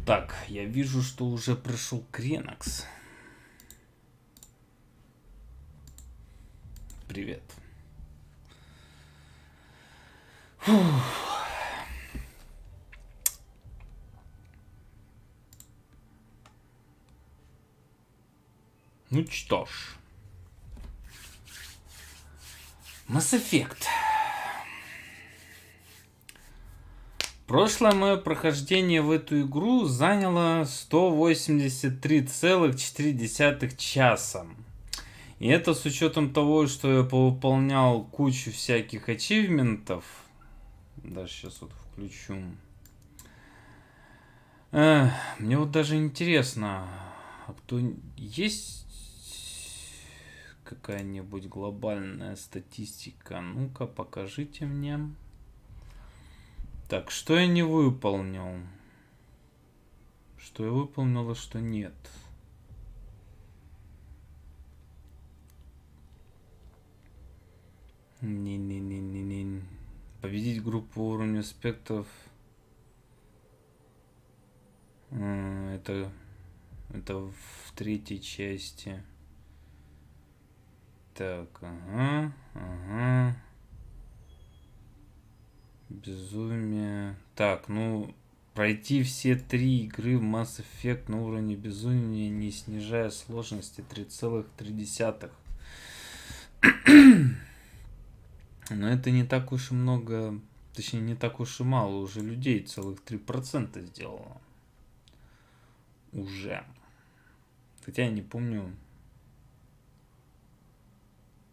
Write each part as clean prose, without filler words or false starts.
Так, я вижу, что уже пришел Кренокс. Привет. Фух. Ну что ж. Mass Effect. Прошлое мое прохождение в эту игру заняло 183,4 часа. И это с учетом того, что я повыполнял кучу всяких ачивментов. Даже сейчас вот включу. Мне вот даже интересно, а кто есть какая-нибудь глобальная статистика? Ну-ка, покажите мне. Так, что я не выполнил? Что я выполнил, а что нет? Не-не-не-не-не. Победить группу уровня аспектов. Это в третьей части. Так, ага. Безумие. Так, ну, пройти все 3 игры в Mass Effect на уровне безумия, не снижая сложности 3,3. Но это не так уж и много, точнее, не так уж и мало уже людей, целых 3% сделало. Уже. Хотя я не помню.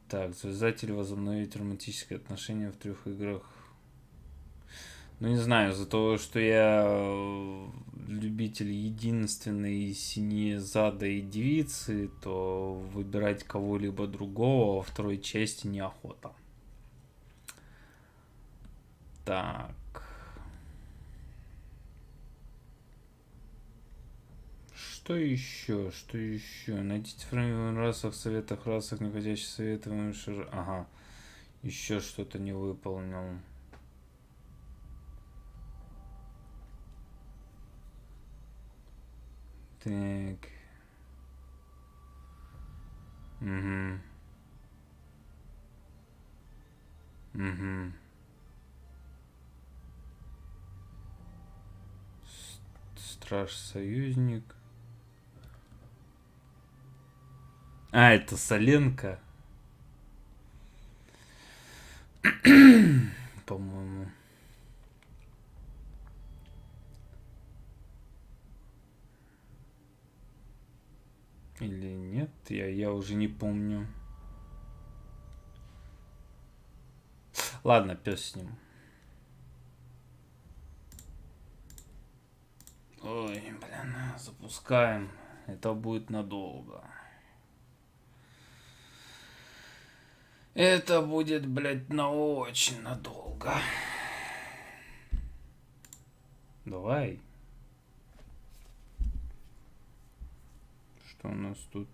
Так, завязать или возобновить романтические отношения в 3 играх. Ну, не знаю, из-за того, что я любитель единственной синезадой девицы, то выбирать кого-либо другого во второй части неохота. Так. Что еще? Что еще? Найдите в расах, советах, расах, неходящих советов. Ага. Еще что-то не выполнил. Так. Угу. Страж-союзник. А, это Соленко. По-моему. Или нет? Я уже не помню. Ладно, пес с ним. Ой, блин, запускаем. Это будет надолго. Это будет, блядь, на очень надолго. Давай. Что у нас тут?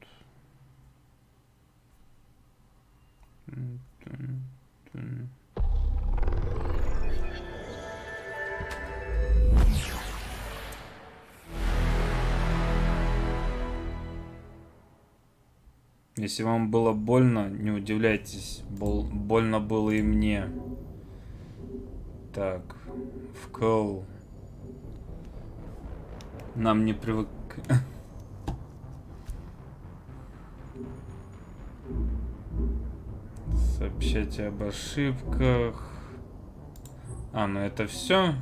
Если вам было больно, не удивляйтесь, больно было и мне. Так, вкл. Нам не привык. Сообщайте об ошибках. А, ну это все.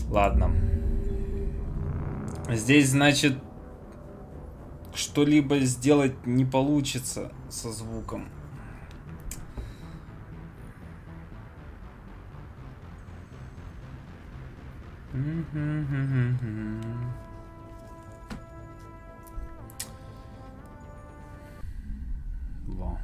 Ладно. Здесь, значит, что-либо сделать не получится со звуком. Во.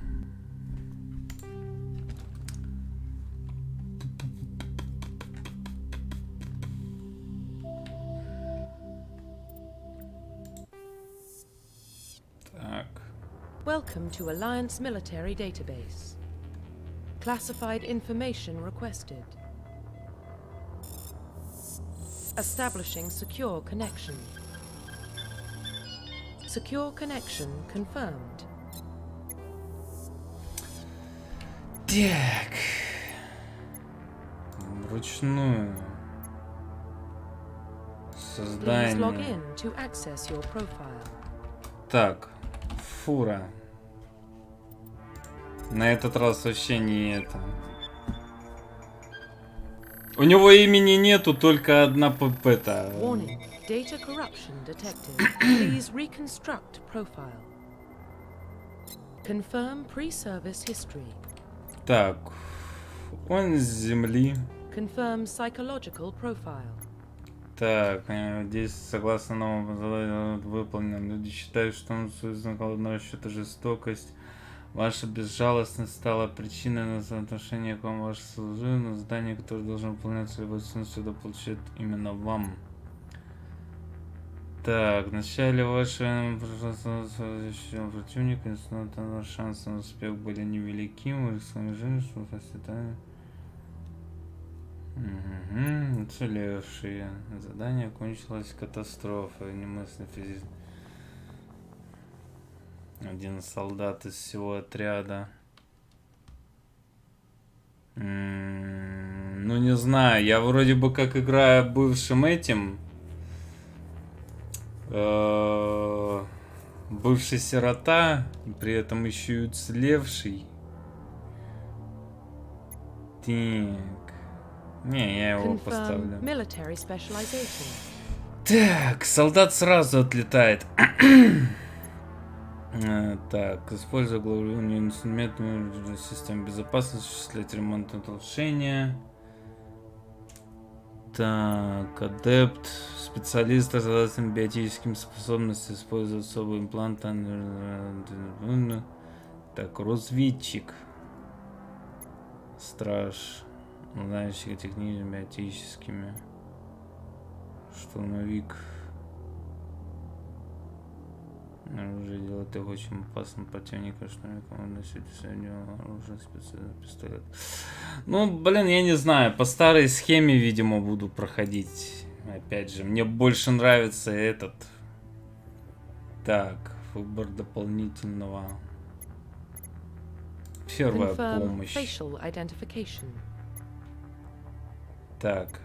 Welcome to Alliance Military Database. Classified information requested. Establishing secure connection. Secure connection confirmed. Так. Вручную. Please log Создание. in to access your profile. Так. Фура. На этот раз вообще не это. У него имени нету, только одна ПП-то. Warning. Data corruption detected. Please reconstruct profile. Confirm pre-service history. Так. Он с земли. Confirm psychological profile. Так, здесь, согласно новому заданию, выполнено. Люди считают, что он связан одного счета жестокость. Ваша безжалостность стала причиной на отношение к вам ваше служение, но задание, которое должно выполняться любой ценой, сюда получает именно вам. Так, в начале вашего противника шансы на успех были невелики, вы рискнули жизнью, что воспитание. Уцелевшие. Задание кончилось катастрофой. Немысленно физически. Один солдат из всего отряда. Ну не знаю, я вроде бы как играю бывшим этим. Бывший сирота, при этом еще и уцелевший. Так. Не, я его поставлю. Так, солдат сразу отлетает. Так, используя главную инструментную систему безопасности, осуществлять ремонтное улучшение. Так, адепт, специалист с разными биотическими способностями, использует особый имплант. Так, разведчик. Страж, знающий техническими биотическими. Штурмовик. Оружие делает их очень опасным противником, что он носит оружие, специальный пистолет. Ну, блин, я не знаю. По старой схеме, видимо, буду проходить. Опять же, мне больше нравится этот. Так, выбор дополнительного. Первая помощь. Так.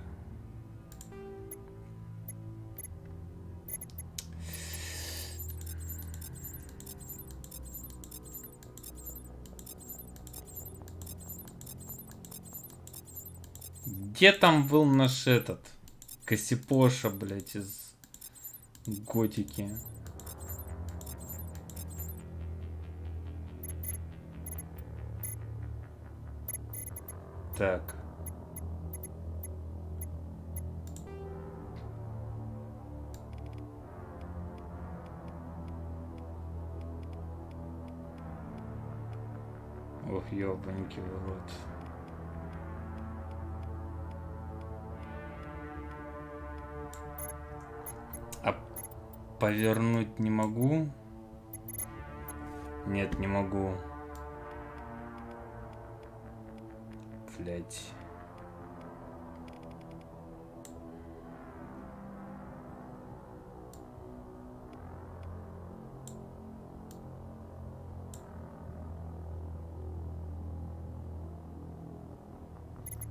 Где там был наш этот Косипоша, блять, из готики? Так. Ох, ёбаньки в рот. А повернуть не могу? Нет, не могу. Блять.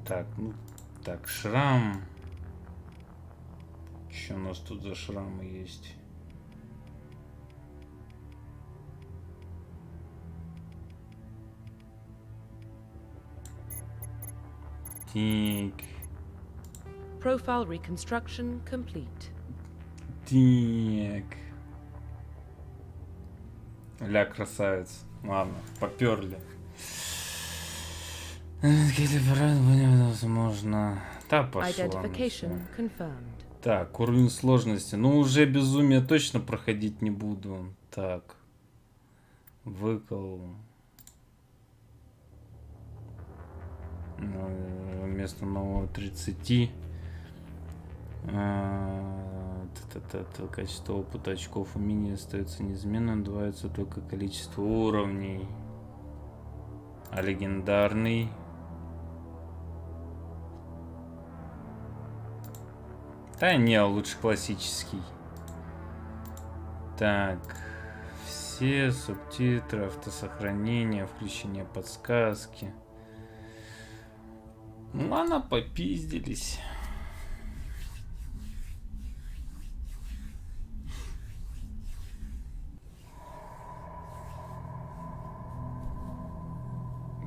Так, ну, так, шрам. Что у нас тут за шрамы есть? Так. Profile reconstruction complete. Так. Ля, красавец. Ладно, поперли. Возможно. Да, пошло. Так, уровень сложности. Ну, уже безумие точно проходить не буду. Так. Выкол. Вместо нового 30. Качество опыта очков умений остается неизменным. Добавится только количество уровней. А легендарный. Да не, лучше классический. Так. Все субтитры, автосохранение, включение подсказки. Ну ладно, попиздились.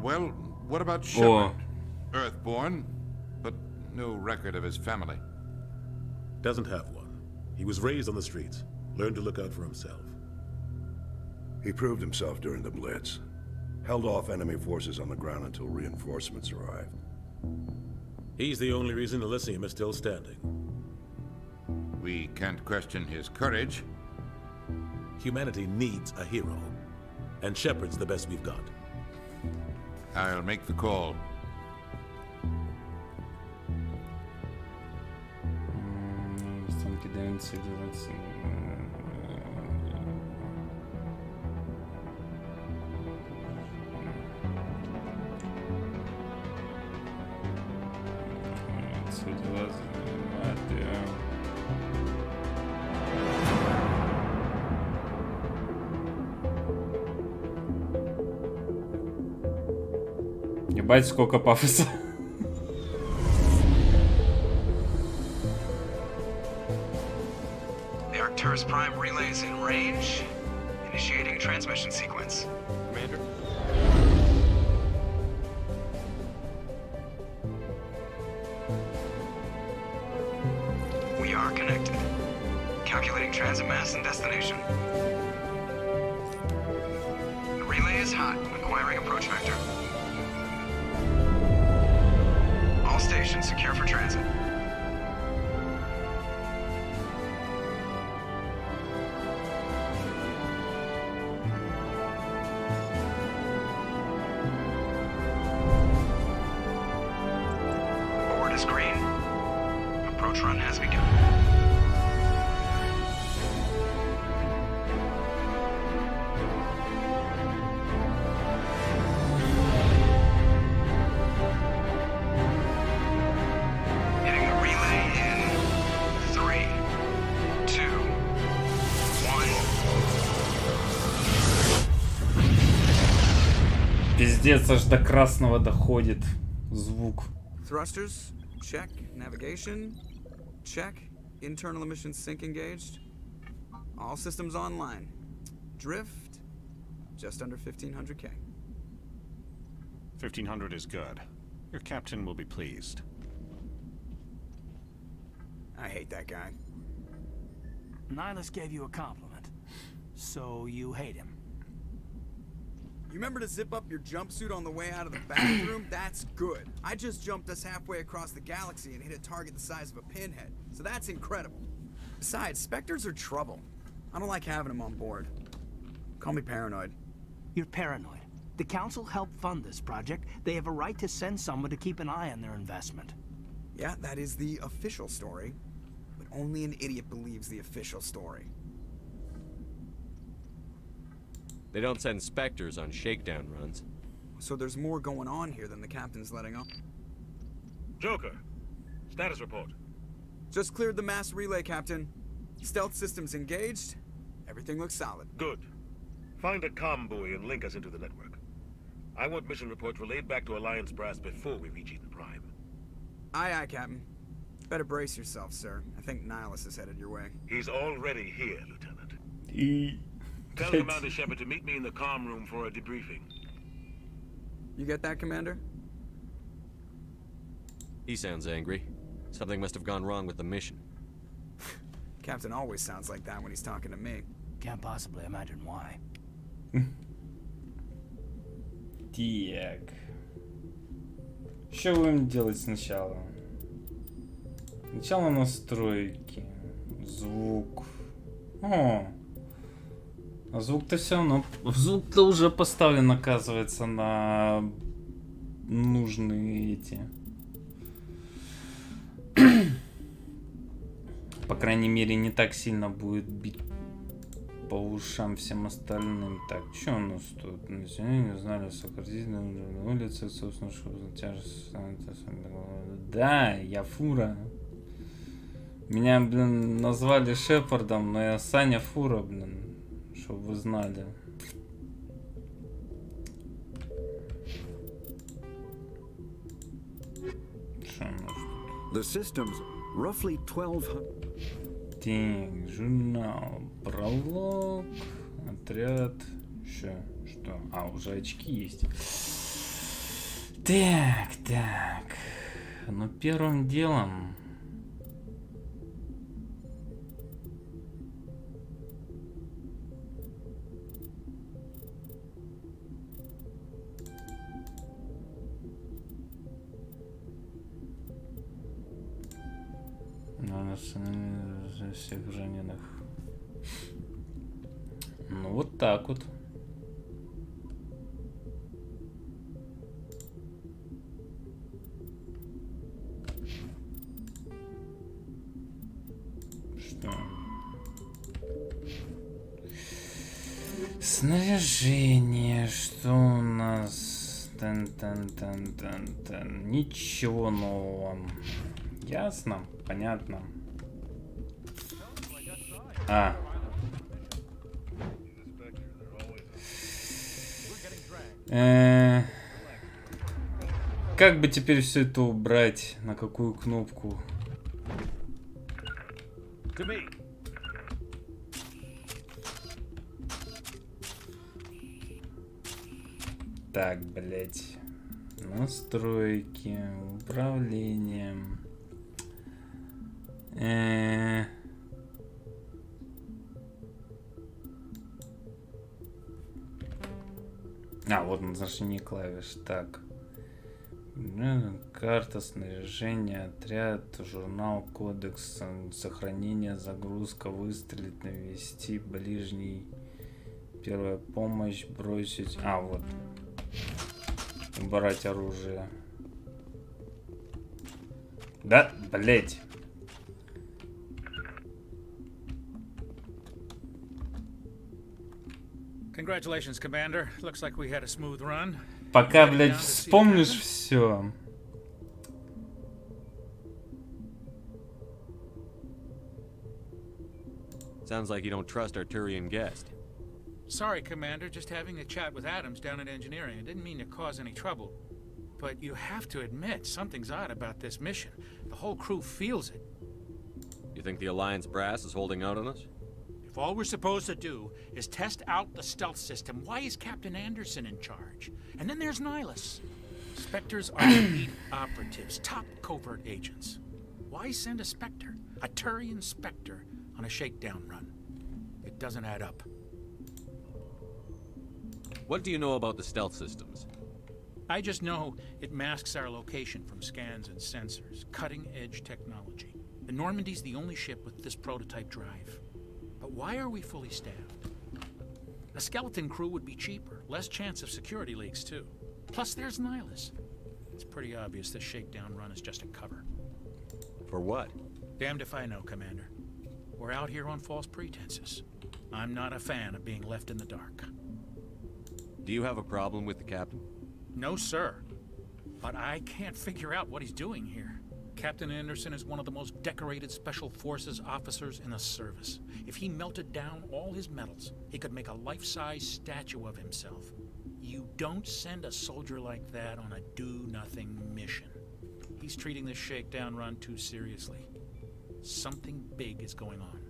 Well, what about Shepard? Earthborn, but no record of his family. Doesn't have one. He was raised on the streets, learned to look out for himself. He proved himself during the Blitz. Held off enemy forces on the ground until reinforcements arrived. He's the only reason Elysium is still standing. We can't question his courage. Humanity needs a hero, and Shepard's the best we've got. I'll make the call. Ебать, сколько пафоса. The Arcturus Prime relay is in range. Initiating transmission sequence. Commander? We are connected. Calculating transit mass and destination. The relay is hot, acquiring approach vector. All stations secure for transit. Board is green. Approach run has begun. Hitting the relay in 3, 2, 1. Пиздец, аж до красного доходит звук. Thrusters, check. Navigation, check. Internal emission sync engaged. All systems online. Drift, just under 1500K. 1500 is good. Your captain will be pleased. I hate that guy. Nihilus gave you a compliment. So you hate him. You remember to zip up your jumpsuit on the way out of the bathroom? That's good. I just jumped us halfway across the galaxy and hit a target the size of a pinhead. So that's incredible. Besides, Spectres are trouble. I don't like having them on board. Call me paranoid. You're paranoid. The Council helped fund this project. They have a right to send someone to keep an eye on their investment. Yeah, that is the official story. But only an idiot believes the official story. They don't send Spectres on shakedown runs. So there's more going on here than the captain's letting on. Joker, status report. Just cleared the mass relay, Captain. Stealth systems engaged. Everything looks solid. Good. Find a comm buoy and link us into the network. I want mission reports relayed back to Alliance Brass before we reach Eden Prime. Aye, aye, Captain. Better brace yourself, sir. I think Nihilus is headed your way. He's already here, Lieutenant. И... Tell Commander Shepard to meet me in the comm room for a debriefing. You get that, Commander? He sounds angry. Something must have gone wrong with the mission. Captain always sounds like that when he's talking to me. Can't possibly imagine why. Так. Что будем делать сначала? Сначала настройки. Звук. О. А звук-то все равно... Звук-то уже поставлен, оказывается, на нужные эти... По крайней мере, не так сильно будет бить по ушам всем остальным. Так, что у нас тут? Население не знали, сократить на улице, собственно, что тяжесть... Да, я фура. Меня, блин, назвали Шепардом, но я Саня Фура, блин, чтобы вы знали. Что у нас тут? The system's roughly 1200. Так, журнал, пролог, отряд, еще что? А, уже очки есть. Так. Ну, первым делом... Надо всех раненых. Ну, вот так вот. Что? Снаряжение. Что у нас? Тан. Ничего нового. Ясно? Понятно. А. Как бы теперь все это убрать? На какую кнопку? Так, блять. Настройки, управление. А, вот назначение клавиш. Так. Карта, снаряжение, отряд, журнал, кодекс, сохранение, загрузка, выстрелить, навести, ближний, первая помощь, бросить. А, вот. Убрать оружие. Да, блять. Congratulations, Commander. Looks like we had a smooth run. Пока, блядь, вспомнишь все. Sounds like you don't trust our Turian guest. Sorry, Commander. Just having a chat with Adams down at engineering. I didn't mean to cause any trouble. But you have to admit, something's odd about this mission. The whole crew feels it. You think the Alliance brass is holding out on us? If all we're supposed to do is test out the stealth system, why is Captain Anderson in charge? And then there's Nihilus. Spectres are elite operatives, top covert agents. Why send a Spectre, a Turian Spectre, on a shakedown run? It doesn't add up. What do you know about the stealth systems? I just know it masks our location from scans and sensors. Cutting-edge technology. The Normandy's the only ship with this prototype drive. But why are we fully staffed? A skeleton crew would be cheaper, less chance of security leaks too. Plus there's Nihilus. It's pretty obvious this shakedown run is just a cover. For what? Damned if I know, Commander. We're out here on false pretenses. I'm not a fan of being left in the dark. Do you have a problem with the captain? No, sir. But I can't figure out what he's doing here. Captain Anderson is one of the most decorated Special Forces officers in the service. If he melted down all his medals, he could make a life-size statue of himself. You don't send a soldier like that on a do-nothing mission. He's treating this shakedown run too seriously. Something big is going on.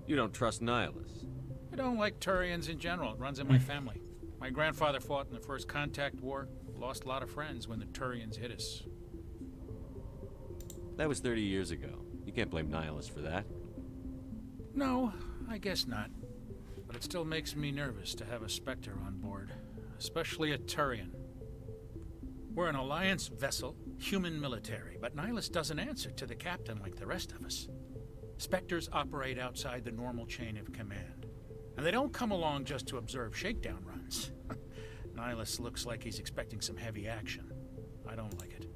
You don't trust Nihilus? I don't like Turians in general. It runs in my family. My grandfather fought in the First Contact War. Lost a lot of friends when the Turians hit us. That was 30 years ago. You can't blame Nihilus for that. No, I guess not. But it still makes me nervous to have a Spectre on board. Especially a Turian. We're an Alliance vessel, human military, but Nihilus doesn't answer to the captain like the rest of us. Spectres operate outside the normal chain of command. And they don't come along just to observe shakedown runs. Nihilus looks like he's expecting some heavy action. I don't like it.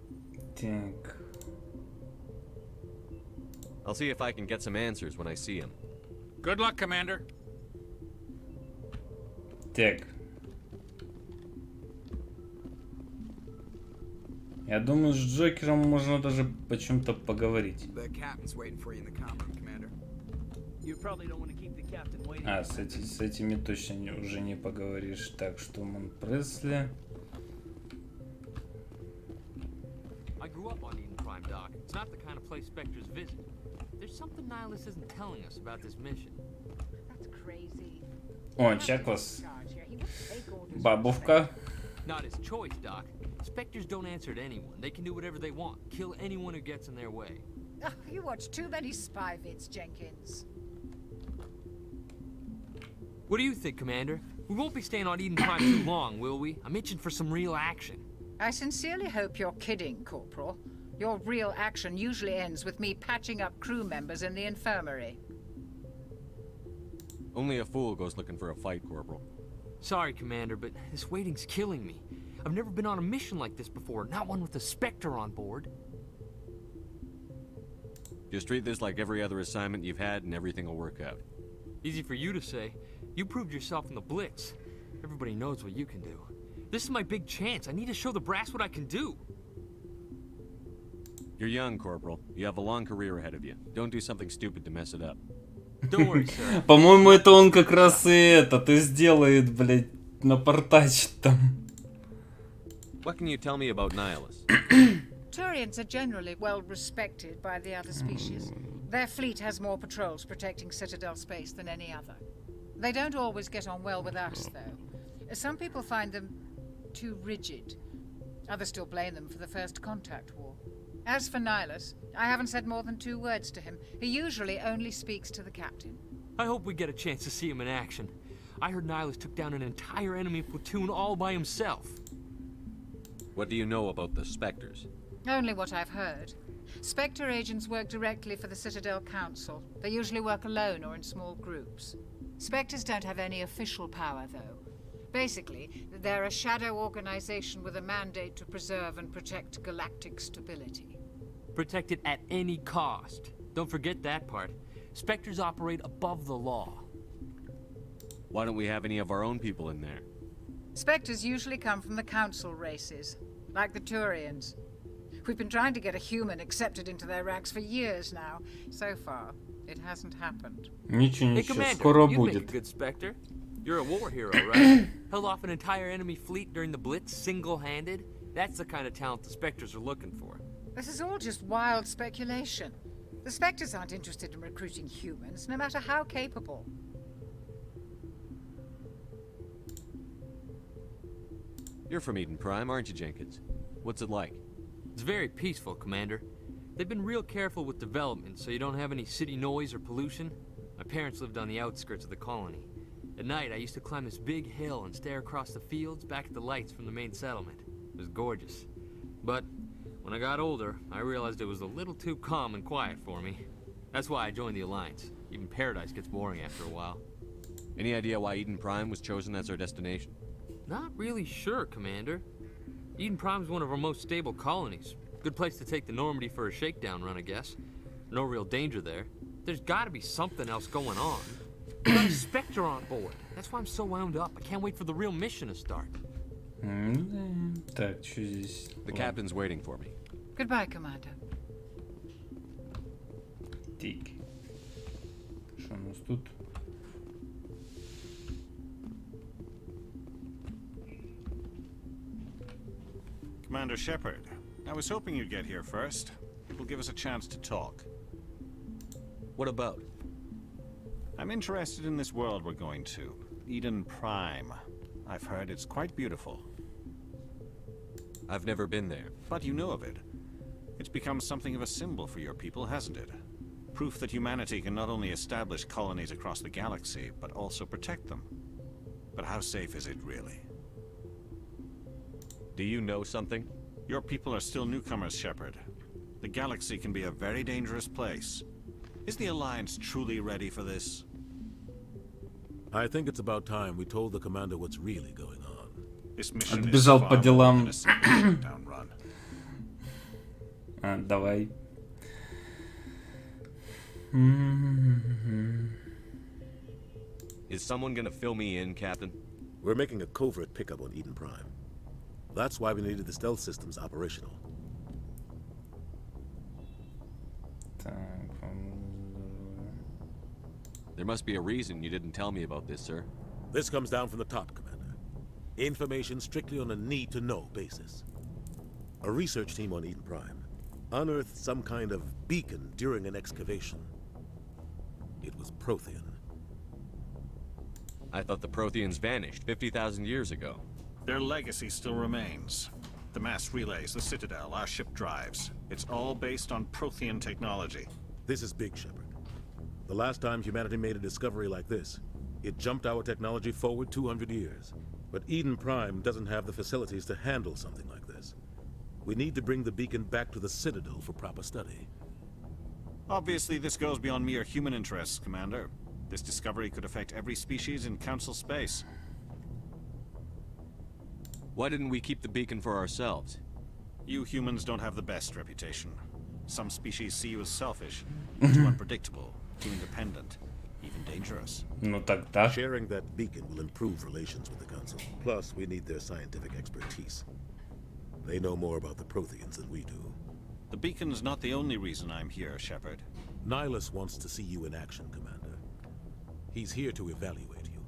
Так. I'll see if I can get some answers when I see him. Good luck, Commander. Так. Я думаю, с Джокером можно даже по чем-то поговорить. The captain's waiting for you in the comm room, Commander. You probably don't want to keep the captain waiting. А, с этими точно уже не поговоришь. Так, что Мон Пресли. I grew up on Eden Prime, Doc. It's not the kind of place Spectres visit. There's something Nihilus isn't telling us about this mission. That's crazy. О, Чаклас. Бабушка. Not his choice, Doc. Spectres don't answer to anyone. They can do whatever they want. Kill anyone who gets in their way. Oh, you watch too many spy vids, Jenkins. What do you think, Commander? We won't be staying on Eden Prime too long, will we? I'm itching for some real action. I sincerely hope you're kidding, Corporal. Your real action usually ends with me patching up crew members in the infirmary. Only a fool goes looking for a fight, Corporal. Sorry, Commander, but this waiting's killing me. I've never been on a mission like this before, not one with a Spectre on board. Just treat this like every other assignment you've had and everything will work out. Easy for you to say. You proved yourself in the Blitz. Everybody knows what you can do. This is my big chance. I need to show the brass what I can do. You're young, Corporal. You have a long career ahead of you. Don't do something stupid to mess it up. Don't worry, sir. По-моему, это он как раз и этот и сделает, блядь, напортачит там. What can you tell me about Nihilus? Turians are generally well respected by the other species. Their fleet has more patrols protecting Citadel space than any other. They don't always get on well with us, though. Some people find them too rigid. Others still blame them for the First Contact War. As for Nihilus, I haven't said more than 2 words to him. He usually only speaks to the captain. I hope we get a chance to see him in action. I heard Nihilus took down an entire enemy platoon all by himself. What do you know about the Spectres? Only what I've heard. Spectre agents work directly for the Citadel Council. They usually work alone or in small groups. Spectres don't have any official power, though. Basically, they're a shadow organization with a mandate to preserve and protect galactic stability. Protect it at any cost. Don't forget that part. Spectres operate above the law. Why don't we have any of our own people in there? Spectres usually come from the Council races, like the Turians. We've been trying to get a human accepted into their ranks for years now. So far, it hasn't happened. Ничего, Hey, ничего, Commander, скоро you'd make a будет. good Spectre. You're a war hero, right? Held off an entire enemy fleet during the Blitz single-handed. That's the kind of talent the Spectres are looking for. This is all just wild speculation. The Spectres aren't interested in recruiting humans, no matter how capable. You're from Eden Prime, aren't you, Jenkins? What's it like? It's very peaceful, Commander. They've been real careful with development, so you don't have any city noise or pollution. My parents lived on the outskirts of the colony. At night, I used to climb this big hill and stare across the fields back at the lights from the main settlement. It was gorgeous. But when I got older, I realized it was a little too calm and quiet for me. That's why I joined the Alliance. Even Paradise gets boring after a while. Any idea why Eden Prime was chosen as our destination? Not really sure, Commander. Eden Prime's one of our most stable colonies. Good place to take the Normandy for a shakedown run, I guess. No real danger there. There's gotta be something else going on. We got a Spectre on board. That's why I'm so wound up. I can't wait for the real mission to start. Так, что здесь? The captain's waiting for me. Goodbye, Commander. Тик. Что у нас тут? Commander Shepard, I was hoping you'd get here first. It will give us a chance to talk. What about? I'm interested in this world we're going to, Eden Prime. I've heard it's quite beautiful. I've never been there. But you know of it. It's become something of a symbol for your people, hasn't it? Proof that humanity can not only establish colonies across the galaxy, but also protect them. But how safe is it really? Do you know something? Your people are still newcomers, Shepard. The galaxy can be a very dangerous place. Is the Alliance truly ready for this? I think it's about time we told the commander what's really going on. This mission Отбежал is по far more делам. than a simple shakedown run. Давай. Is someone gonna fill me in, Captain? We're making a covert pickup on Eden Prime. That's why we needed the stealth systems operational. There must be a reason you didn't tell me about this, sir. This comes down from the top, Commander. Information strictly on a need-to-know basis. A research team on Eden Prime unearthed some kind of beacon during an excavation. It was Prothean. I thought the Protheans vanished 50,000 years ago. Their legacy still remains. The mass relays, the Citadel, our ship drives. It's all based on Prothean technology. This is big, Shepard. The last time humanity made a discovery like this, it jumped our technology forward 200 years. But Eden Prime doesn't have the facilities to handle something like this. We need to bring the beacon back to the Citadel for proper study. Obviously, this goes beyond mere human interests, Commander. This discovery could affect every species in Council space. Why didn't we keep the beacon for ourselves? You humans don't have the best reputation. Some species see you as selfish, too unpredictable, too independent, even dangerous. Ну тогда. Sharing that beacon will improve relations with the Council. Plus, we need their scientific expertise. They know more about the Protheans than we do. The beacon's not the only reason I'm here, Shepard. Nihilus wants to see you in action, Commander. He's here to evaluate you.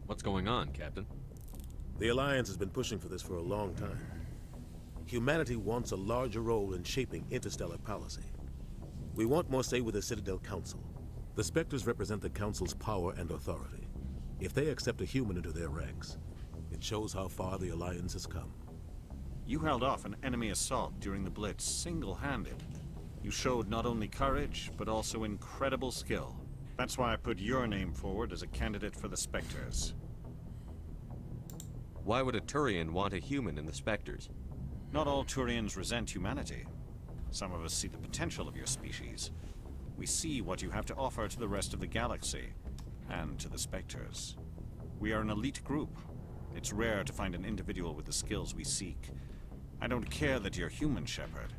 What's going on, Captain? The Alliance has been pushing for this for a long time. Humanity wants a larger role in shaping interstellar policy. We want more say with the Citadel Council. The Spectres represent the Council's power and authority. If they accept a human into their ranks, it shows how far the Alliance has come. You held off an enemy assault during the Blitz single-handed. You showed not only courage, but also incredible skill. That's why I put your name forward as a candidate for the Spectres. Why would a Turian want a human in the Spectres? Not all Turians resent humanity. Some of us see the potential of your species. We see what you have to offer to the rest of the galaxy, and to the Spectres. We are an elite group. It's rare to find an individual with the skills we seek. I don't care that you're human, Shepard.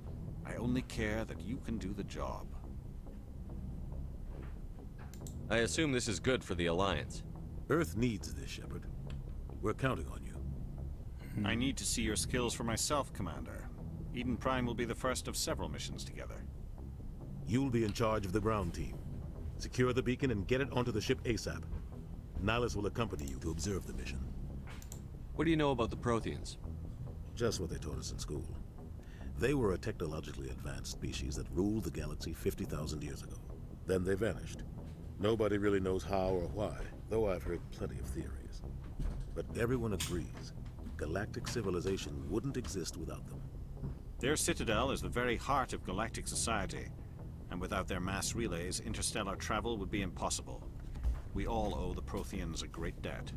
I only care that you can do the job. I assume this is good for the Alliance. Earth needs this, Shepard. We're counting on you. I need to see your skills for myself, Commander. Eden Prime will be the first of several missions together. You'll be in charge of the ground team. Secure the beacon and get it onto the ship ASAP. Nihilus will accompany you to observe the mission. What do you know about the Protheans? Just what they taught us in school. They were a technologically advanced species that ruled the galaxy 50,000 years ago. Then they vanished. Nobody really knows how or why, though I've heard plenty of theories. But everyone agrees, galactic civilization wouldn't exist without them. Their citadel is the very heart of galactic society, and without their mass relays, interstellar travel would be impossible. We all owe the Protheans a great debt.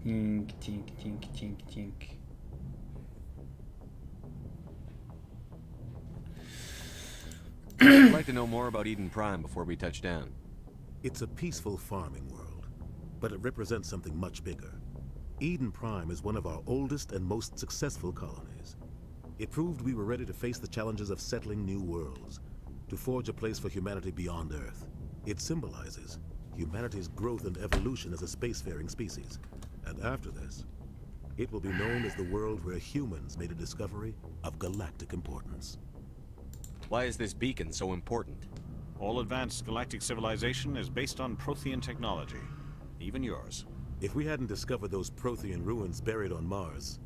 Tink, tink, tink, tink, tink. I'd like to know more about Eden Prime before we touch down. It's a peaceful farming world, but it represents something much bigger. Eden Prime is one of our oldest and most successful colonies. It proved we were ready to face the challenges of settling new worlds, to forge a place for humanity beyond Earth. It symbolizes humanity's growth and evolution as a spacefaring species. And after this, it will be known as the world where humans made a discovery of galactic importance. Why is this beacon so important? All advanced galactic civilization is based on Prothean technology, even yours. If we hadn't discovered those Prothean ruins buried on Mars,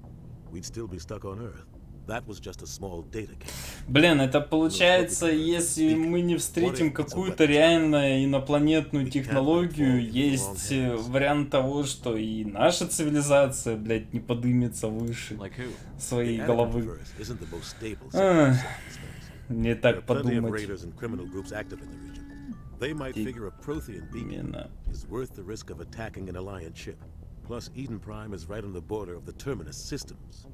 we'd still be stuck on Earth. That was just a small data cache. Блин, это получается, если мы не встретим какую-то реально инопланетную технологию, есть вариант того, что и наша цивилизация, блядь, не подымется выше своей головы. Не так подумать. They might figure a Prothean beacon is worth the risk of attacking an Alliance ship. Plus, Eden Prime is right on the border of the Terminus systems.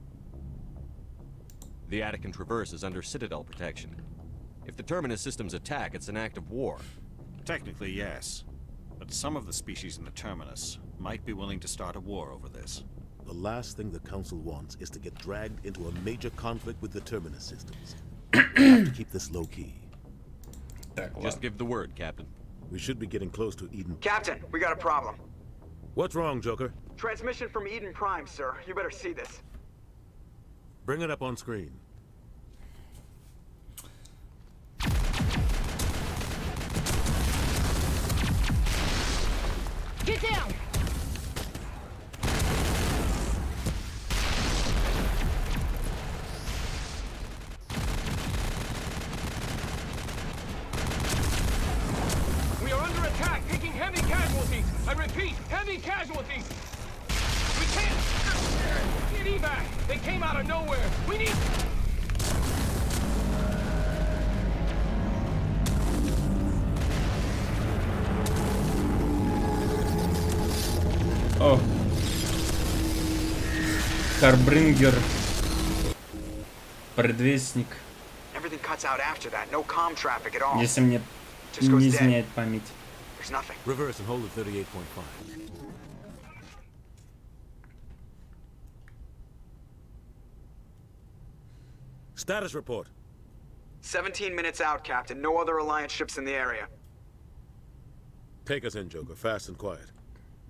The Attican Traverse is under Citadel protection. If the Terminus systems attack, it's an act of war. Technically, yes. But some of the species in the Terminus might be willing to start a war over this. The last thing the Council wants is to get dragged into a major conflict with the Terminus systems. We have to keep this low-key. Just give the word, Captain. We should be getting close to Eden. Captain, we got a problem. What's wrong, Joker? Transmission from Eden Prime, sir. You better see this. Bring it up on screen. Get down! We are under attack, taking heavy casualties. I repeat, heavy casualties. We can't get evac. They came out of nowhere. We need. О. Харбрингер. Предвестник. Everything cuts out after that. No comm traffic at all. Если мне не изменяет память. There's nothing. Reverse and hold at 38.5. Status report. 17 minutes out, Captain. No other Alliance ships in the area. Take us in, Joker, fast and quiet.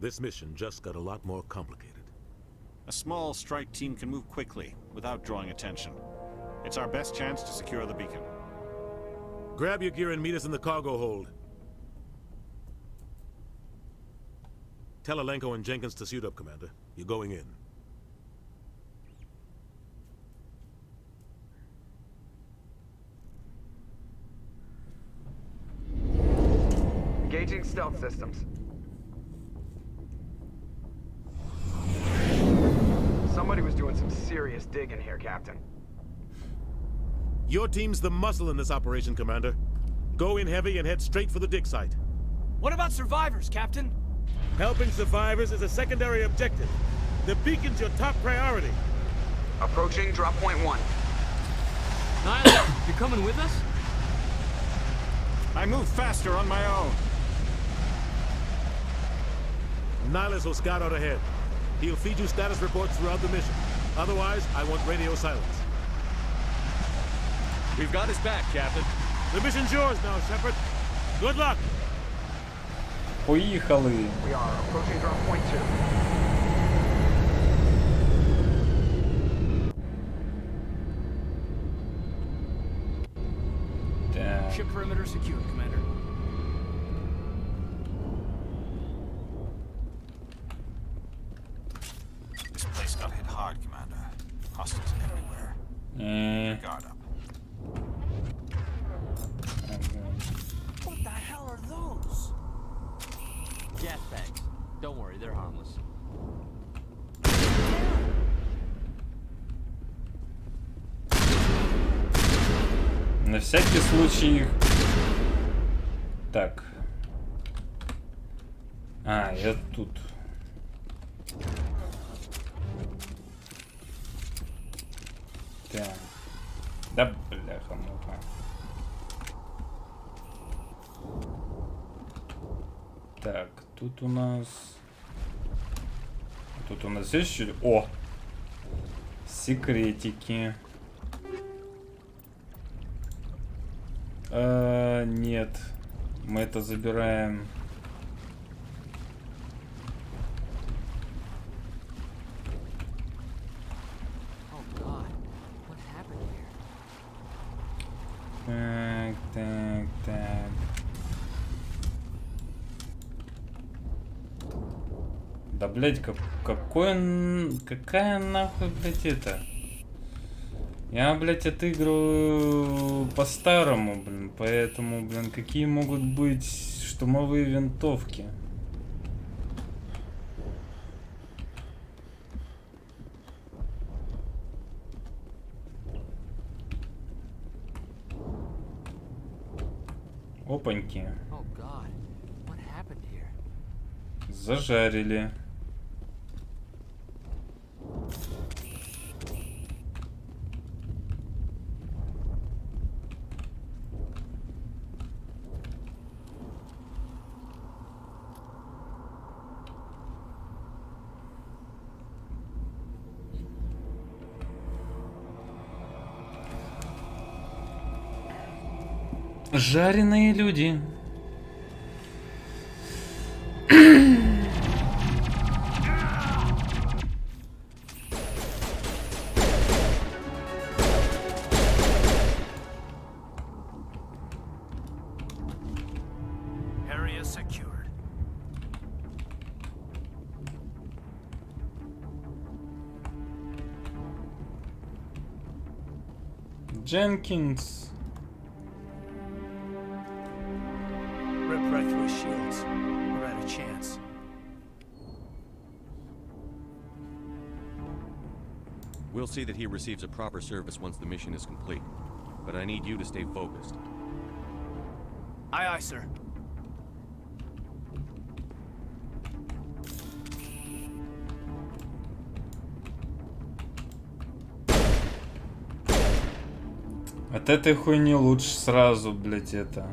This mission just got a lot more complicated. A small strike team can move quickly, without drawing attention. It's our best chance to secure the beacon. Grab your gear and meet us in the cargo hold. Tell Alenko and Jenkins to suit up, Commander. You're going in. Engaging stealth systems. Somebody was doing some serious digging here, Captain. Your team's the muscle in this operation, Commander. Go in heavy and head straight for the dig site. What about survivors, Captain? Helping survivors is a secondary objective. The beacon's your top priority. Approaching drop point 1. Nyla, you coming with us? I move faster on my own. Nihilus will scout out ahead. He'll feed you status reports throughout the mission. Otherwise, I want radio silence. We've got his back, Captain. The mission's yours now, Shepard. Good luck. Поехали. We are approaching drop point 2. Так. Ship perimeter secured, Commander. This place got hit hard, Commander. Hostiles everywhere. Guard up. What the hell are those? Gas bags. Don't worry, they're harmless. На всякий случай. Так. А, я тут. Так. Да, бляха-муха. Так, тут у нас... Тут у нас есть еще... О! Секретики. Нет. Мы это забираем. Так, так, так. Да, блядь, какая нахуй, блядь, это? Я, блядь, отыгрываю по-старому, блин, поэтому, блин, какие могут быть штурмовые винтовки? Опаньки. Зажарили. Жареные люди. Area secured. Jenkins. Rip right through his shields. We're out of chance. We'll see that he receives a proper service once the mission is complete. But I need you to stay focused. Aye, aye, sir. От этой хуйни лучше сразу, блять, это...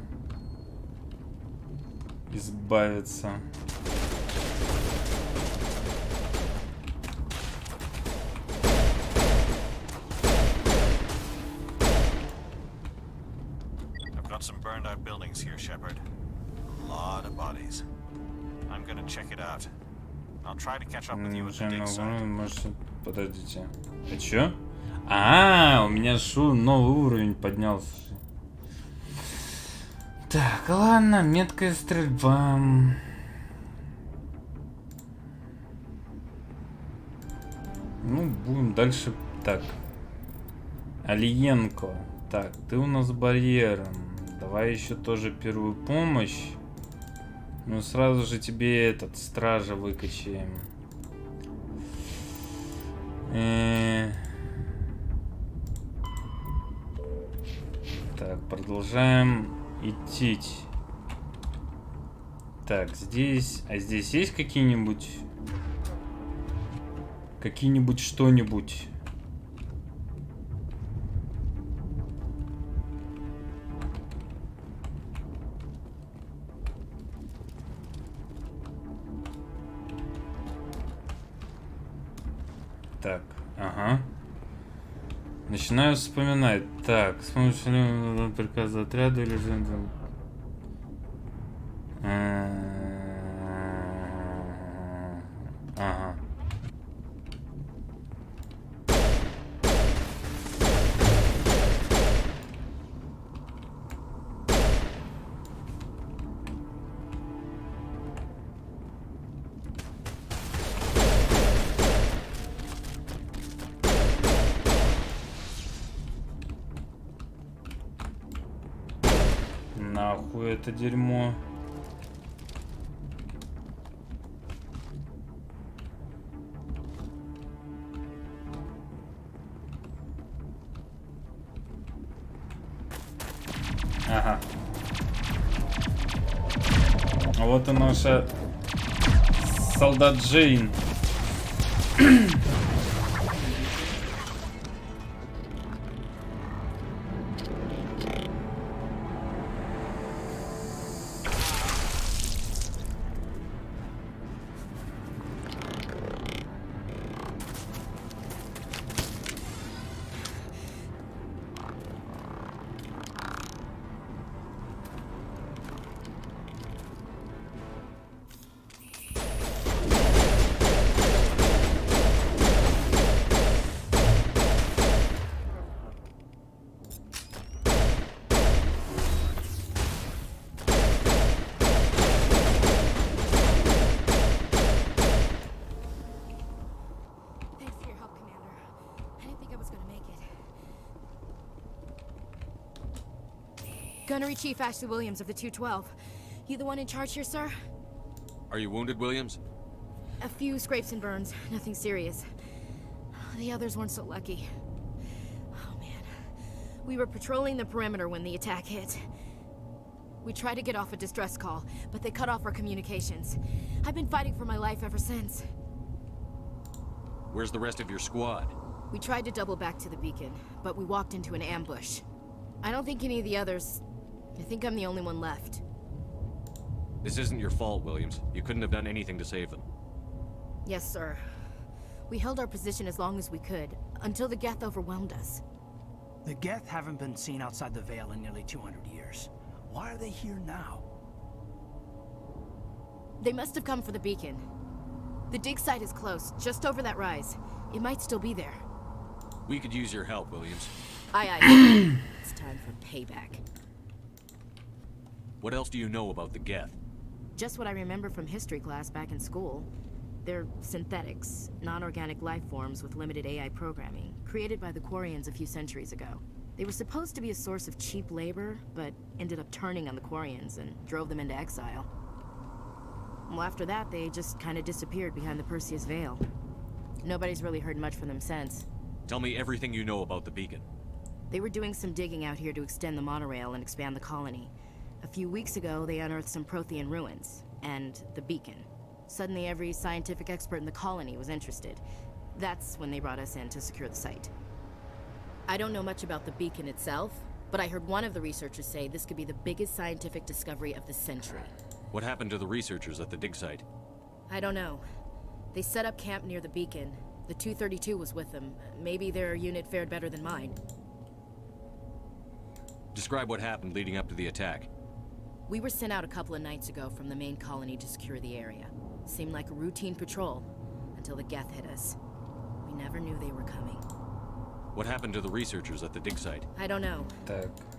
избавиться. I've got some burned out buildings here, Shepard. A lot of bodies. I'm gonna check it out. I'll try to catch up with you at the dig site. Может, подождите. А чё? А, у меня новый уровень поднялся. Так, ладно, меткая стрельба. Ну, будем дальше. Так. Алиенко. Так, ты у нас барьером. Давай еще тоже первую помощь. Ну, сразу же тебе этот стража выкачаем. Так, продолжаем идти. Так, здесь... А здесь есть какие-нибудь... Какие-нибудь что-нибудь? Так, ага. Начинаю вспоминать. Так, с помощью приказа отряда или же... Ага. Нахуй это дерьмо. Ага. А вот и наша солдат Джейн. Gunnery Chief Ashley Williams of the 212. You the one in charge here, sir? Are you wounded, Williams? A few scrapes and burns, nothing serious. The others weren't so lucky. Oh man. We were patrolling the perimeter when the attack hit. We tried to get off a distress call, but they cut off our communications. I've been fighting for my life ever since. Where's the rest of your squad? We tried to double back to the beacon, but we walked into an ambush. I don't think any of the others... I think I'm the only one left. This isn't your fault, Williams. You couldn't have done anything to save them. Yes, sir. We held our position as long as we could, until the Geth overwhelmed us. The Geth haven't been seen outside the Veil in nearly 200 years. Why are they here now? They must have come for the beacon. The dig site is close, just over that rise. It might still be there. We could use your help, Williams. Aye, aye. It's time for payback. What else do you know about the Geth? Just what I remember from history class back in school. They're synthetics, non-organic life forms with limited AI programming, created by the Quarians a few centuries ago. They were supposed to be a source of cheap labor, but ended up turning on the Quarians and drove them into exile. Well, after that, they just kind of disappeared behind the Perseus Veil. Nobody's really heard much from them since. Tell me everything you know about the beacon. They were doing some digging out here to extend the monorail and expand the colony. A few weeks ago, they unearthed some Prothean ruins, and the beacon. Suddenly, every scientific expert in the colony was interested. That's when they brought us in to secure the site. I don't know much about the beacon itself, but I heard one of the researchers say this could be the biggest scientific discovery of the century. What happened to the researchers at the dig site? I don't know. They set up camp near the beacon. The 232 was with them. Maybe their unit fared better than mine. Describe what happened leading up to the attack. We were sent out a couple of nights ago from the main colony to secure the area. Seemed like a routine patrol, until the Geth hit us. We never knew they were coming. What happened to the researchers at the dig site? I don't know.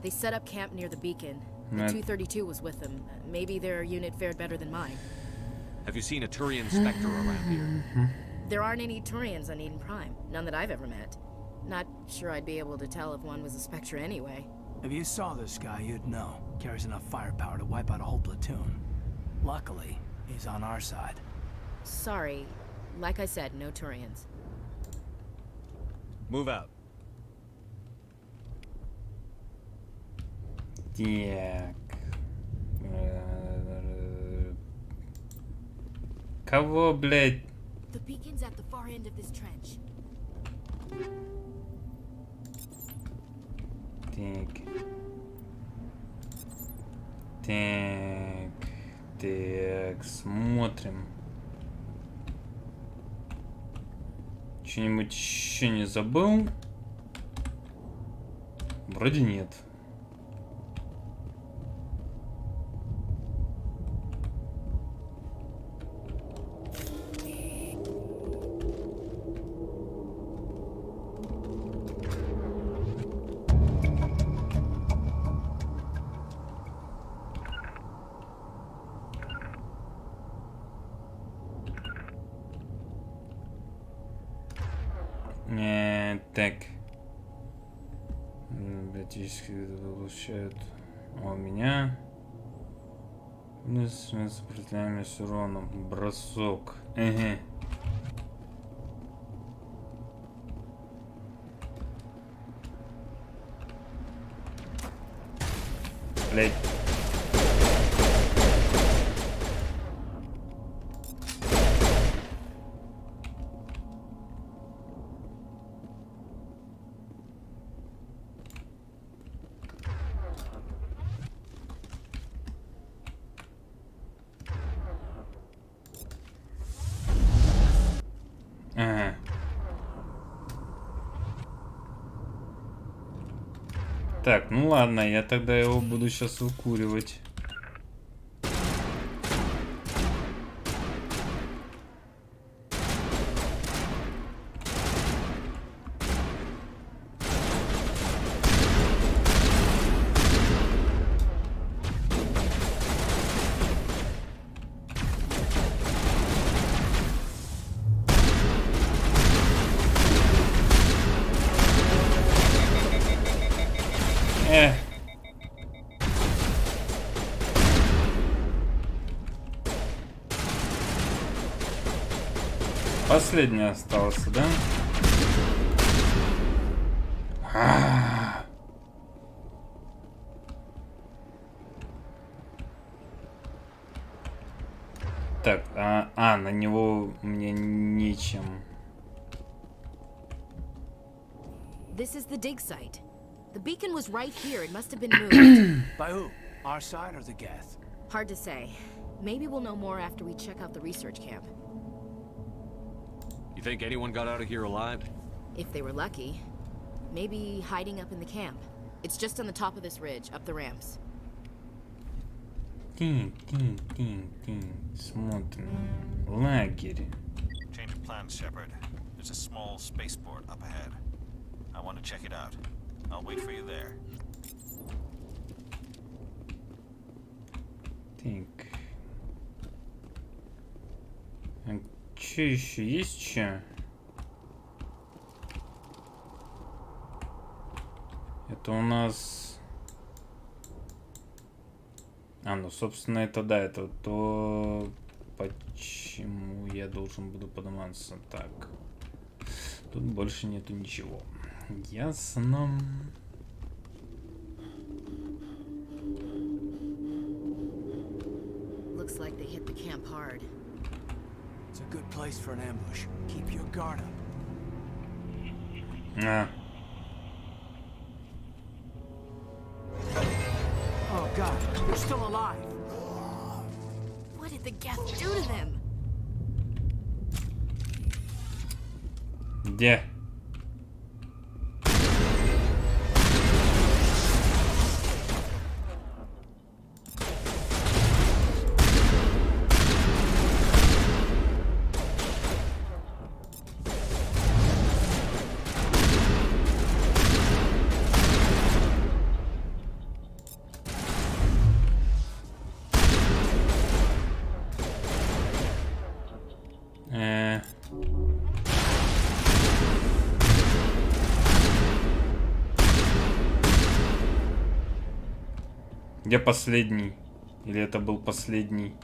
They set up camp near the beacon. The 232 was with them. Maybe their unit fared better than mine. Have you seen a Turian Spectre around here? There aren't any Turians on Eden Prime. None that I've ever met. Not sure I'd be able to tell if one was a Spectre anyway. If you saw this guy, you'd know. Carries enough firepower to wipe out a whole platoon. Luckily, he's on our side. Sorry. Like I said, no Turians. Move out. Так. Кого, блядь? The beacon's at the far end of this trench. Так. Так. Так, смотрим. Что-нибудь еще не забыл? Вроде нет. Так. Биотически получают. А у меня сопротивляемость урону. Бросок. Ага. Блять. Ага. Так, ну ладно, я тогда его буду сейчас выкуривать. Последний остался, да? Так, на него мне нечем. This is the dig site. The beacon was right here. It must have been moved. By who? Our side or the Geth? Hard to say. Maybe we'll know more after we check out the research camp. You think anyone got out of here alive? If they were lucky. Maybe hiding up in the camp. It's just on the top of this ridge, up the ramps. Смотрим. Лагерь. Change of plans, Shepard. There's a small spaceport up ahead. I want to check it out. I'll wait for you there. Так. Че еще есть что? Я Это у нас... А, ну, собственно, это да, это то, почему я должен буду подниматься. Так. Тут больше нету ничего. Ясно. Looks like they hit the camp hard. It's a good place for an ambush. Keep your guard up. Oh God, they're still alive. What did the Geth do to them? Где? Где последний? Или это был последний?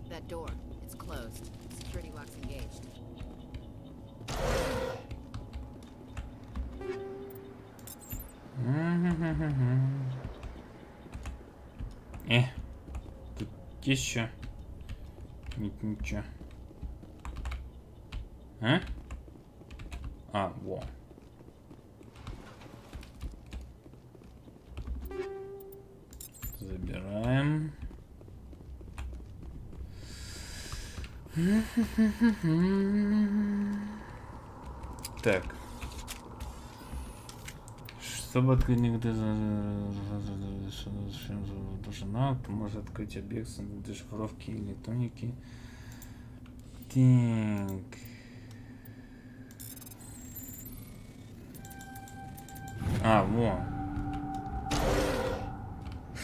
That door, it's closed. Security lock's engaged. Тут еще. Нет, ничего. А? А, во. Забираем. Так. Чтобы открыть некоторые должна, то может открыть объект с дешифровки электроники. Так. А, во.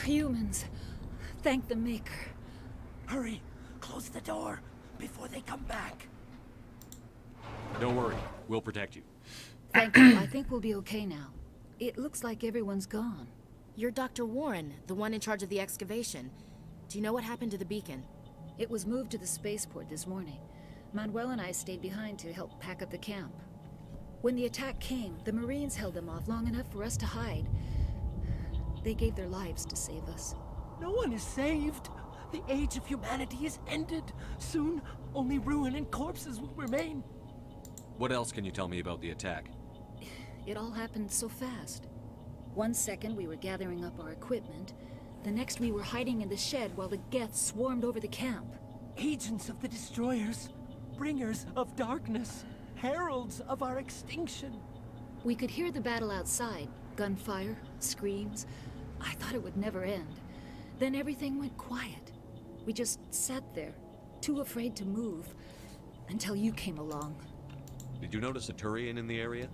Humans, thank the Maker. Hurry, close the door before they come back. Don't worry, we'll protect you. Thank you. I think we'll be okay now. It looks like everyone's gone. You're Dr. Warren, the one in charge of the excavation. Do you know what happened to the beacon? It was moved to the spaceport this morning. Manuel and I stayed behind to help pack up the camp. When the attack came, the Marines held them off long enough for us to hide. They gave their lives to save us. No one is saved. The age of humanity is ended. Soon, only ruin and corpses will remain. What else can you tell me about the attack? It all happened so fast. 1 second we were gathering up our equipment. The next we were hiding in the shed while the Geth swarmed over the camp. Agents of the destroyers, bringers of darkness, heralds of our extinction. We could hear the battle outside. Gunfire, screams. I thought it would never end. Then everything went quiet. We just sat there, too afraid to move, until you came along. Did you notice a Turian in the area?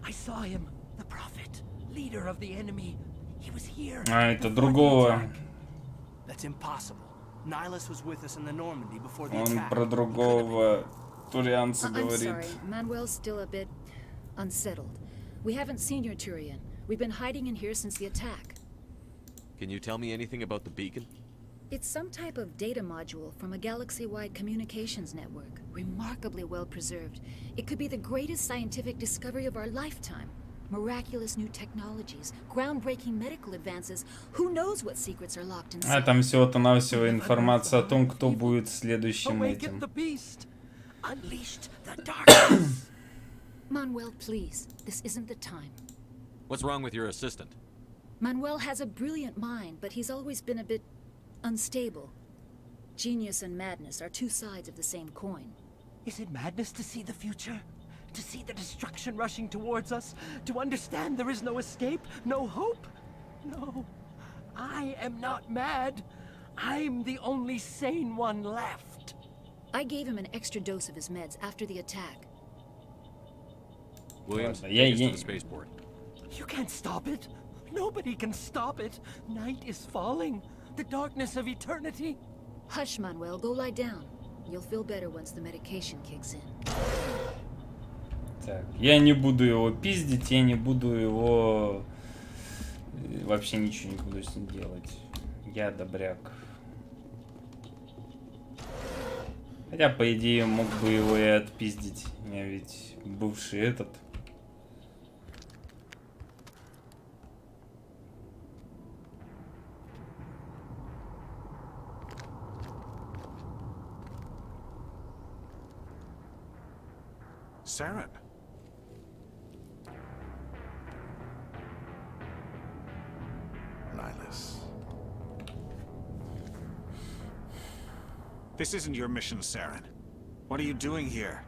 I saw him, the prophet, leader of the enemy. He was here. А, это другого. That's impossible. Nihilus was with us in the Normandy before the Он attack. про другого турианца I'm говорит. sorry, Manuel's still a bit unsettled. We haven't seen your Turian. We've been hiding in here since the attack. Can you tell me anything about the beacon? It's some type of data module from a galaxy-wide communications network. Remarkably well preserved. It could be the greatest scientific discovery of our lifetime. Miraculous new technologies, groundbreaking medical advances. Who knows what secrets are locked inside? А, там всего-то навсего информация о том, кто будет следующим этим. Manuel, please. This isn't the time. What's wrong with your assistant? Manuel has a brilliant mind, but he's always been a bit unstable. Genius and madness are two sides of the same coin. Is it madness to see the future? To see the destruction rushing towards us? To understand there is no escape? No hope? No. I am not mad. I'm the only sane one left. I gave him an extra dose of his meds after the attack. Williams, take us to the spaceport. You can't stop it. Nobody can stop it. Night is falling. The darkness of eternity. Hush, Manuel. Go lie down. You'll feel better once the medication kicks in. Так, я не буду его пиздить, я не буду его... Вообще ничего не буду с ним делать. Я добряк. Хотя, по идее, мог бы его и отпиздить. Я ведь бывший этот. Saren. Nihilus. This isn't your mission, Saren. What are you doing here?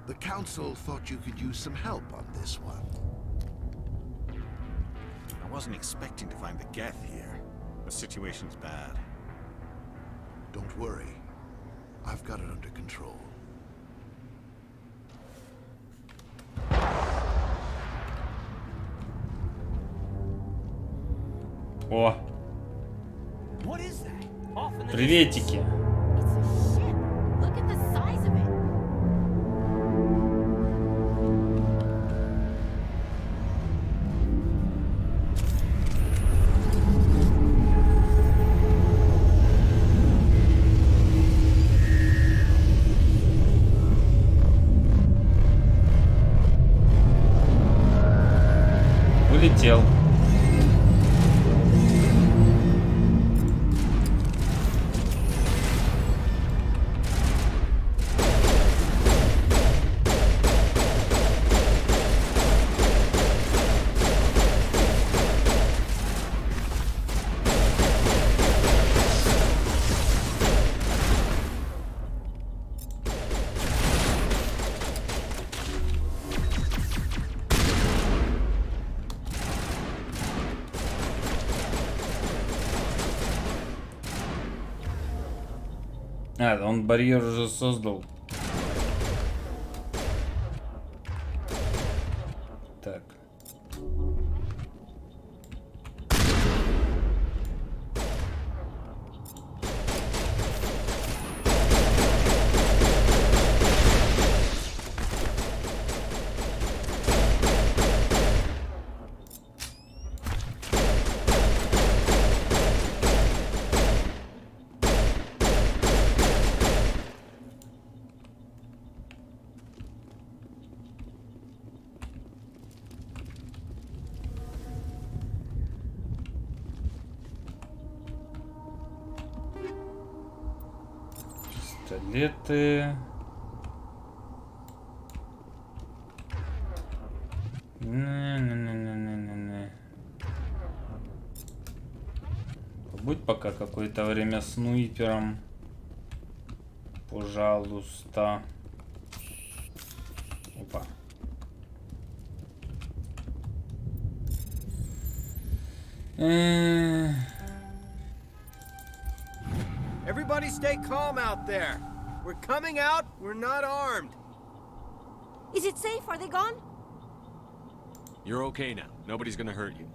The Council thought you could use some help on this one. I wasn't expecting to find the Geth here. The situation's bad. Don't worry. I've got it under control. О! Приветики! Улетел. А, он барьер уже создал. Так. Пистолеты. Побудь пока какое-то время снайпером. Пожалуйста. Опа. Everybody stay calm out there. We're coming out, we're not armed. Is it safe? Are they gone? You're okay now. Nobody's gonna hurt you.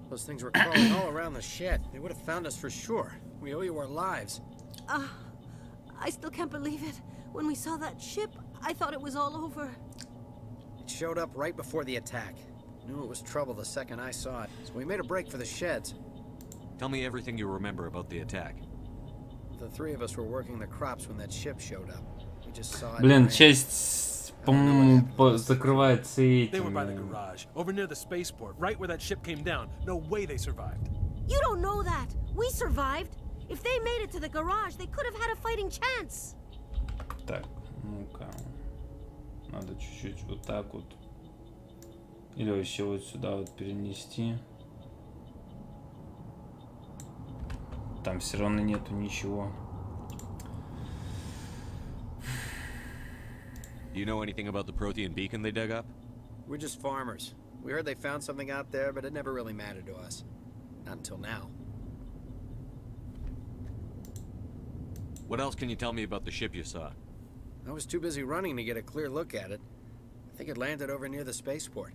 Those things were crawling all around the shed. They would have found us for sure. We owe you our lives. I still can't believe it. When we saw that ship, I thought it was all over. It showed up right before the attack. Knew it was trouble the second I saw it, so we made a break for the sheds. Tell me everything you remember about the attack. The three of us were working the crops when that ship showed up. We just saw it. Блин, часть, по-моему, закрывается этим. They were by the garage, over near the spaceport, right where that ship came down. No way they survived. You don't know that. We survived. If they made it to the garage, they could have had a fighting chance. Так, ну-ка. Надо чуть-чуть вот так вот. Или вообще вот сюда вот перенести. Там все равно нету ничего. Do you know anything about the Prothean beacon they dug up? We're just farmers. We heard they found something out there, but it never really mattered to us. Not until now. What else can you tell me about the ship you saw? I was too busy running to get a clear look at it. I think it landed over near the spaceport.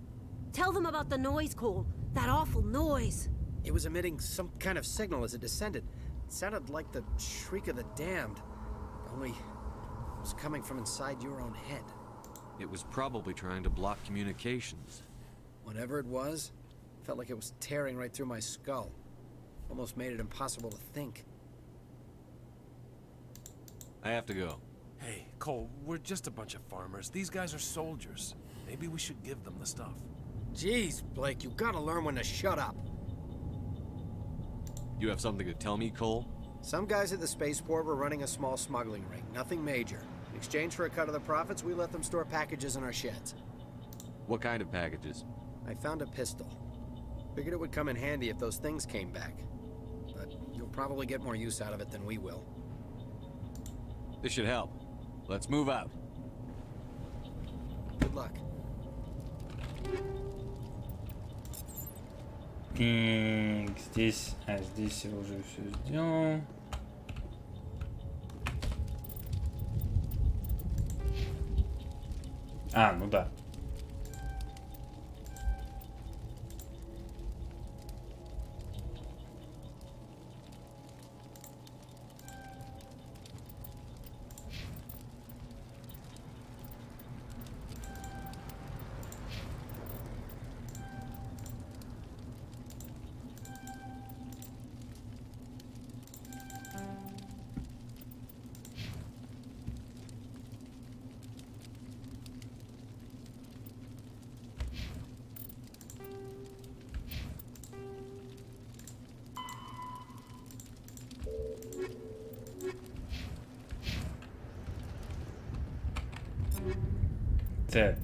Tell them about the noise, Cole. That awful noise. It was emitting some kind of signal as it descended. It sounded like the shriek of the damned. Only it was coming from inside your own head. It was probably trying to block communications. Whatever it was, felt like it was tearing right through my skull. Almost made it impossible to think. I have to go. Hey, Cole, we're just a bunch of farmers. These guys are soldiers. Maybe we should give them the stuff. Jeez, Blake, you gotta learn when to shut up. You have something to tell me, Cole? Some guys at the spaceport were running a small smuggling ring, nothing major. In exchange for a cut of the profits, we let them store packages in our sheds. What kind of packages? I found a pistol. Figured it would come in handy if those things came back. But you'll probably get more use out of it than we will. This should help. Let's move out. Good luck. Здесь... здесь я уже все сделал. Ну да. Так.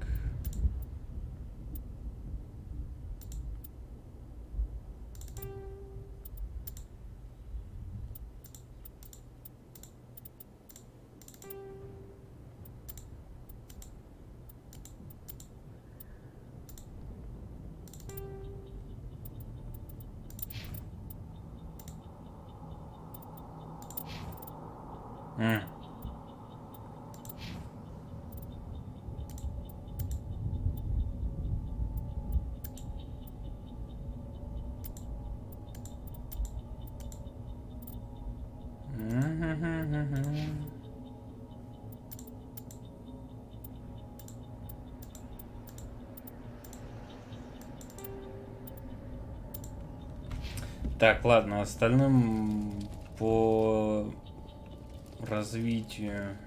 Так, ладно, остальным по развитию.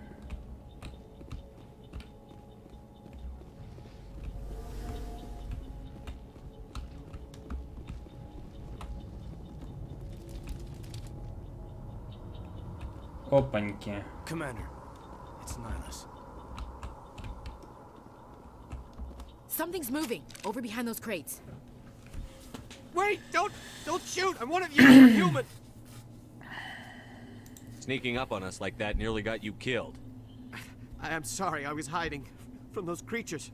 Опаньки. Commander, it's Nihilus. Something's moving over behind those crates. Wait! Don't shoot! I'm one of you! You're human! Sneaking up on us like that nearly got you killed. I am sorry, I was hiding from those creatures.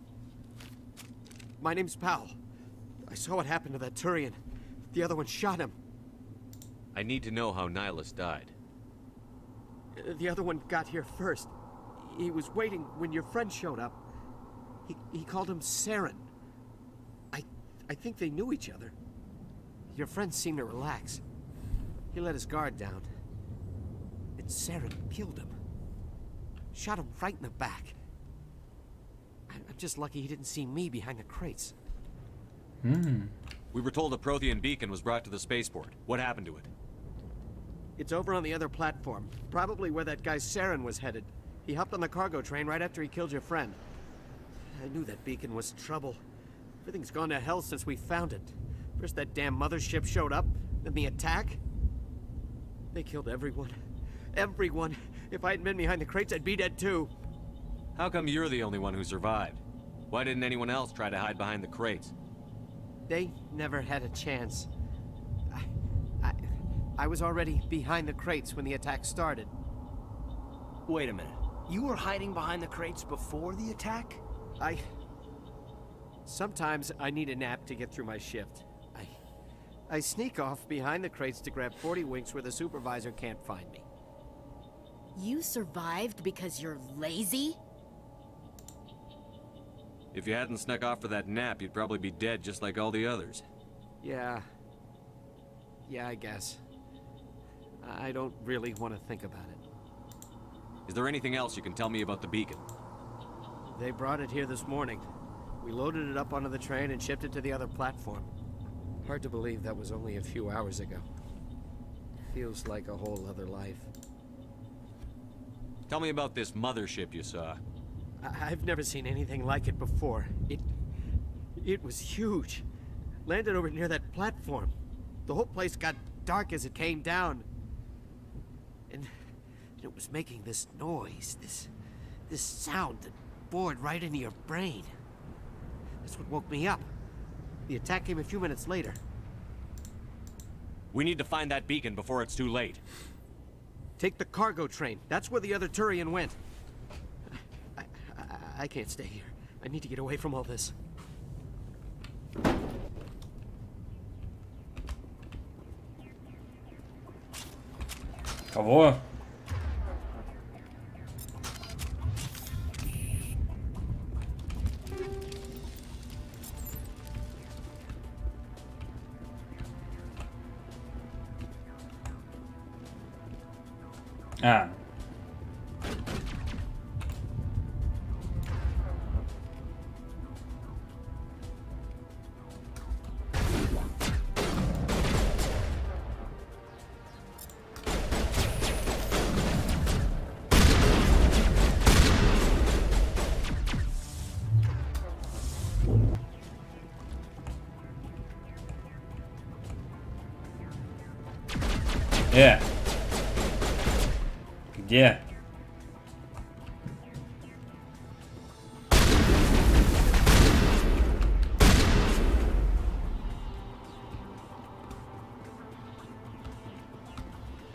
My name's Powell. I saw what happened to that Turian. The other one shot him. I need to know how Nihilus died. The other one got here first. He was waiting when your friend showed up. He called him Saren. I think they knew each other. Your friend seemed to relax. He let his guard down. And Saren killed him. Shot him right in the back. I'm just lucky he didn't see me behind the crates. We were told a Prothean beacon was brought to the spaceport. What happened to it? It's over on the other platform. Probably where that guy Saren was headed. He hopped on the cargo train right after he killed your friend. I knew that beacon was trouble. Everything's gone to hell since we found it. First that damn mothership showed up, then the attack. They killed everyone. Everyone. If I hadn't been behind the crates, I'd be dead too. How come you're the only one who survived? Why didn't anyone else try to hide behind the crates? They never had a chance. I was already behind the crates when the attack started. Wait a minute. You were hiding behind the crates before the attack? Sometimes I need a nap to get through my shift. I sneak off behind the crates to grab 40 winks where the supervisor can't find me. You survived because you're lazy? If you hadn't snuck off for that nap, you'd probably be dead just like all the others. Yeah, I guess. I don't really want to think about it. Is there anything else you can tell me about the beacon? They brought it here this morning. We loaded it up onto the train and shipped it to the other platform. Hard to believe that was only a few hours ago. Feels like a whole other life. Tell me about this mothership you saw. I've never seen anything like it before. It was huge. Landed over near that platform. The whole place got dark as it came down. And it was making this noise, this sound that bored right into your brain. That's what woke me up. The attack came a few minutes later. We need to find that beacon before it's too late. Take the cargo train. That's where the other Turian went. I can't stay here. I need to get away from all this. Кого? А. Где?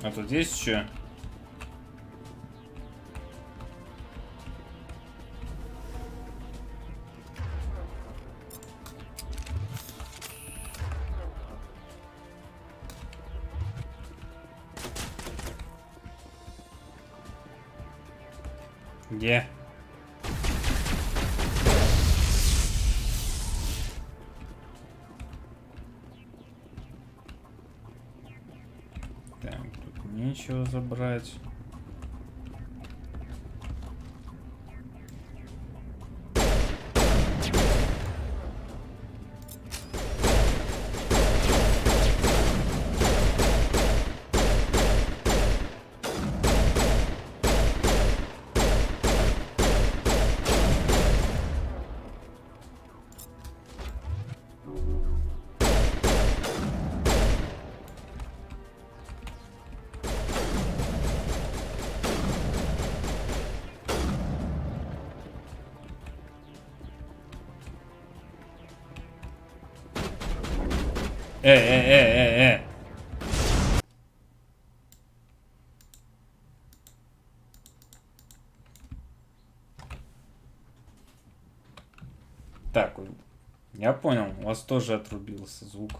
А тут есть еще? Где? Так, тут нечего забрать. Так, я понял, у вас тоже отрубился звук.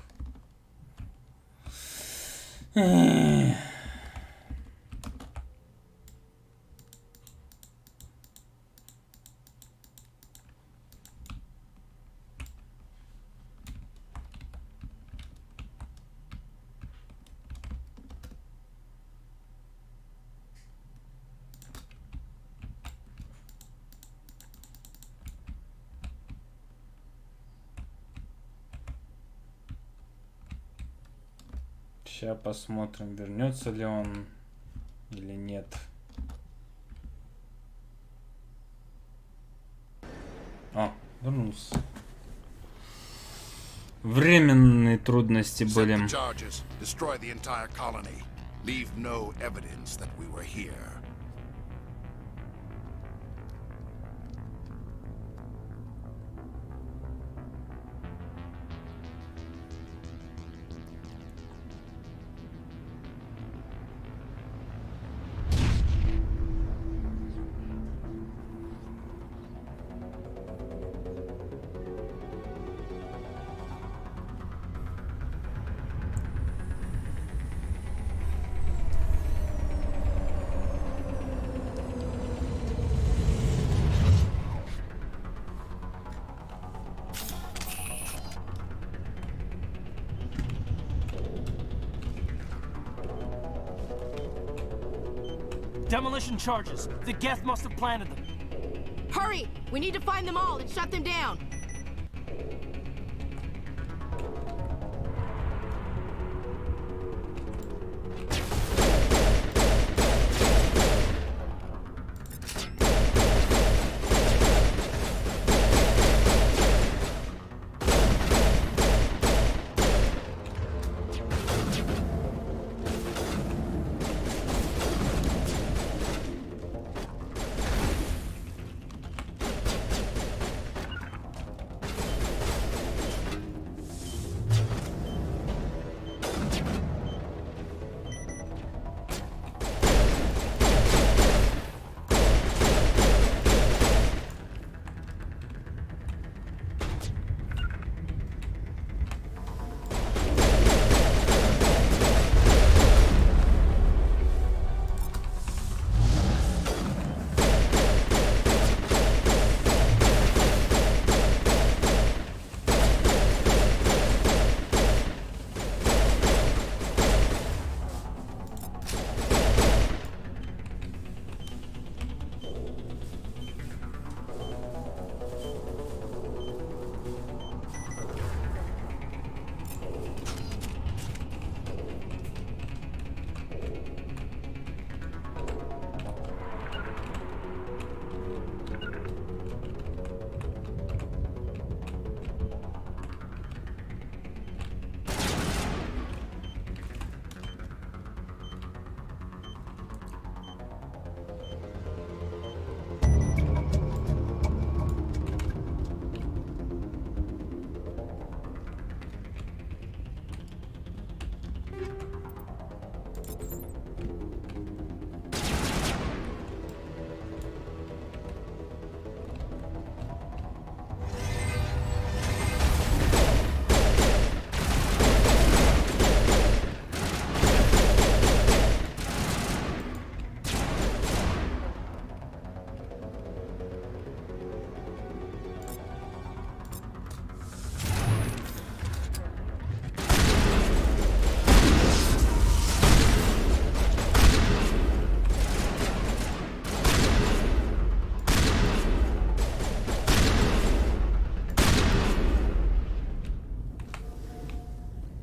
Сейчас посмотрим, вернется ли он или нет. О, вернулся. Временные трудности были. Demolition charges. The Geth must have planted them. Hurry! We need to find them all and shut them down.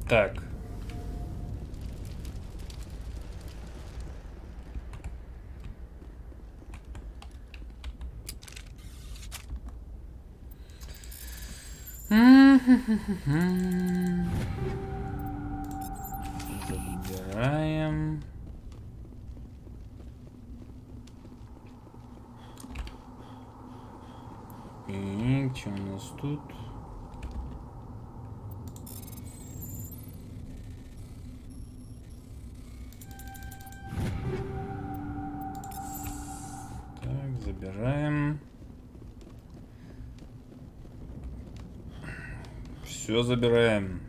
Так. Забираем. И что у нас тут? Так, забираем. Все забираем.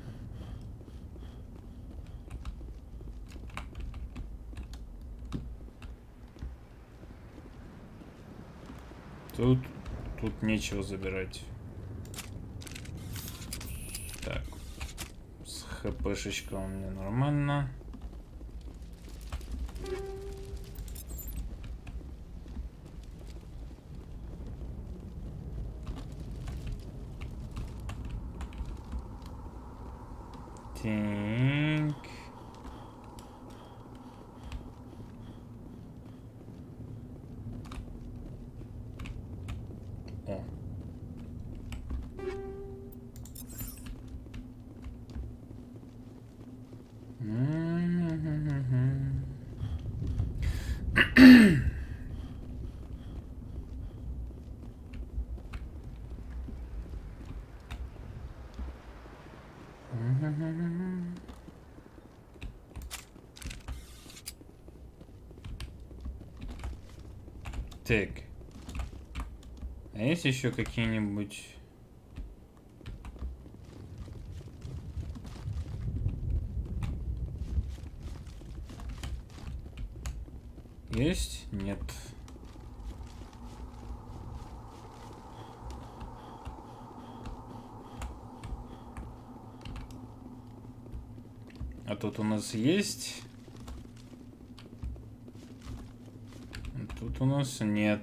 Тут нечего забирать. Так. С хпшечкой у меня нормально. Так. О. Так. А есть еще какие-нибудь... Есть? Нет. А тут у нас есть... тут у нас нет.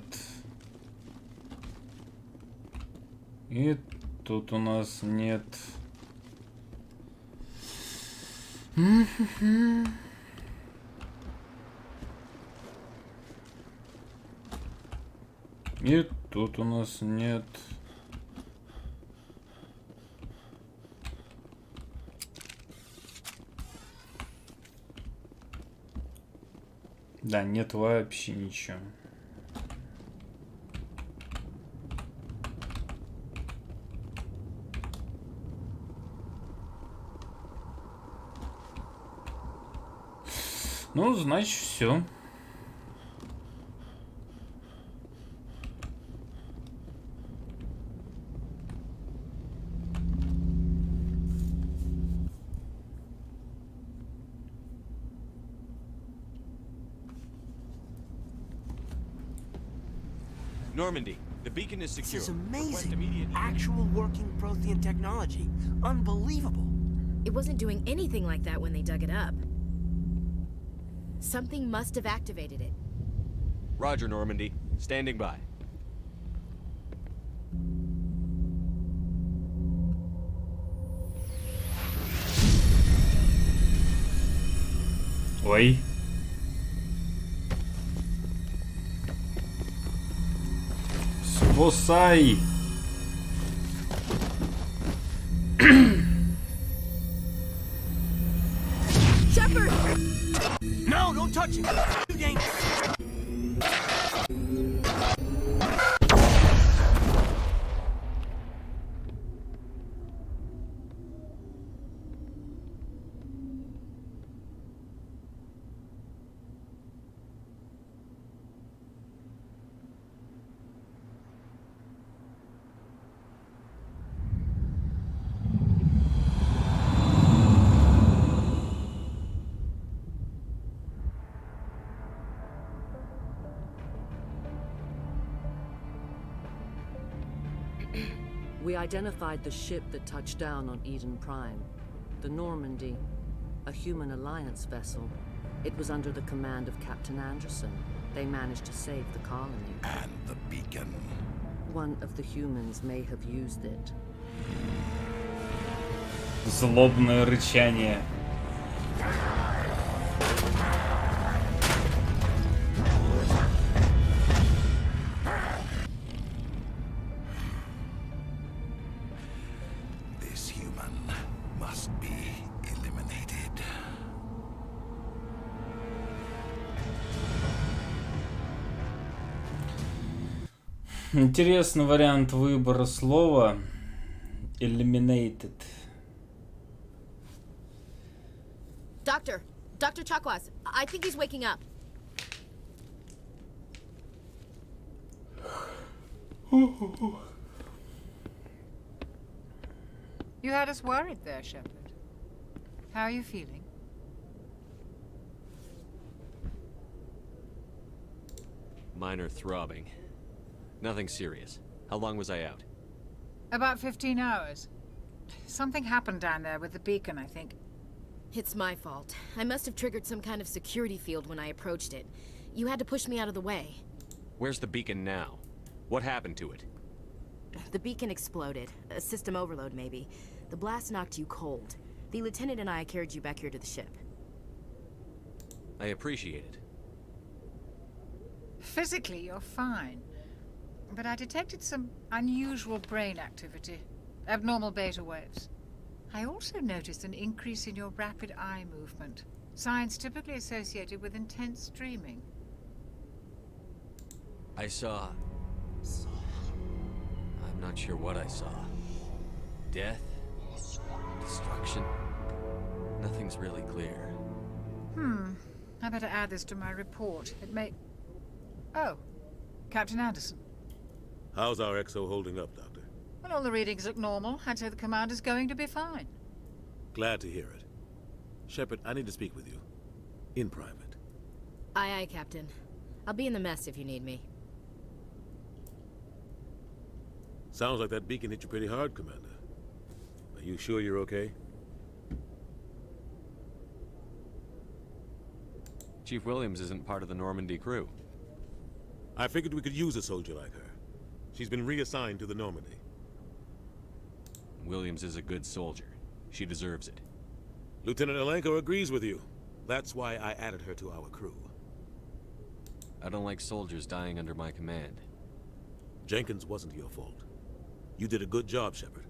И тут у нас нет. И тут у нас нет. Да, нет вообще ничего. Ну, значит, все. Normandy, the beacon is secure. This is Request amazing. immediate- Actual working Prothean technology. Unbelievable. It wasn't doing anything like that when they dug it up. Something must have activated it. Roger, Normandy. Standing by. Ой. Спасай! Shepard! No, don't touch it! Too dangerous! We identified the ship that touched down on Eden Prime. The Normandy, a human alliance vessel. It was under the command of Captain Anderson. They managed to save the colony. And the beacon. One of the humans may have used it. Злобное рычание. This human must be eliminated. Интересный вариант выбора слова. Eliminated. Dr. Chakwas, I think he's waking up. You had us worried there, Shepard. How are you feeling? Minor throbbing. Nothing serious. How long was I out? About 15 hours. Something happened down there with the beacon, I think. It's my fault. I must have triggered some kind of security field when I approached it. You had to push me out of the way. Where's the beacon now? What happened to it? The beacon exploded. A system overload, maybe. The blast knocked you cold. The lieutenant and I carried you back here to the ship. I appreciate it. Physically, you're fine. But I detected some unusual brain activity. Abnormal beta waves. I also noticed an increase in your rapid eye movement. Signs typically associated with intense dreaming. I saw... I'm not sure what I saw. Death? Destruction? Nothing's really clear. I better add this to my report. It may... Oh, Captain Anderson. How's our XO holding up, Doctor? Well, all the readings look normal. I'd say the commander's going to be fine. Glad to hear it. Shepard, I need to speak with you. In private. Aye, Captain. I'll be in the mess if you need me. Sounds like that beacon hit you pretty hard, Commander. Are you sure you're okay? Chief Williams isn't part of the Normandy crew. I figured we could use a soldier like her. She's been reassigned to the Normandy. Williams is a good soldier. She deserves it. Lieutenant Alenko agrees with you. That's why I added her to our crew. I don't like soldiers dying under my command. Jenkins wasn't your fault. You did a good job, Shepard.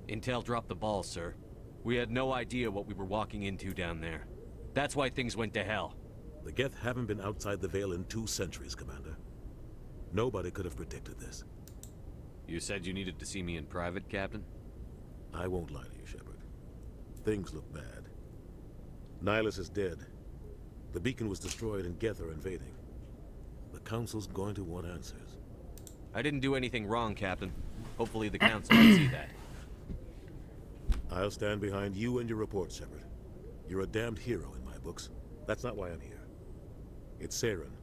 Intel dropped the ball, sir. We had no idea what we were walking into down there. That's why things went to hell. The Geth haven't been outside the Veil in 2 centuries, Commander. Nobody could have predicted this. You said you needed to see me in private, Captain? I won't lie to you, Shepard. Things look bad. Nihilus is dead. The beacon was destroyed and Geth are invading. The Council's going to want answers. I didn't do anything wrong, Captain. Hopefully the Council can see that. I'll stand behind you and your report, Shepard. You're a damned hero in my books. That's not why I'm here. It's Saren,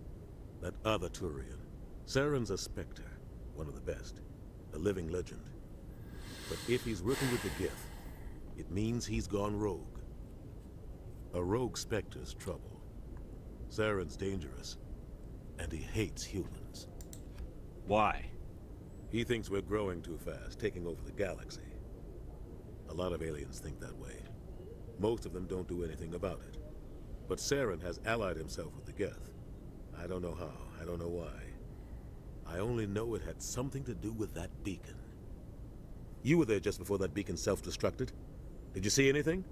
that other Turian. Saren's a Spectre, one of the best. A living legend. But if he's working with the Geth, it means he's gone rogue. A rogue Spectre's trouble. Saren's dangerous, and he hates humans. Why? He thinks we're growing too fast, taking over the galaxy. A lot of aliens think that way. Most of them don't do anything about it. But Saren has allied himself with the Geth. I don't know how, I don't know why. I only know it had something to do with that beacon. You were there just before that beacon self-destructed. Did you see anything?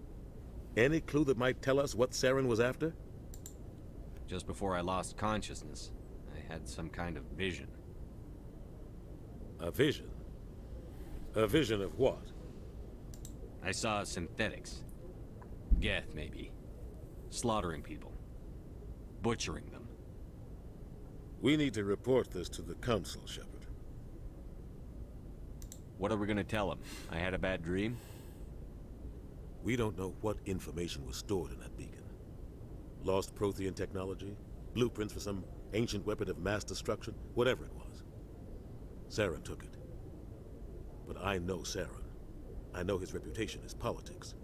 Any clue that might tell us what Saren was after? Just before I lost consciousness, I had some kind of vision. A vision? A vision of what? I saw synthetics. Geth, maybe. Slaughtering people. Butchering them. We need to report this to the Council, Shepard. What are we gonna tell them? I had a bad dream? We don't know what information was stored in that beacon. Lost Prothean technology? Blueprints for some ancient weapon of mass destruction? Whatever it was. Saren took it. But I know Saren. I know his reputation is politics.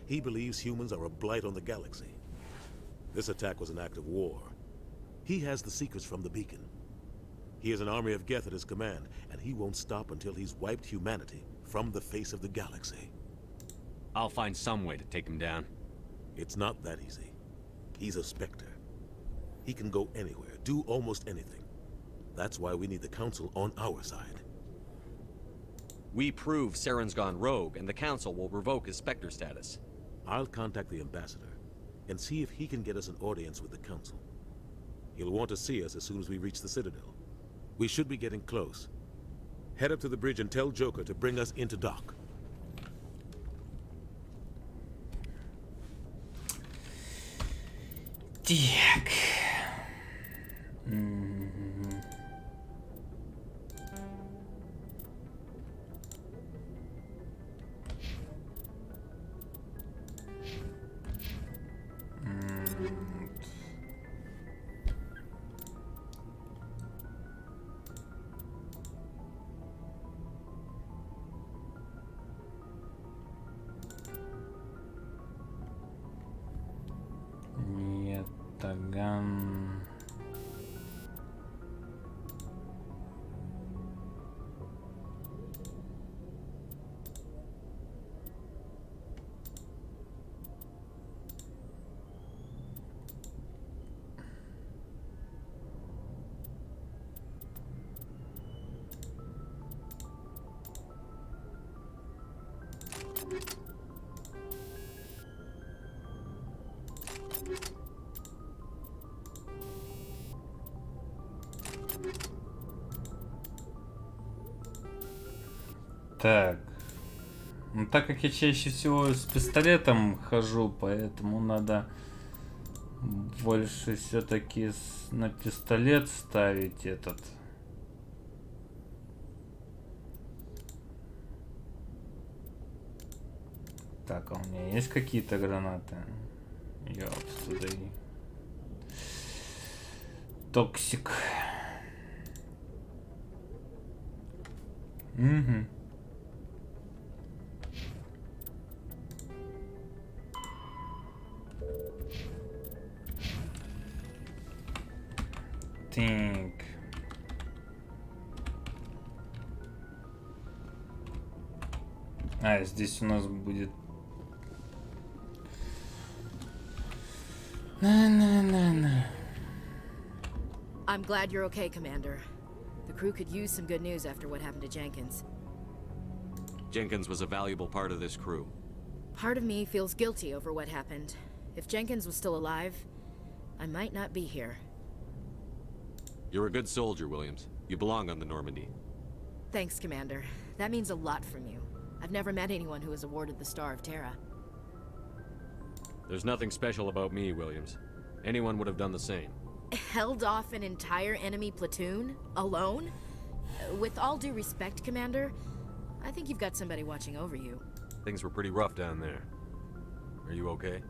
He believes humans are a blight on the galaxy. This attack was an act of war. He has the secrets from the beacon. He has an army of Geth at his command, and he won't stop until he's wiped humanity from the face of the galaxy. I'll find some way to take him down. It's not that easy. He's a Spectre. He can go anywhere, do almost anything. That's why we need the Council on our side. We prove Saren's gone rogue, and the Council will revoke his Spectre status. I'll contact the Ambassador, and see if he can get us an audience with the Council. He'll want to see us as soon as we reach the Citadel. We should be getting close. Head up to the bridge and tell Joker to bring us into dock. Так. Таган. Так. Ну, так как я чаще всего с пистолетом хожу, поэтому надо больше все-таки на пистолет ставить этот. Так, а у меня есть какие-то гранаты? Ёпс, токсик. Угу. Так. А, здесь у нас будет... На-на-на-на. I'm glad you're okay, Commander. The crew could use some good news after what happened to Jenkins. Jenkins was a valuable part of this crew. Part of me feels guilty over what happened. If Jenkins was still alive, I might not be here. You're a good soldier, Williams. You belong on the Normandy. Thanks, Commander. That means a lot from you. I've never met anyone who was awarded the Star of Terra. There's nothing special about me, Williams. Anyone would have done the same. Held off an entire enemy platoon? Alone? With all due respect, Commander, I think you've got somebody watching over you. Things were pretty rough down there. Are you okay?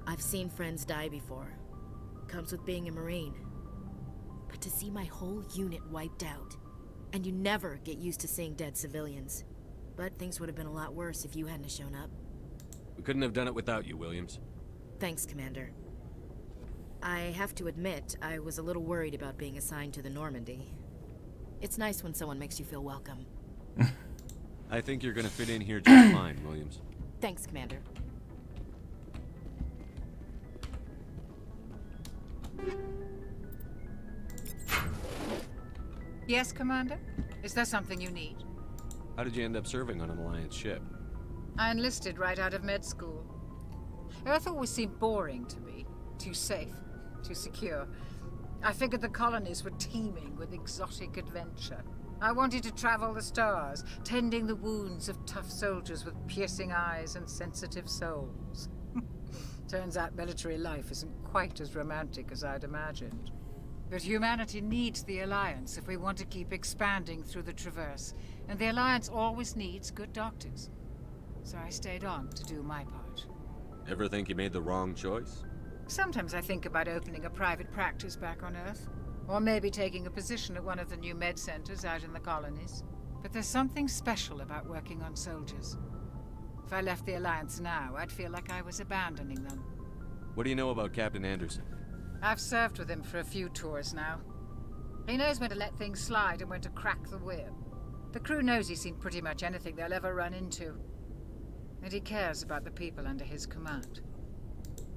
I've seen friends die before. Comes with being a Marine. But to see my whole unit wiped out, and you never get used to seeing dead civilians. But things would have been a lot worse if you hadn't shown up. We couldn't have done it without you, Williams. Thanks, Commander. I have to admit, I was a little worried about being assigned to the Normandy. It's nice when someone makes you feel welcome. I think you're gonna fit in here just fine, Williams. Thanks, Commander. Yes, Commander? Is there something you need? How did you end up serving on an Alliance ship? I enlisted right out of med school. Earth always seemed boring to me. Too safe, too secure. I figured the colonies were teeming with exotic adventure. I wanted to travel the stars, tending the wounds of tough soldiers with piercing eyes and sensitive souls. Turns out military life isn't quite as romantic as I'd imagined. But humanity needs the Alliance if we want to keep expanding through the Traverse, and the Alliance always needs good doctors. So I stayed on to do my part. Ever think you made the wrong choice? Sometimes I think about opening a private practice back on Earth, or maybe taking a position at one of the new med centers out in the colonies. But there's something special about working on soldiers. If I left the Alliance now, I'd feel like I was abandoning them. What do you know about Captain Anderson? I've served with him for a few tours now. He knows when to let things slide and when to crack the whip. The crew knows he's seen pretty much anything they'll ever run into. And he cares about the people under his command.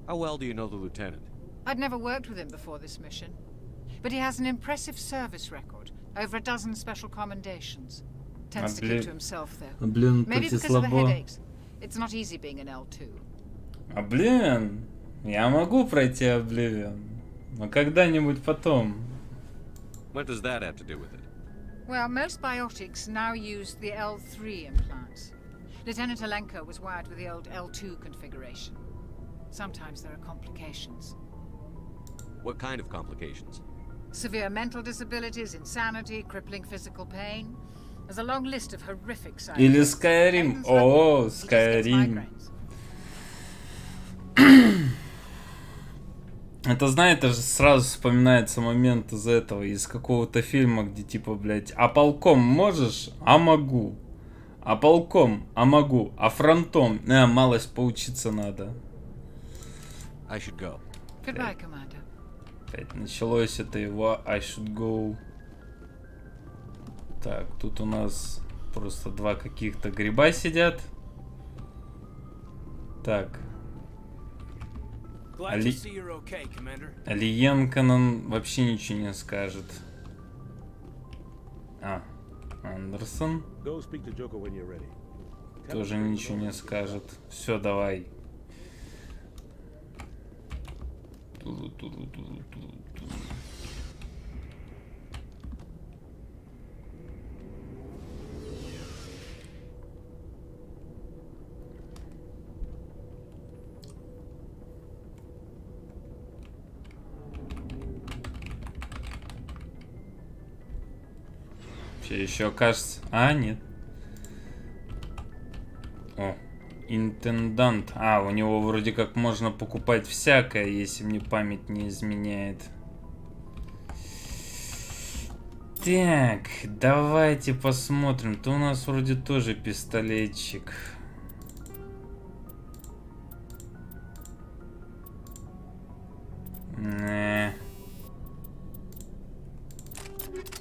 How well do you know the lieutenant? I'd never worked with him before this mission. But he has an impressive service record. Over a dozen special commendations. Tends to keep to himself, though. Maybe because of the headaches. It's not easy being an L2. Блин, я могу пройти Oblivion. Но когда-нибудь потом. What does that have to do with it? Well, most biotics now use the L3 implants. Lieutenant Alenko was wired with the old L2 configuration. Sometimes there are complications. What kind of complications? Severe mental disabilities, insanity, crippling physical pain. There's a long list of horrific side effects. Или Skyrim. О, Skyrim. Это, знаете, же сразу вспоминается момент из этого, из какого-то фильма, где типа, блядь, а полком можешь? А могу. А полком? А могу. А фронтом? Малость поучиться надо. I should go. Goodbye, Commander. Опять началось это его I should go. Так, тут у нас просто два каких-то гриба сидят. Так. Алиенко нам вообще ничего не скажет. А, Андерсон. Тоже ничего не скажет. Все, давай. Еще кажется. А, нет. О, интендант. А, у него вроде как можно покупать всякое, если мне память не изменяет. Так, давайте посмотрим. То у нас вроде тоже пистолетчик.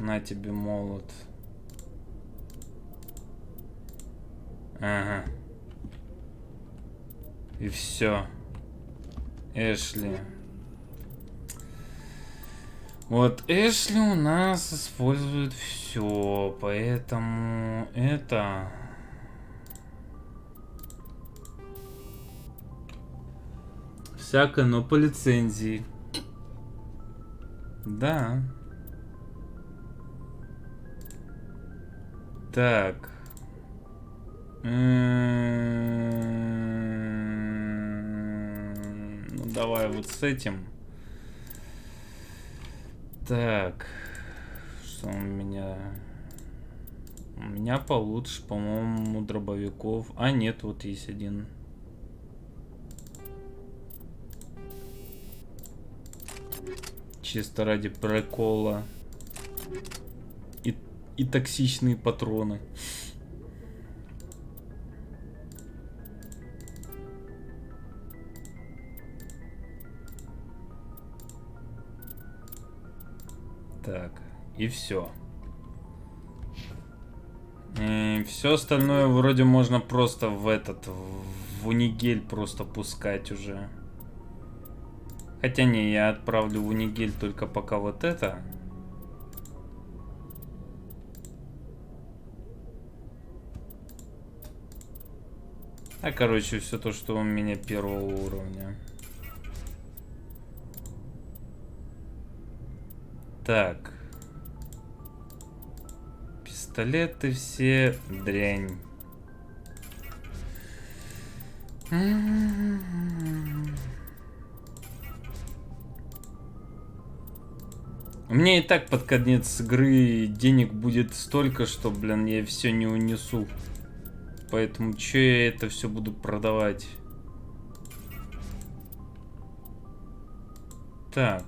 На тебе молот. Ага. И все. Эшли. Вот Эшли у нас использует все, поэтому это... Всякое, но по лицензии. Да. Так. Ну давай вот с этим. Так. Что у меня? У меня получше, по-моему, дробовиков. А нет, вот есть один. Чисто ради прикола. И токсичные патроны. Так, и все. И все остальное вроде можно просто в унигель просто пускать уже. Хотя не, я отправлю в унигель только пока вот это. А короче, все то, что у меня первого уровня. Так. Пистолеты все дрянь. У меня и так под конец игры денег будет столько, что, блин, я все не унесу. Поэтому че я это все буду продавать? Так.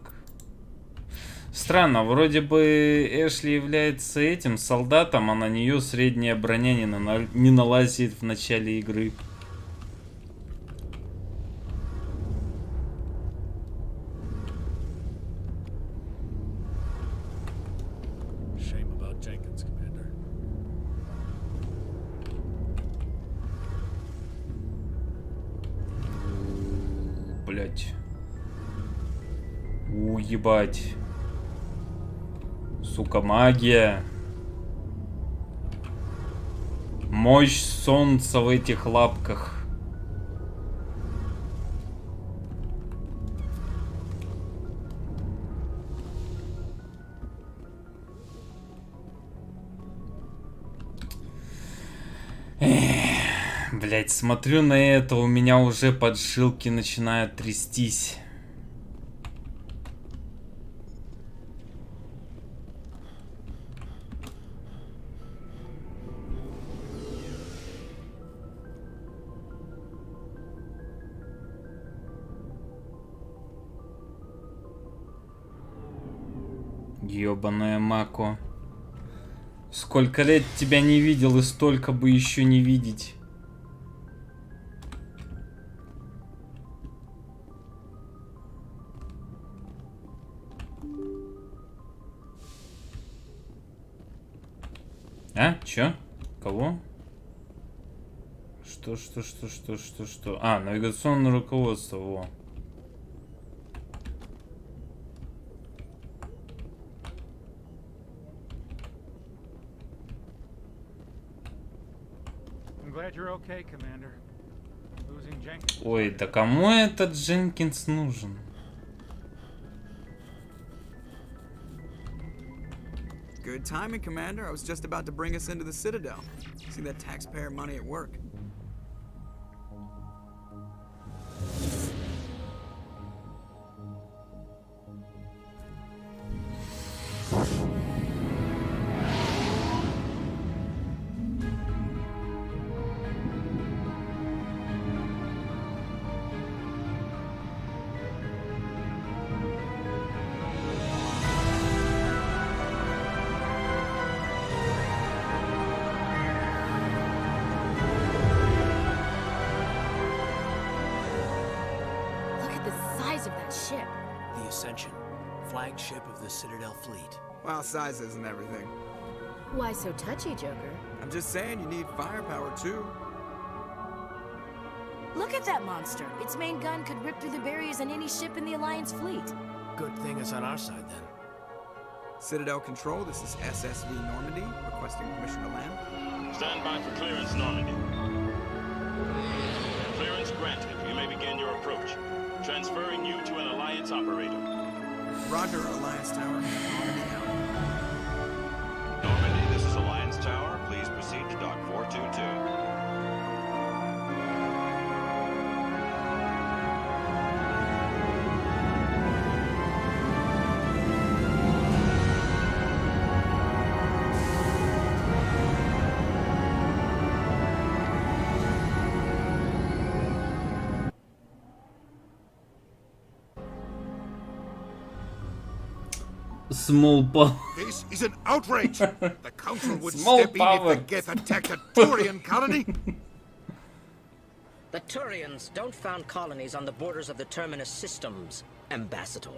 Странно, вроде бы Эшли является этим солдатом, а на нее средняя броня не налазит в начале игры. Блять. Ебать. Сука, магия. Мощь солнца в этих лапках. Блять, смотрю на это, у меня уже поджилки начинают трястись. Ёбаная Мако. Сколько лет тебя не видел и столько бы еще не видеть. А? Чё? Кого? Что? А, навигационное руководство, во. Ой, да кому этот Дженкинс нужен? Good timing, Commander. I was just about to bring us into the Citadel. See that taxpayer money at work. Flagship of the Citadel fleet. Well, sizes and everything. Why so touchy, Joker? I'm just saying you need firepower too. Look at that monster. Its main gun could rip through the barriers in any ship in the Alliance fleet. Good thing it's on our side, then. Citadel Control, this is SSV Normandy, requesting permission to land. Stand by for clearance, Normandy. Clearance granted. You may begin your approach. Transferring you to an Alliance operator. Roger, Alliance Tower. Normandy now. Normandy, this is Alliance Tower. Please proceed to Dock 422. Small power. This is an outrage! The Council would step in if the Geth attacked a Turian colony! The Turians don't found colonies on the borders of the Terminus systems, Ambassador.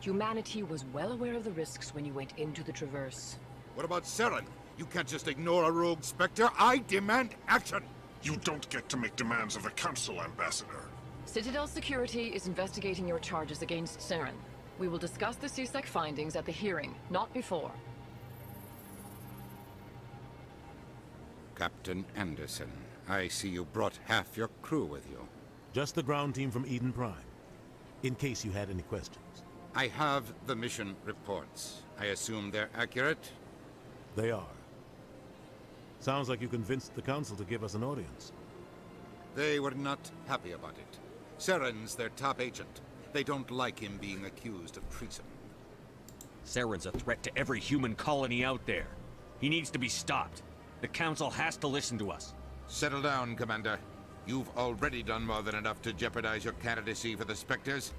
Humanity was well aware of the risks when you went into the Traverse. What about Saren? You can't just ignore a rogue Spectre. I demand action! You don't get to make demands of the Council, Ambassador. Citadel Security is investigating your charges against Saren. We will discuss the CSEC findings at the hearing, not before. Captain Anderson, I see you brought half your crew with you. Just the ground team from Eden Prime, in case you had any questions. I have the mission reports. I assume they're accurate? They are. Sounds like you convinced the Council to give us an audience. They were not happy about it. Saren's their top agent. They don't like him being accused of treason. Saren's a threat to every human colony out there. He needs to be stopped. The Council has to listen to us. Settle down, Commander. You've already done more than enough to jeopardize your candidacy for the Spectres.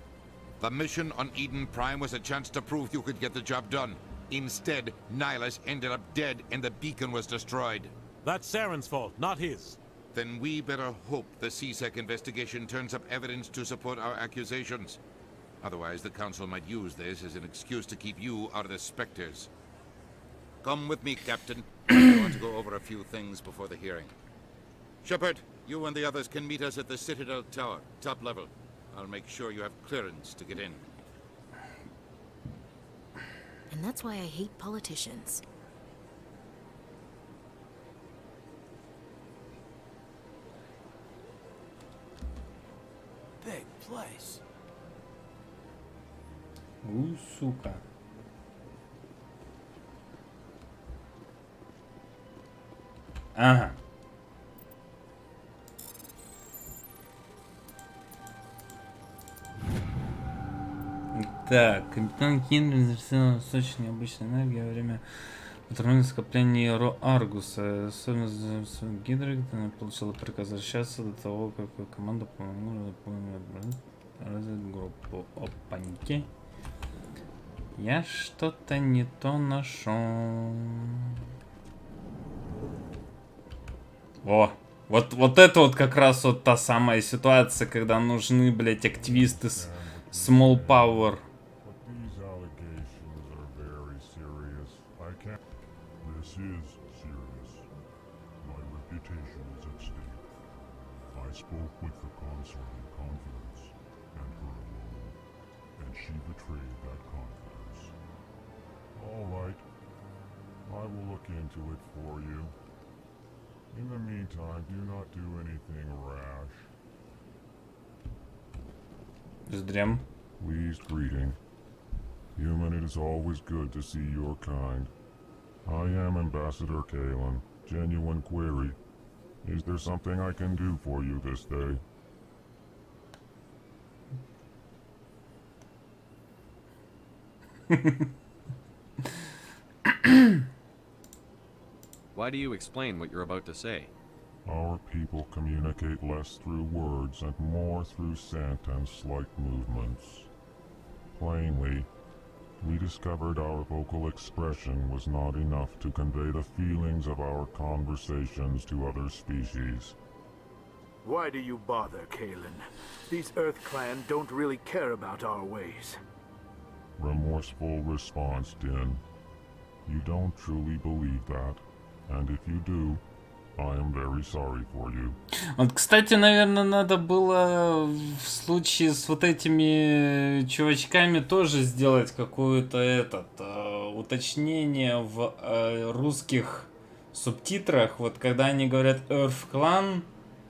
The mission on Eden Prime was a chance to prove you could get the job done. Instead, Nihilus ended up dead and the beacon was destroyed. That's Saren's fault, not his. Then we better hope the CSEC investigation turns up evidence to support our accusations. Otherwise, the Council might use this as an excuse to keep you out of the Spectres. Come with me, Captain. I want to go over a few things before the hearing. Shepard, you and the others can meet us at the Citadel Tower, top level. I'll make sure you have clearance to get in. And that's why I hate politicians. Big place. Сука. Ага. Так, капитан Киндер зафиксировал источник необычной энергии во время патрульных скоплений Аргуса. Особенно Гидры получила приказ возвращаться до того, как команда помогла разведгруппу. Опаньки. Я что-то не то нашел. О, вот это вот как раз вот та самая ситуация, когда нужны, блять, активисты с Small Power. This is serious. My reputation is at stake. I spoke with the consort in confidence, and her alone, and she betrayed that confidence. All right. I will look into it for you. In the meantime, do not do anything rash. Здрем. Pleased greeting. Human, it is always good to see your kind. I am Ambassador Kalen. Genuine query. Is there something I can do for you this day? Why do you explain what you're about to say? Our people communicate less through words and more through scent and slight movements. Plainly, we discovered our vocal expression was not enough to convey the feelings of our conversations to other species. Why do you bother, Kalen? These Earth Clan don't really care about our ways. Remorseful response, Din. You don't truly believe that, and if you do, I am very sorry for you. Вот, кстати, наверное, надо было в случае с вот этими чувачками тоже сделать какое-то уточнение в русских субтитрах. Вот когда они говорят Earth Clan,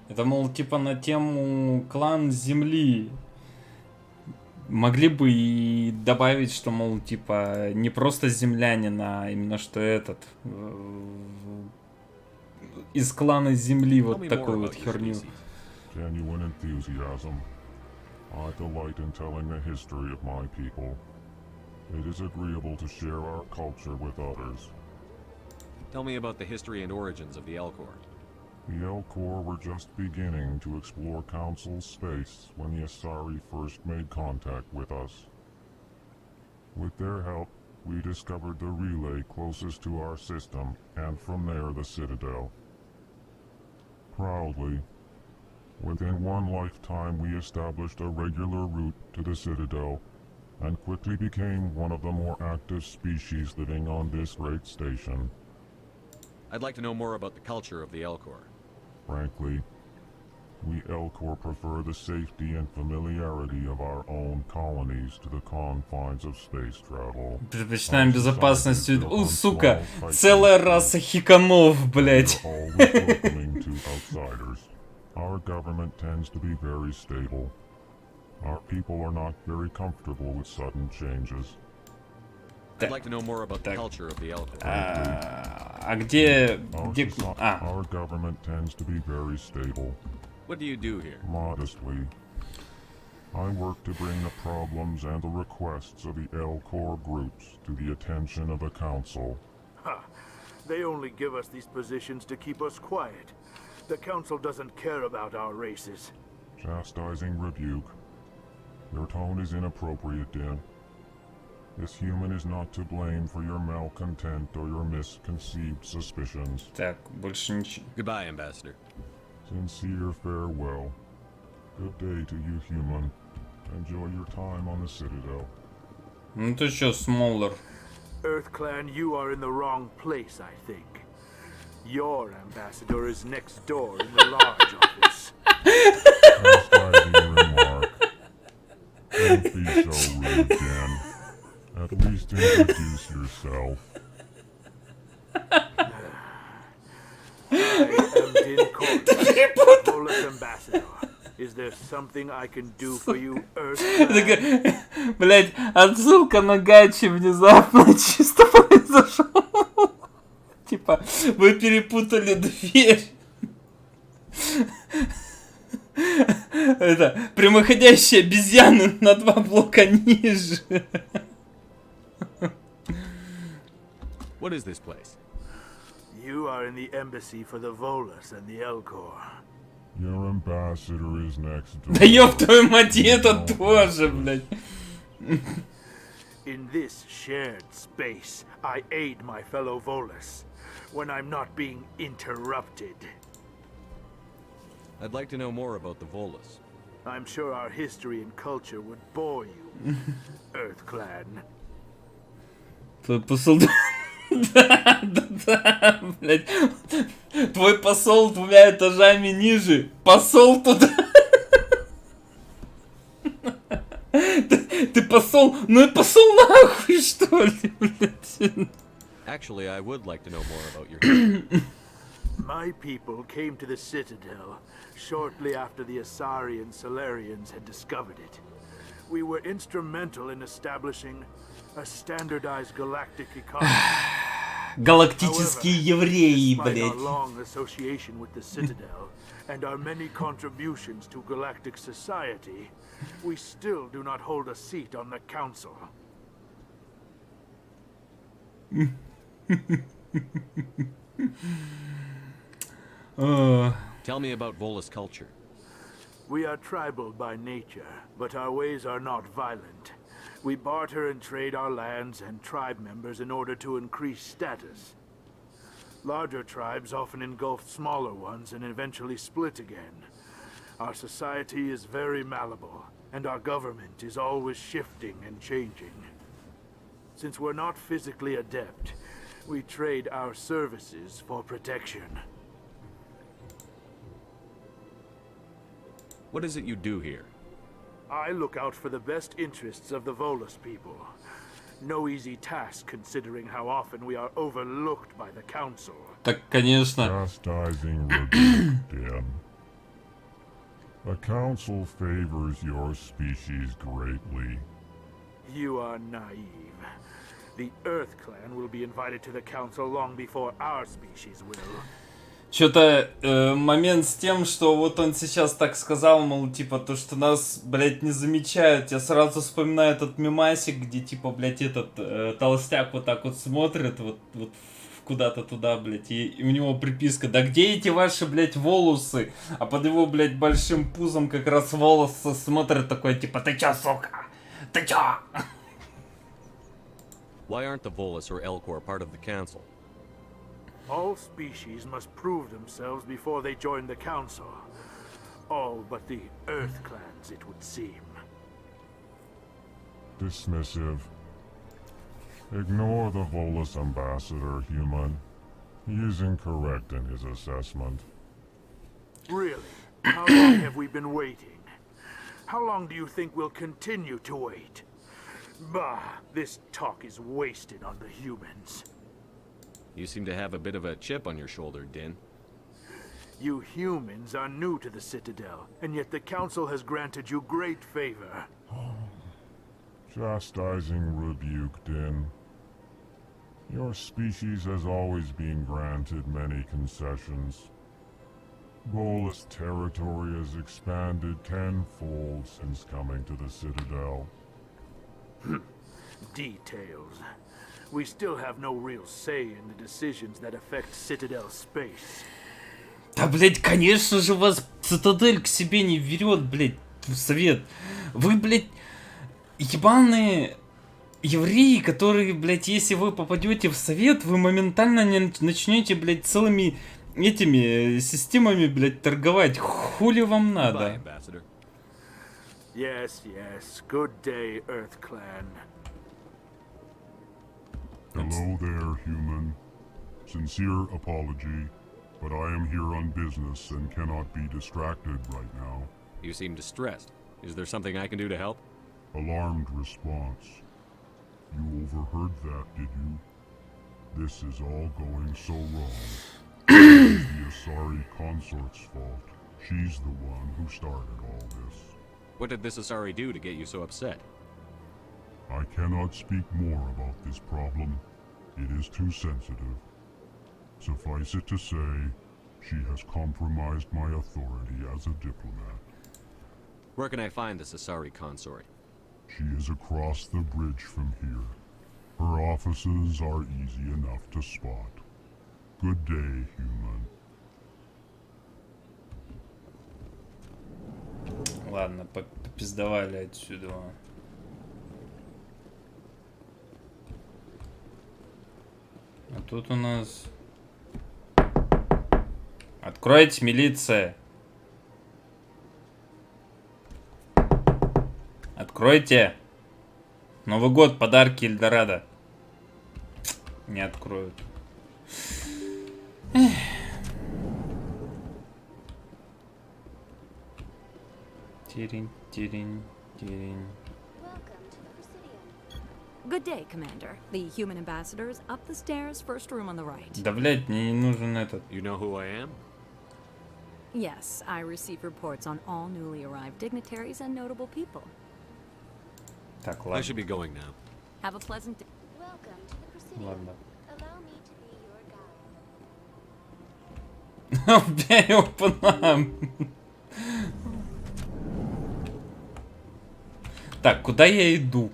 это, мол, типа на тему клан Земли. Могли бы и добавить, что, мол, типа не просто землянин, а именно что этот из клана Земли, вот такую вот херню. Genuine enthusiasm. I delight in telling the history of my people. It is agreeable to share our culture with others. Tell me about the history and origins of the Elcor. The Elcor were just beginning to explore Council space when the Asari first made contact with us. With their help, we discovered the relay closest to our system, and from there the Citadel. Proudly, within one lifetime we established a regular route to the Citadel, and quickly became one of the more active species living on this great station. I'd like to know more about the culture of the Elcor. Frankly, we Elcor prefer the safety and familiarity of our own colonies to the confines of space travel. Предпочитаем безопасность. Сука, целая раса хиканов, блять. Our government tends to be very stable. Our people are not very comfortable with sudden changes. I'd like to know more about the culture of the Elcor. Our government tends to be very stable. What do you do here? Modestly, I work to bring the problems and the requests of the Elcor groups to the attention of the Council. Ha! They only give us these positions to keep us quiet. The Council doesn't care about our races. Chastising rebuke. Your tone is inappropriate, Din. This human is not to blame for your malcontent or your misconceived suspicions. Так, больше ничего. Goodbye, Ambassador. Sincere farewell. Good day to you, human. Enjoy your time on the Citadel. Ну ты чё, Смоллер? Earth Clan, you are in the wrong place, I think. Your ambassador is next door in the large office. Chastising remark. Don't be so rude, Dan. At least introduce yourself. I am Din Corvus, Volus ambassador. Is there something I can do for you, Earth Clan? Блять, отсылка на гачи внезапно чисто произошел. Типа, вы перепутали дверь. Это, прямоходящие обезьяны на 2 блока ниже. What is this place? You are in the embassy for the Volus and the Elcor. Your ambassador is next door. Да ёб твою мать, это тоже, блядь. In this shared space, I aid my fellow Volus when I'm not being interrupted. I'd like to know more about the Volus. I'm sure our history and culture would bore you, Earth Clan. Твой посол... Да, блядь. Твой посол 2 этажами ниже. Посол туда. Ты посол... Ну и посол нахуй, что ли, блядь. Actually, I would like to know more about your history. My people came to the Citadel shortly after the Asari and Solarians had discovered it. We were instrumental in establishing a standardized galactic economy. Галактические евреи, Despite блядь. our long association with the Citadel and our many contributions to galactic society, we still do not hold a seat on the Council. Tell me about Volus culture. We are tribal by nature, but our ways are not violent. We barter and trade our lands and tribe members in order to increase status. Larger tribes often engulf smaller ones and eventually split again. Our society is very malleable, and our government is always shifting and changing. Since we're not physically adept, We trade our services for protection. What is it you do here? I look out for the best interests of the Volus people. No easy task considering how often we are overlooked by the Council. Так, конечно. Chastising rebuke, Dan. The Council favors your species greatly. You are naive. The Earth Clan will be invited to the Council long before our species will. Что-то момент с тем, что вот он сейчас так сказал, мол, типа, то, что нас, блядь, не замечают. Я сразу вспоминаю этот мемасик, где, типа, блядь, этот толстяк вот так вот смотрит, вот куда-то туда, блядь, и у него приписка: да где эти ваши, блядь, волосы? А под его, блядь, большим пузом как раз волосы смотрит такой, типа, ты чё, сука? Ты чё? Why aren't the Volus or Elcor part of the Council? All species must prove themselves before they join the Council. All but the Earth Clans, it would seem. Dismissive. Ignore the Volus ambassador, human. He is incorrect in his assessment. Really? How long have we been waiting? How long do you think we'll continue to wait? Bah, this talk is wasted on the humans. You seem to have a bit of a chip on your shoulder, Din. You humans are new to the Citadel, and yet the Council has granted you great favor. Chastising rebuke, Din. Your species has always been granted many concessions. Volus territory has expanded tenfold since coming to the Citadel. Details. We still have no real say in the decisions that affect Citadel space. Да, блядь, конечно же вас Цитадель к себе не берет, блядь, в совет. Вы, блядь, ебаные евреи, которые, блядь, если вы попадете в совет, вы моментально начнете, блядь, целыми этими системами, блядь, торговать. Хули вам надо? Yes, yes. Good day, Earth Clan. Hello there, human. Sincere apology, but I am here on business and cannot be distracted right now. You seem distressed. Is there something I can do to help? Alarmed response. You overheard that, did you? This is all going so wrong. It's the Asari consort's fault. She's the one who started all this. What did this Asari do to get you so upset? I cannot speak more about this problem. It is too sensitive. Suffice it to say, she has compromised my authority as a diplomat. Where can I find this Asari consort? She is across the bridge from here. Her offices are easy enough to spot. Good day, human. Ладно, попиздовали отсюда. А тут у нас... Откройте, милиция! Откройте! Новый год, подарки Эльдорадо. Не откроют. Тирень, тирень, тирень. Good day, Commander. The human ambassador is up the stairs, first room on the right. Да, блядь, мне не нужен этот. You know who I am? Yes, I receive reports on all newly arrived dignitaries and notable people. Так, I ладно. should be going now. Have a pleasant day. Welcome to the Presidium. Ладно. Allow me to be your guide. Убей его по нам. Так, куда я иду?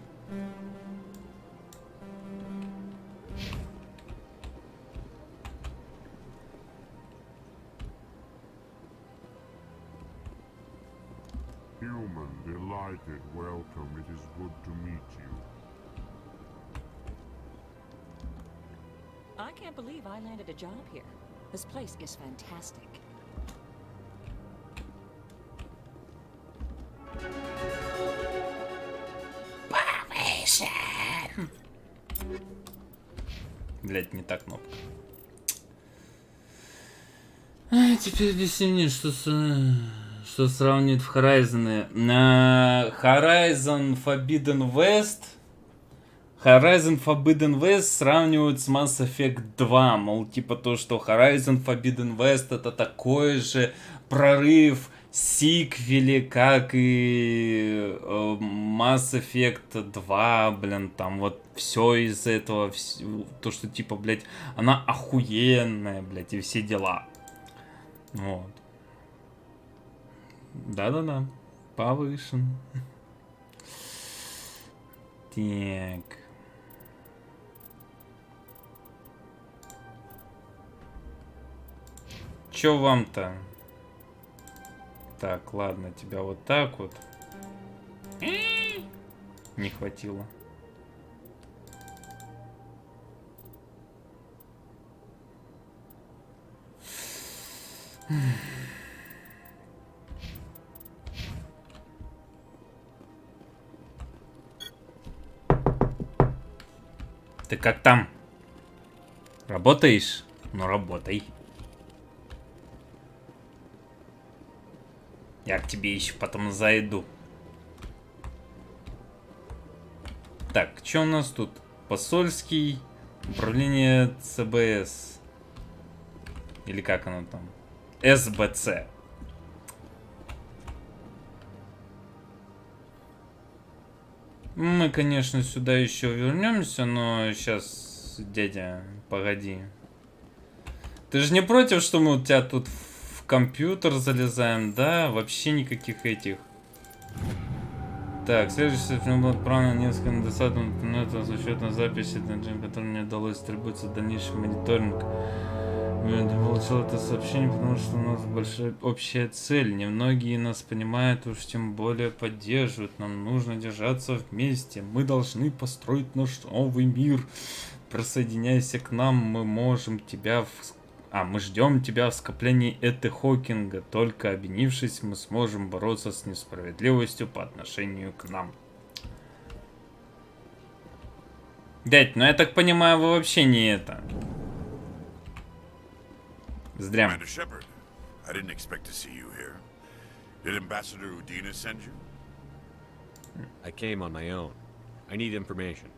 Human, delighted, welcome. It is good to meet you. I can't believe I landed a job here. This place is fantastic. Блять, не та кнопка. Теперь объясни мне, что сравнивают в Horizon. На Horizon Forbidden West сравнивают с Mass Effect 2. Мол, типа то, что Horizon Forbidden West это такой же прорыв сиквеле, как и Mass Effect 2, блин, там вот все из этого, то, что типа, блядь, она охуенная, блядь, и все дела. Вот. Да-да-да. Повышен. Так. Чё вам-то? Так, ладно, тебя вот так вот. Не хватило. Ты как там? Работаешь? Ну, работай. Я к тебе еще потом зайду. Так, что у нас тут? Посольский, управление ЦБС. Или как оно там? СБЦ. Мы, конечно, сюда еще вернемся, но сейчас, дядя, погоди. Ты же не против, что мы у тебя тут в компьютер залезаем, да? Вообще никаких этих. Так, следующий фильм был отправлен несколько недостатков интернета с учетом записи, которым мне удалось требуется дальнейший мониторинг. Я получил это сообщение, потому что у нас большая общая цель. Немногие нас понимают, уж тем более поддерживают. Нам нужно держаться вместе. Мы должны построить наш новый мир. Присоединяйся к нам, мы можем тебя... мы ждем тебя в скоплении Эты Хокинга. Только объединившись, мы сможем бороться с несправедливостью по отношению к нам. Дядь, ну я так понимаю, вы вообще не это... Зря. Commander Shepard, I didn't expect to see you here. Did Ambassador Udina send you? I came on my own. I need information.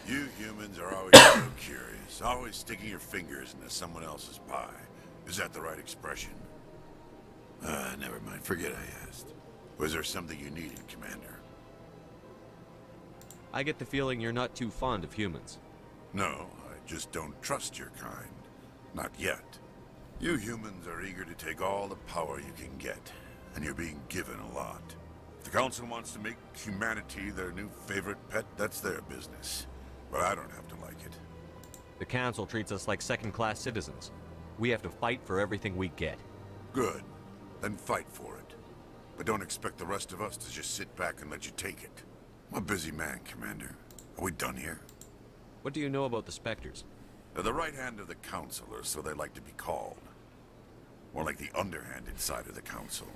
You humans are always so curious, always sticking your fingers into someone else's pie. Is that the right expression? Never mind. Forget I asked. Was there something you needed, Commander? I get the feeling you're not too fond of humans. No, I just don't trust your kind. Not yet. You humans are eager to take all the power you can get, and you're being given a lot. If the Council wants to make humanity their new favorite pet, that's their business. But I don't have to like it. The Council treats us like second-class citizens. We have to fight for everything we get. Good. Then fight for it. But don't expect the rest of us to just sit back and let you take it. I'm a busy man, Commander. Are we done here? What do you know about the Spectres? They're the right hand of the Council, or so they like to be called. More like the underhanded side of the Council.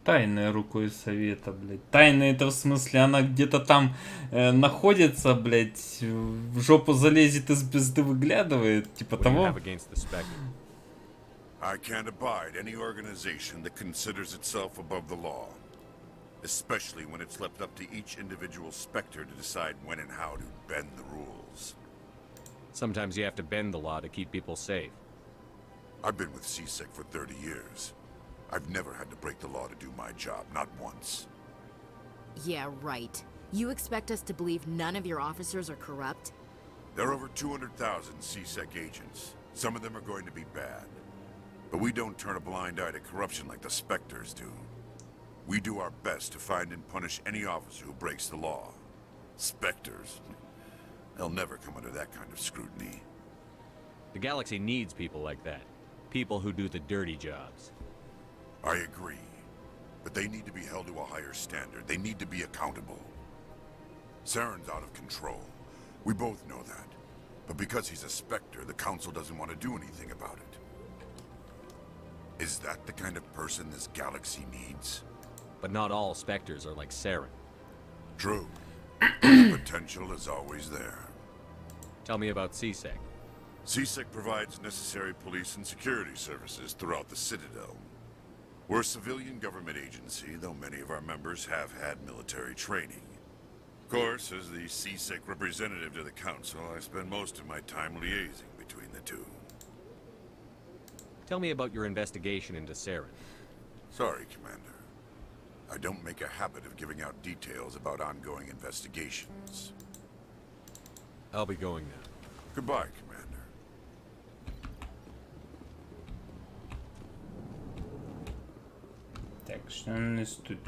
Тайная рукой совета, блядь. Тайная это в смысле, она где-то там находится, блядь, в жопу залезет, из звезды выглядывает, типа того. I can't abide any organization that considers itself above the law. Especially when it's left up to each individual Spectre to decide when and how to bend the rules. Sometimes you have to bend the law to keep people safe. I've been with CSEC for 30 years. I've never had to break the law to do my job, not once. Yeah, right. You expect us to believe none of your officers are corrupt? There are over 200,000 CSEC agents. Some of them are going to be bad. But we don't turn a blind eye to corruption like the Spectres do. We do our best to find and punish any officer who breaks the law. Spectres? They'll never come under that kind of scrutiny. The galaxy needs people like that. People who do the dirty jobs. I agree. But they need to be held to a higher standard. They need to be accountable. Saren's out of control. We both know that. But because he's a Spectre, the Council doesn't want to do anything about it. Is that the kind of person this galaxy needs? But not all Spectres are like Saren. True. The potential is always there. Tell me about CSEC. CSEC provides necessary police and security services throughout the Citadel. We're a civilian government agency, though many of our members have had military training. Of course, as the CSEC representative to the Council, I spend most of my time liaising between the two. Tell me about your investigation into Saren. Sorry, Commander. I don't make a habit of giving out details about ongoing investigations. I'll be going now. Goodbye, Commander. Так, что у нас тут?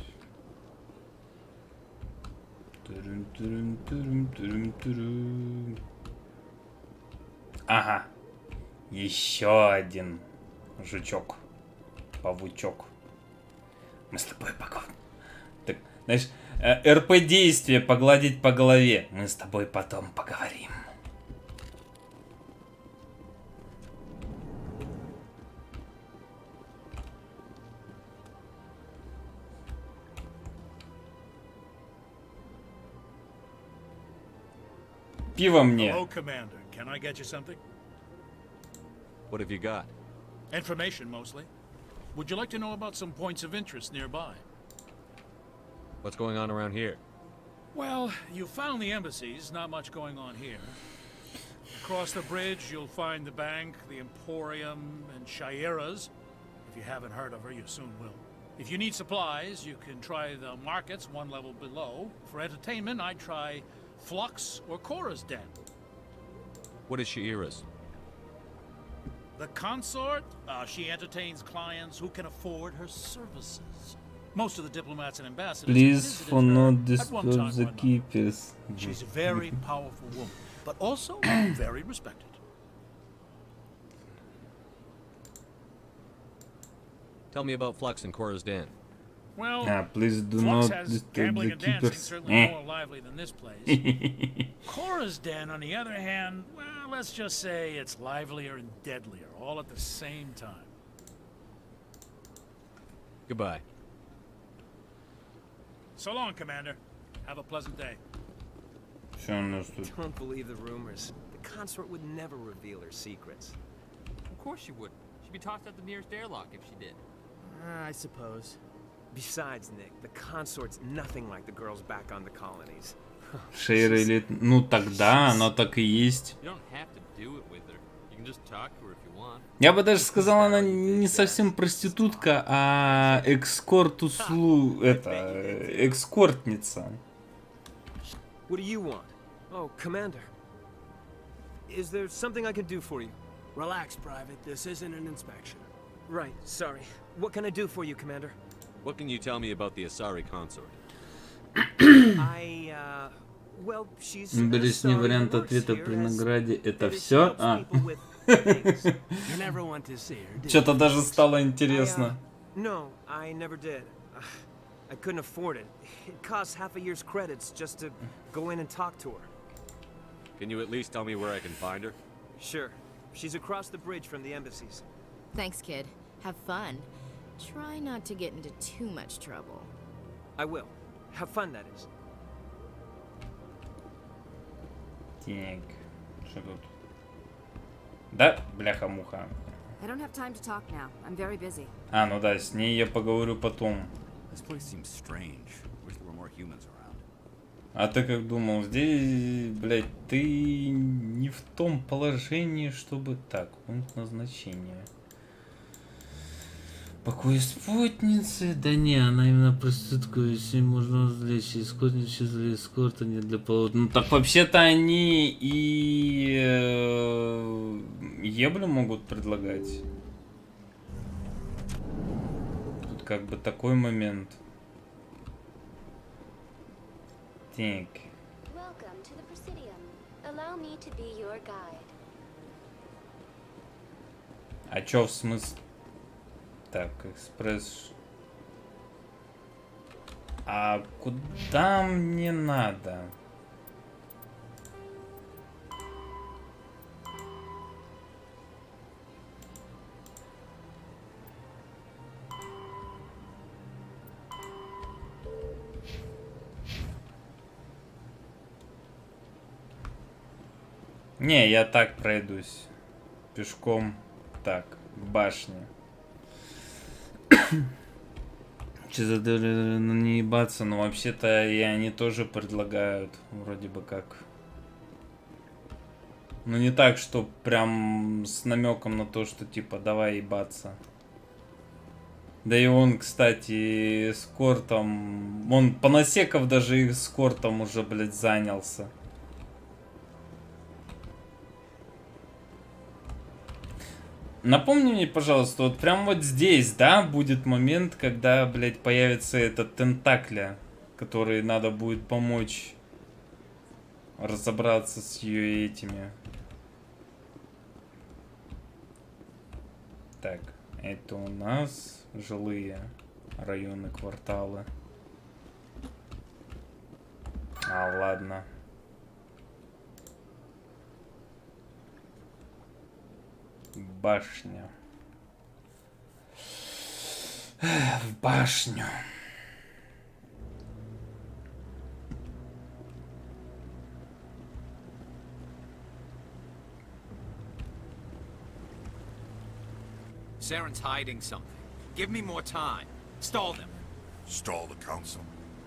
Турум-турум-турум-турум-турум. Ага. Еще один жучок. Павучок. Мы с тобой поговорим. Так, знаешь, РП действие погладить по голове. Мы с тобой потом поговорим. Пиво мне. Hello, Commander. Can I get you something? What have you got? Information, mostly. Would you like to know about some points of interest nearby? What's going on around here? Well, you found the embassies, not much going on here. Across the bridge, you'll find the bank, the Emporium, and Shaira's. If you haven't heard of her, you soon will. If you need supplies, you can try the markets one level below. For entertainment, I'd try Flux or Cora's Den. What is Shaira's? The consort? She entertains clients who can afford her services. Most of the diplomats and ambassadors Please visited for her not at disturb one time the or another. keepers. She's a very powerful woman, but also very respected. Tell me about Flux and Cora's Den. Well, please do Flux not has disturb gambling the and dancing, keepers. certainly more lively than this place. Cora's Den, on the other hand, well, let's just say it's livelier and deadlier, all at the same time. Goodbye. So long, Commander. Have a pleasant day. Что у нас тут? Don't believe the rumors. The consort would never reveal her secrets. Of course she wouldn't. She'd be tossed out the nearest airlock if she did. I suppose. Besides, Nick, the consort's nothing like the girls back on the colonies. Шейра или... Ну тогда оно так и есть. You don't have to do it with her. You can just talk to her if you want. Я бы даже сказал, она не совсем проститутка, а экскорт-услу... Это... Экскортница. What do you want? Oh, Commander. Is there something I can do for you? Relax, Private. This isn't an inspection. Right, sorry. What can I do for you, Commander? What can you tell me about the Asari consort? Well, she's... Бересни вариант ответа при награде. Это все? А. Что-то даже стало интересно. No, I never did. I couldn't afford it. It costs half a year's credits just to go in and talk to her. Can you at least tell me where I can find her? Sure. She's across the bridge from the embassies. Thanks, kid. Have fun. Try not to get into too much trouble. I will. Have fun, that is. Так, что тут? Да, бляха-муха. I don't have time to talk now. I'm very busy. А, ну да, с ней я поговорю потом. This place seems strange. Wish there were more humans around. А ты как думал, здесь, блядь, ты не в том положении, чтобы... Так, пункт назначения. Покой спутницы? Да не, она именно проститутка, если можно развлечь. Эскортничество для эскорта, не для полота. Ну так вообще-то они и еблю могут предлагать. Тут как бы такой момент. Так. Welcome to the Presidium. Allow me to be your guide. А чё в смысле? Так, экспресс. А куда мне надо? Не, я так пройдусь. Пешком. Так, к башне. Что-то не ебаться, но вообще-то и они тоже предлагают, вроде бы как. Ну не так, что прям с намеком на то, что типа давай ебаться. Да и он, кстати, эскортом... Он Панасеков даже эскортом уже, блядь, занялся. Напомни мне, пожалуйста, вот прям вот здесь, да, будет момент, когда, блядь, появится этот тентакля, который надо будет помочь разобраться с ее этими. Так, это у нас жилые районы, кварталы. А, ладно. Башня. В башню. Saren's hiding something. Give me more time. Stall them. Stall the council?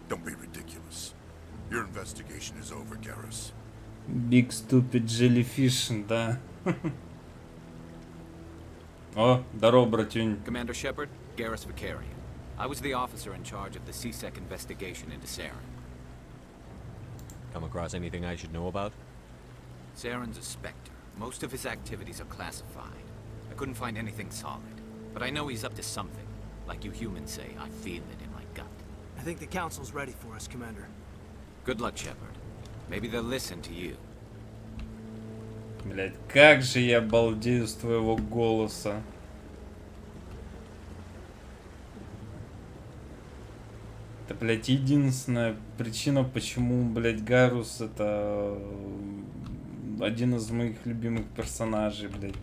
Don't be ridiculous. Your investigation is over, Garrus. Big stupid jellyfish, да. О, здорово, братюнь. Commander Shepard, Garrus Vicarian. I was the officer in charge of the CSEC investigation into Saren. Come across anything I should know about? Saren's a Spectre. Most of his activities are classified. I couldn't find anything solid. But I know he's up to something. Like you humans say, I feel it in my gut. I think the council's ready for us, Commander. Good luck, Shepard. Maybe they'll listen to you. Блять, как же я балдею с твоего голоса. Это, блять, единственная причина, почему, блять, Гарус это один из моих любимых персонажей, блять.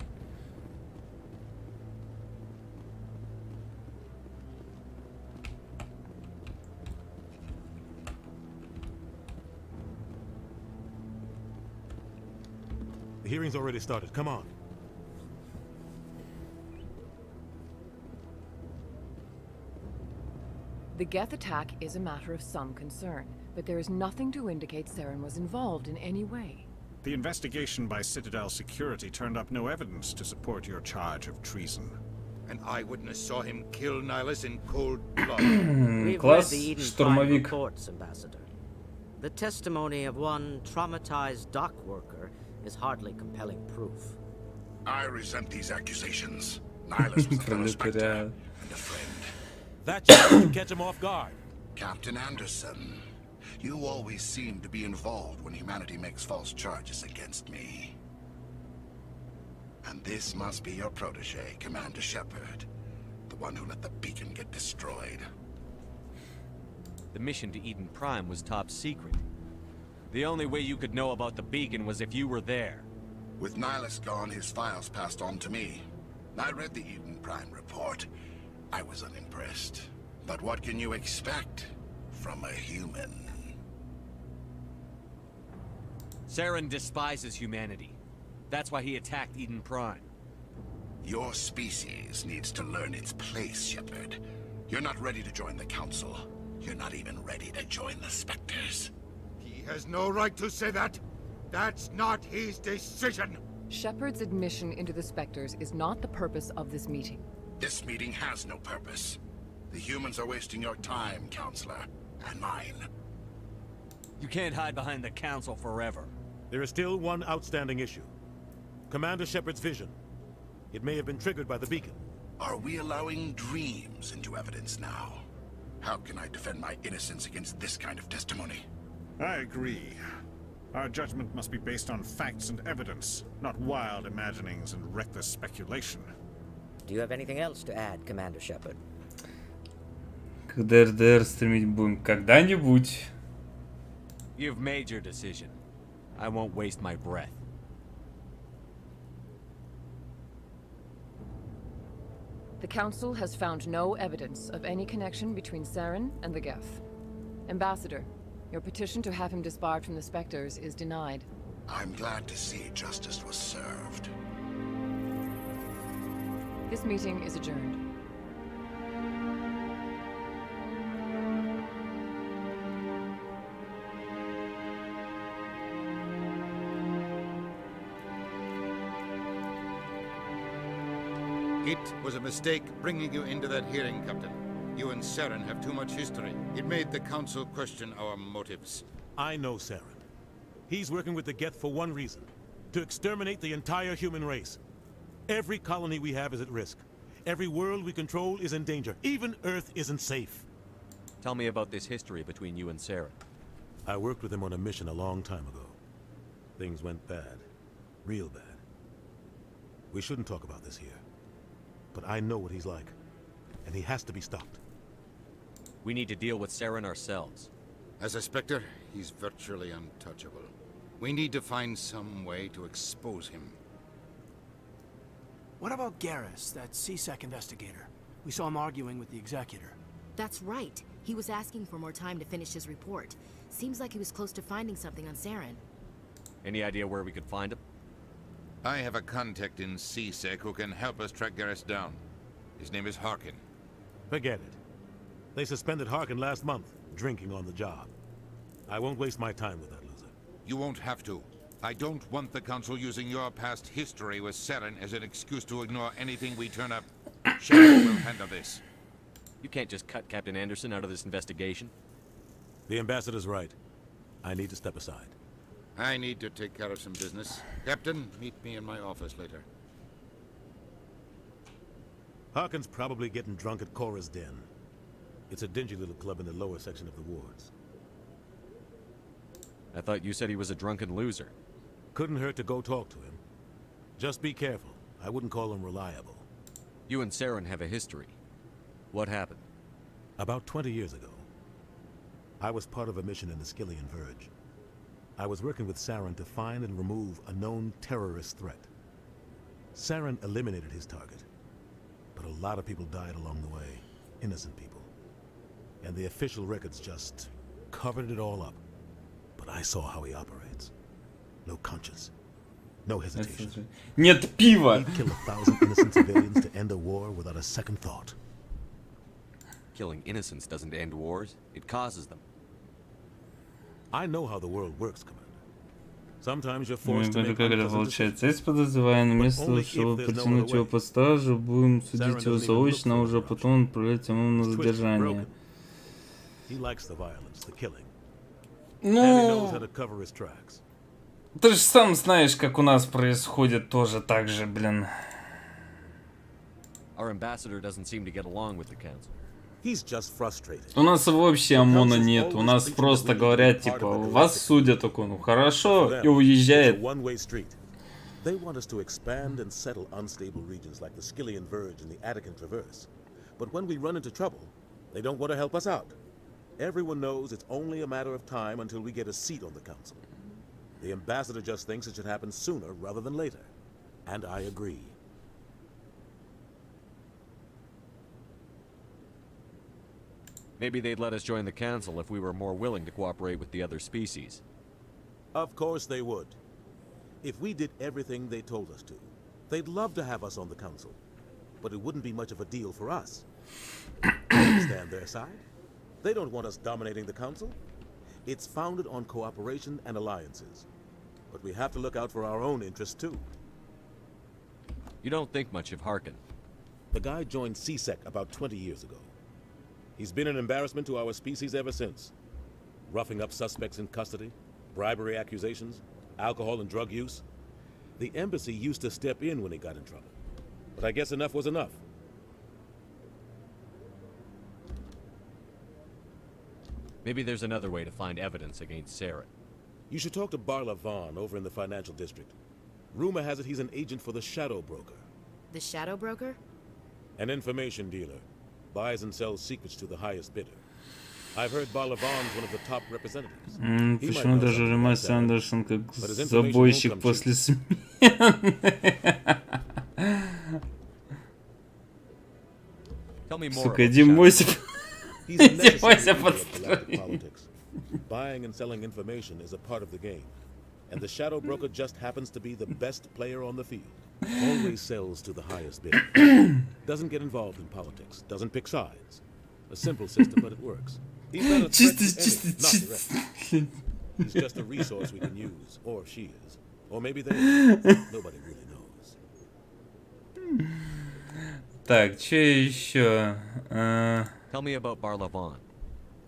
The hearing's already started. Come on. The Geth attack is a matter of some concern, but there is nothing to indicate Saren was involved in any way. The investigation by Citadel Security turned up no evidence to support your charge of treason. An eyewitness saw him kill Nihilus in cold blood. We've read the Eden Prime reports, Ambassador. The testimony of one traumatized dock worker is hardly compelling proof. I resent these accusations. Nihilus was a fellow Spectre and a friend. That should catch him off guard. Captain Anderson, you always seem to be involved when humanity makes false charges against me. And this must be your protege, Commander Shepard. The one who let the beacon get destroyed. The mission to Eden Prime was top secret. The only way you could know about the beacon was if you were there. With Nihilus gone, his files passed on to me. I read the Eden Prime report. I was unimpressed. But what can you expect from a human? Saren despises humanity. That's why he attacked Eden Prime. Your species needs to learn its place, Shepard. You're not ready to join the Council. You're not even ready to join the Spectres. He has no right to say that. That's not his decision. Shepard's admission into the Spectres is not the purpose of this meeting. This meeting has no purpose. The humans are wasting your time, Counselor, and mine. You can't hide behind the Council forever. There is still one outstanding issue. Commander Shepard's vision. It may have been triggered by the beacon. Are we allowing dreams into evidence now? How can I defend my innocence against this kind of testimony? I agree. Our judgment must be based on facts and evidence, not wild imaginings and reckless speculation. Do you have anything else to add, Commander Shepard? Когда РДР стримить будем? Когда-нибудь. You've made your decision. I won't waste my breath. The Council has found no evidence of any connection between Saren and the Geth. Ambassador, your petition to have him disbarred from the Spectres is denied. I'm glad to see justice was served. This meeting is adjourned. It was a mistake bringing you into that hearing, Captain. You and Saren have too much history. It made the Council question our motives. I know Saren. He's working with the Geth for one reason. To exterminate the entire human race. Every colony we have is at risk. Every world we control is in danger. Even Earth isn't safe. Tell me about this history between you and Saren. I worked with him on a mission a long time ago. Things went bad. Real bad. We shouldn't talk about this here. But I know what he's like. And he has to be stopped. We need to deal with Saren ourselves. As a Spectre, he's virtually untouchable. We need to find some way to expose him. What about Garrus, that CSEC investigator? We saw him arguing with the Executor. That's right. He was asking for more time to finish his report. Seems like he was close to finding something on Saren. Any idea where we could find him? I have a contact in CSEC who can help us track Garrus down. His name is Harkin. Forget it. They suspended Harkin last month, drinking on the job. I won't waste my time with that loser. You won't have to. I don't want the Council using your past history with Saren as an excuse to ignore anything we turn up. Shadow will handle this. You can't just cut Captain Anderson out of this investigation. The Ambassador's right. I need to step aside. I need to take care of some business. Captain, meet me in my office later. Harkin's probably getting drunk at Cora's Den. It's a dingy little club in the lower section of the wards. I thought you said he was a drunken loser. Couldn't hurt to go talk to him. Just be careful. I wouldn't call him reliable. You and Saren have a history. What happened? About 20 years ago, I was part of a mission in the Skillian Verge. I was working with Saren to find and remove a known terrorist threat. Saren eliminated his target, but a lot of people died along the way. Innocent people. And the official records just covered it all up. But I saw how he operates. No conscience. No hesitation. Нет пива! He'd kill 1,000 innocent civilians to end a war without a second thought. Killing innocents doesn't end wars. It causes them. I know how the world works, Commander. Sometimes you're forced to make как это получается? Есть подозреваемый, вместо того, чтобы притянуть его под стражу, будем судить его заочно, а уже потом отправлять ему на задержание. Ну, ты же сам знаешь, как у нас происходит тоже так же, блин. Our ambassador doesn't seem to get along with the council. У нас вообще ОМОНа нет, у нас просто говорят, типа, вас судят, такой, ну хорошо, и уезжает. They want us to expand and settle unstable regions like the Skillian Verge and the Attican Traverse. But when we run into trouble, they don't want to help us out. Everyone knows it's only a matter of time until we get a seat on the council. The ambassador just thinks it should happen sooner rather than later. And I agree. Maybe they'd let us join the council if we were more willing to cooperate with the other species. Of course they would. If we did everything they told us to, they'd love to have us on the council. But it wouldn't be much of a deal for us. I understand their side. They don't want us dominating the council. It's founded on cooperation and alliances. But we have to look out for our own interests too. You don't think much of Harkin. The guy joined CSEC about 20 years ago. He's been an embarrassment to our species ever since. Roughing up suspects in custody, bribery accusations, alcohol and drug use. The embassy used to step in when he got in trouble. But I guess enough was enough. Maybe there's another way to find evidence against Saren. You should talk to Barla Vaughn over in the financial district. Rumor has it he's an agent for the Shadow Broker. The Shadow Broker? An information dealer. Buys and sells secrets to the highest bidder. I've heard Barla Vaughn's one of the top representatives. Почему даже Ремас Андерсон как забойщик после смены? Сука, Димося подстроил. Buying and selling information is a part of the game. And the shadow broker just happens to be the best player on the field. Always sells to the highest bidder. Doesn't get involved in politics. Doesn't pick sides. A simple system, but it works. He's not a threat to any, not direct. He's just a resource we can use. Or she is. Or maybe they are. Nobody really knows. Так, что еще? Tell me about Barlavon.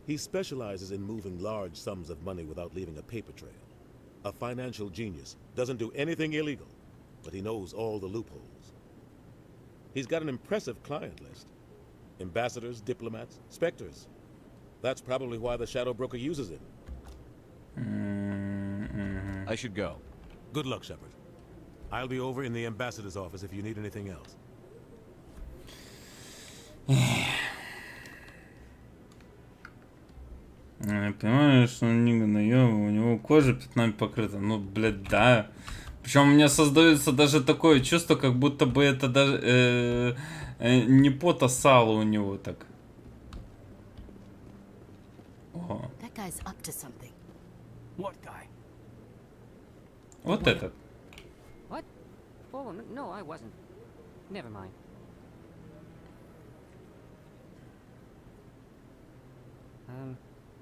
He specializes in moving large sums of money without leaving a paper trail. A financial genius. Doesn't do anything illegal, but he knows all the loopholes. He's got an impressive client list. Ambassadors, diplomats, specters. That's probably why the shadow broker uses him. I should go. Good luck, Shepard. I'll be over in the ambassador's office if you need anything else. Я понимаю, что он не гноёвый, у него кожа пятнами покрыта. Ну, блядь, да. Причем у меня создается даже такое чувство, как будто бы это даже не пот, а сало у него так. О. That guy's up to something. What guy? Вот этот. What? Oh, no, I wasn't. Never mind.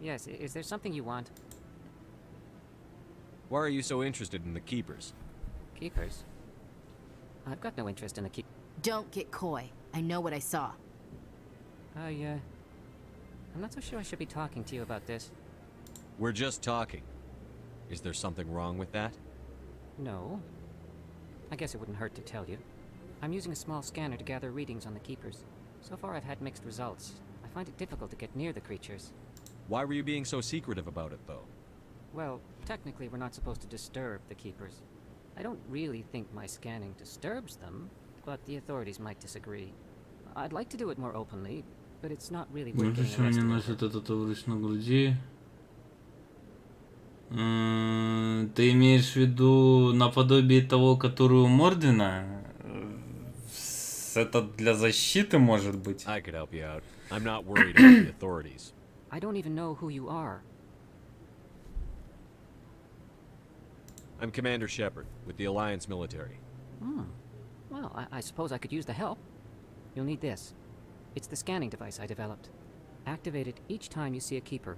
Yes, is there something you want? Why are you so interested in the Keepers? Keepers? I've got no interest in the Don't get coy. I know what I saw. I'm not so sure I should be talking to you about this. We're just talking. Is there something wrong with that? No. I guess it wouldn't hurt to tell you. I'm using a small scanner to gather readings on the Keepers. So far I've had mixed results. I find it difficult to get near the creatures. Why were you being so secretive about it, though? Well, technically we're not supposed to disturb the Keepers. I don't really think my scanning disturbs them, but the authorities might disagree. I'd like to do it more openly, but it's not really worth getting Почему не носит этот товарищ на груди? Ты имеешь в виду наподобие того, который у Мордвина? Это для защиты, может быть? I could help you out. I'm not worried about the authorities. I don't even know who you are. I'm Commander Shepard, with the Alliance military. Well, I suppose I could use the help. You'll need this. It's the scanning device I developed. Activate it each time you see a Keeper.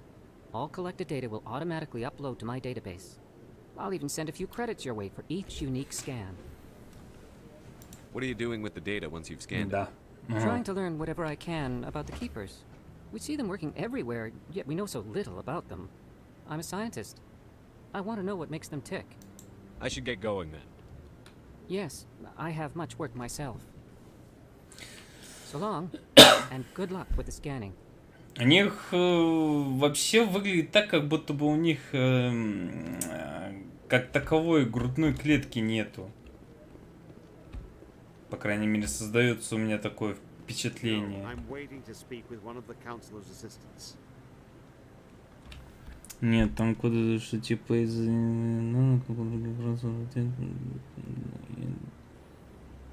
All collected data will automatically upload to my database. I'll even send a few credits your way for each unique scan. What are you doing with the data once you've scanned it? Trying to learn whatever I can about the Keepers. We see them working everywhere, yet we know so little about them. I'm a scientist. I want to know what makes them tick. I should get going then. Yes, I have much work myself. So long, and good luck with the scanning. У них вообще выглядит так, как будто бы у них как таковой грудной клетки нету. По крайней мере, создается у меня такое впечатление. Нет, там куда-то что типа из...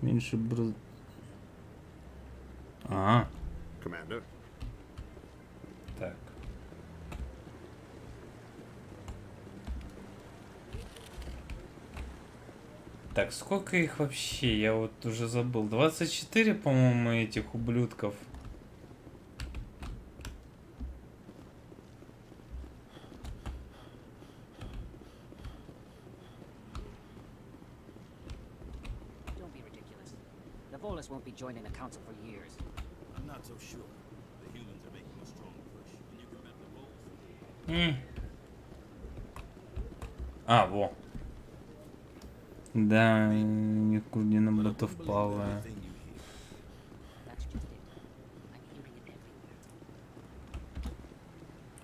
меньше брат. Commander. Так. Так, сколько их вообще? Я вот уже забыл. 24, по-моему, этих ублюдков. Don't be ridiculous. The Volus won't be joining the council for years. I'm not so sure. The humans are making a strong push, and you can bet the Volus. Во. Да, у них курдина ботов плавая.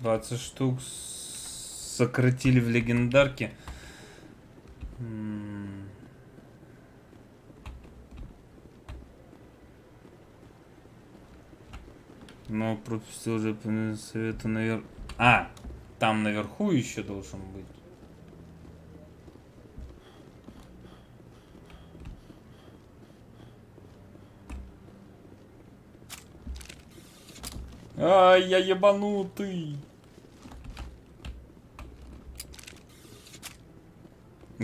20 штук сократили в легендарке. Но пропустил уже по совету наверх. Там наверху еще должен быть. Я ебанутый.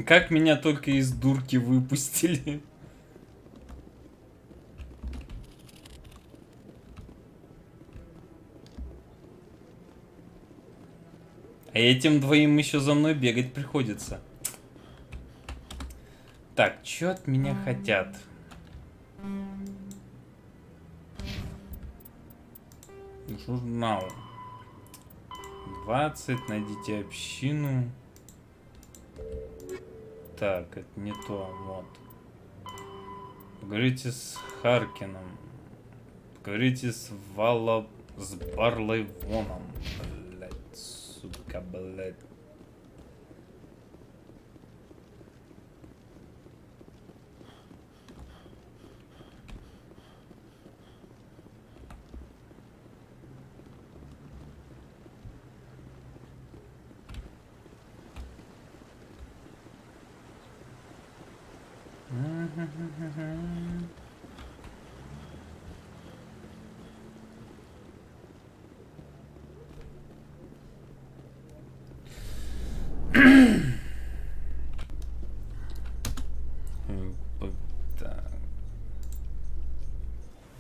Как меня только из дурки выпустили. А этим двоим еще за мной бегать приходится. Так, что от меня хотят? Журнал. 20, найдите общину. Так, это не то, вот. Поговорите с Харкином. Поговорите с Барлайвоном. Блять, сука, блять.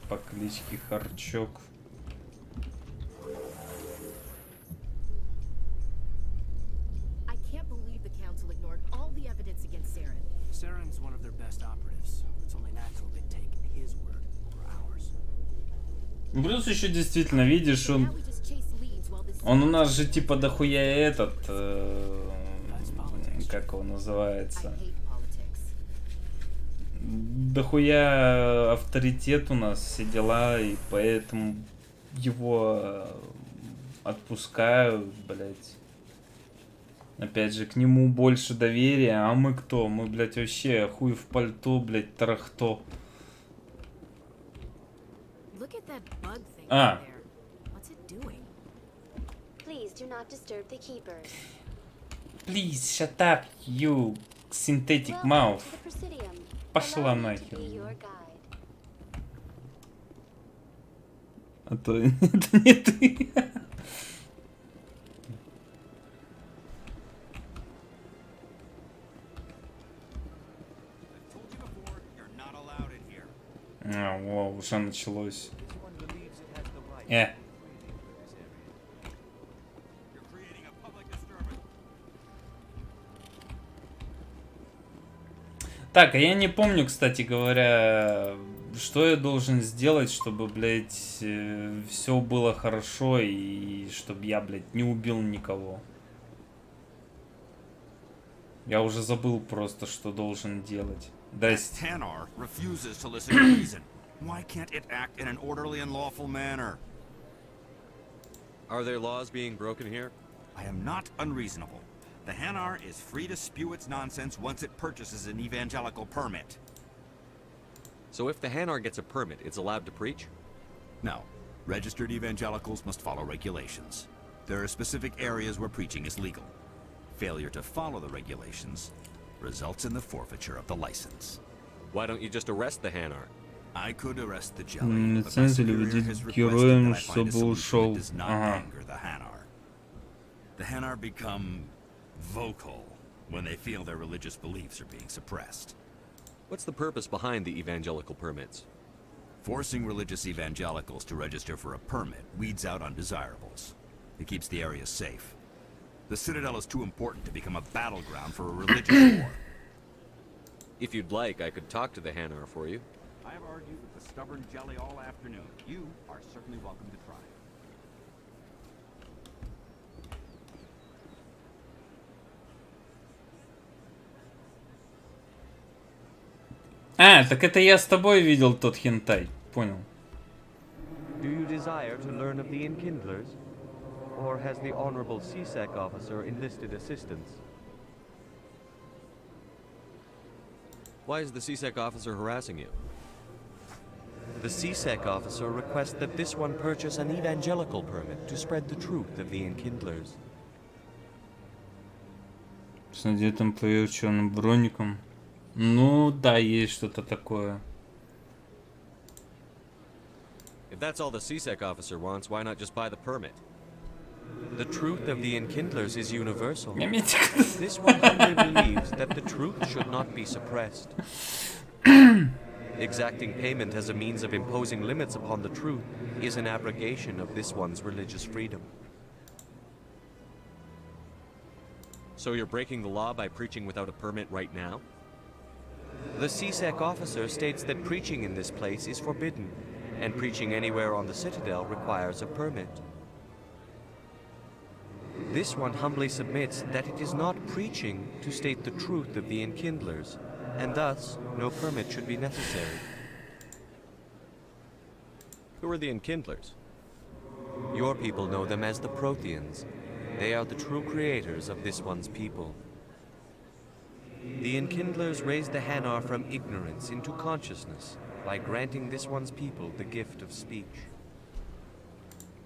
По кличке Харчок. I can't believe the council ignored all the evidence against Saren. Saren's one of their best operatives. It's only natural they take his word over ours. Плюс еще действительно видишь, он у нас же типа дохуя этот, как его называется, дохуя авторитет у нас, все дела, и поэтому его отпускают, блять. Опять же, к нему больше доверия, а мы кто? Мы, блять, вообще хуй в пальто, блять, тарахто. А. Please shut up, you synthetic mouth. Пошла нахер. А то это не ты. А, во, уже началось. Так, а я не помню, кстати говоря, что я должен сделать, чтобы, блядь, все было хорошо и чтобы я, блядь, не убил никого. Я уже забыл просто, что должен делать. Hanar refuses to listen to reason. Why can't it act in an orderly and lawful manner? Are there laws being broken here? I am not unreasonable. The Hanar is free to spew its nonsense once it purchases an evangelical permit. So if the Hanar gets a permit, it's allowed to preach? No. Registered evangelicals must follow regulations. There are specific areas where preaching is legal. Failure to follow the regulations results in the forfeiture of the license. Why don't you just arrest the Hanar? I could arrest the jelly, but my Лицензию superior вводить has requested героем, that I find a чтобы solution ушел. that does not anger the Hanar. The Hanar become vocal when they feel their religious beliefs are being suppressed. What's the purpose behind the evangelical permits? Forcing religious evangelicals to register for a permit weeds out undesirables. It keeps the area safe. The Citadel is too important to become a battleground for a religious war. If you'd like, I could talk to the Hanar for you. I have argued with the stubborn jelly all afternoon. You are certainly welcome to try. А, так это я с тобой видел тот хентай. Понял. Do you desire to learn of the Enkindlers? Or has the Honorable CSEC officer enlisted assistance? Why is the CSEC officer harassing you? The CSEC officer requests that this one purchase an evangelical permit to spread the truth of the Enkindlers. С надетым поверх черным броником. Ну, да, есть что-то такое. If that's all the CSEC officer wants, why not just buy the permit? The truth of the Enkindlers is universal. Мемитик. This one humbly believes that the truth should not be suppressed. Exacting payment as a means of imposing limits upon the truth is an abrogation of this one's religious freedom. So you're breaking the law by preaching without a permit right now? The CSEC officer states that preaching in this place is forbidden, and preaching anywhere on the Citadel requires a permit. This one humbly submits that it is not preaching to state the truth of the Enkindlers, and thus no permit should be necessary. Who are the Enkindlers? Your people know them as the Protheans. They are the true creators of this one's people. The Enkindlers raised the Hanar from ignorance into consciousness by granting this one's people the gift of speech.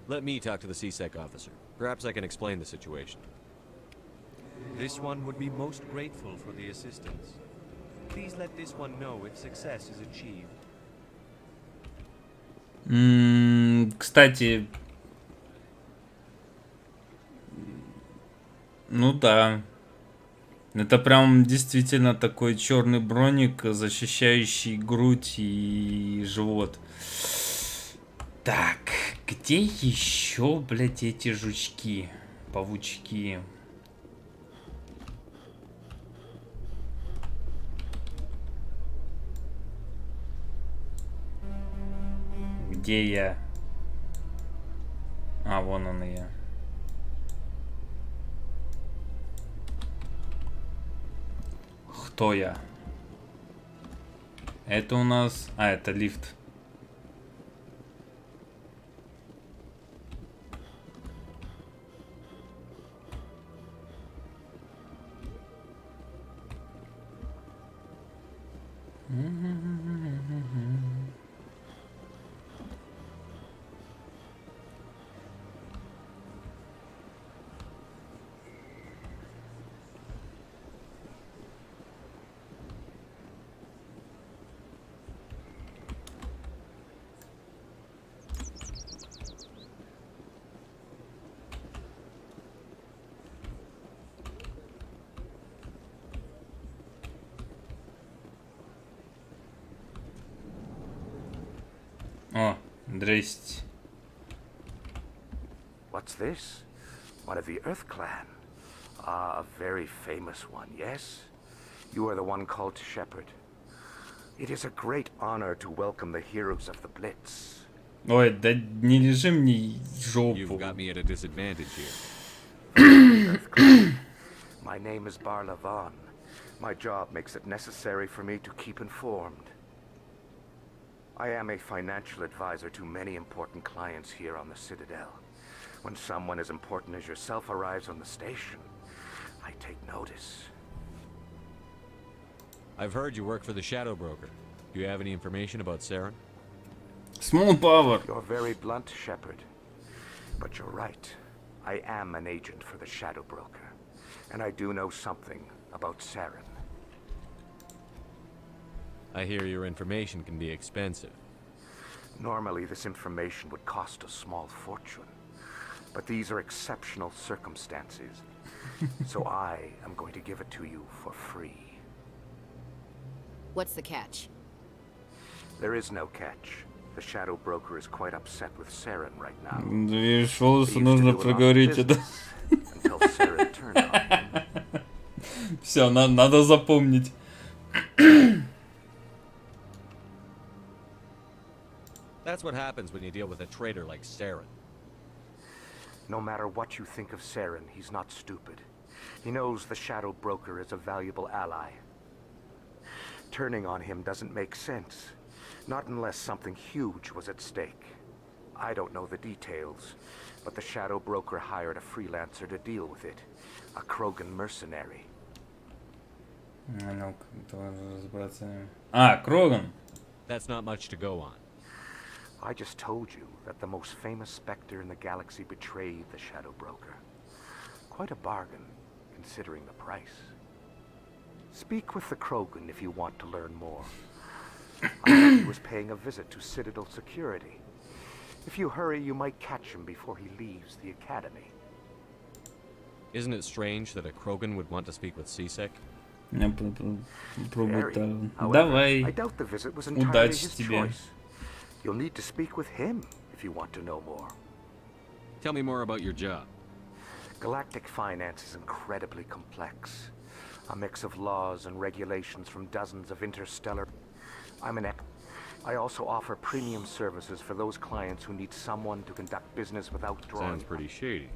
Let me talk to the CSEC officer. Perhaps I can explain the situation. This one would be most grateful for the assistance. Please let this one know if success is achieved. Кстати, ну да, это прям действительно такой черный броник, защищающий грудь и живот. Так, где еще, блядь, эти жучки, паучки? Где я? А, вон он и я. Кто я? Это у нас... А, это лифт. О, здрасте. What's this? One of the Earth Clan. Ah, a very famous one, yes? You are the one called Shepherd. It is a great honor to welcome the heroes of the Blitz. Ой, да не лежи мне жопу. You've got me at a disadvantage here. My name is Barla Vaughn. My job makes it necessary for me to keep informed. I am a financial advisor to many important clients here on the Citadel. When someone as important as yourself arrives on the station, I take notice. I've heard you work for the Shadow Broker. Do you have any information about Saren? Small power. You're very blunt, Shepard. But you're right. I am an agent for the Shadow Broker. And I do know something about Saren. I hear your information can be expensive. Normally, this information would cost a small fortune. But these are exceptional circumstances. So I am going to give it to you for free. What's the catch? There is no catch. The Shadow Broker is quite upset with Saren right now. Видишь, волосы нужно проговорить это. Until Saren turned on him. Все, надо запомнить. That's what happens when you deal with a traitor like Saren. No matter what you think of Saren, he's not stupid. He knows the Shadow Broker is a valuable ally. Turning on him doesn't make sense. Not unless something huge was at stake. I don't know the details, but the Shadow Broker hired a freelancer to deal with it. A Krogan mercenary. А, Кроган. That's not much to go on. I just told you that the most famous Spectre in the galaxy betrayed the Shadow Broker. Quite a bargain, considering the price. Speak with the Krogan if you want to learn more. I heard he was paying a visit to Citadel security. If you hurry, you might catch him before he leaves the Academy. Isn't it strange that a Krogan would want to speak with Sisek? Давай. I doubt the visit was entirely his choice. You'll need to speak with him if you want to know more. Tell me more about your job. Galactic finance is incredibly complex. A mix of laws and regulations from dozens of interstellar... I also offer premium services for those clients who need someone to conduct business without drawing... Sounds pretty shady.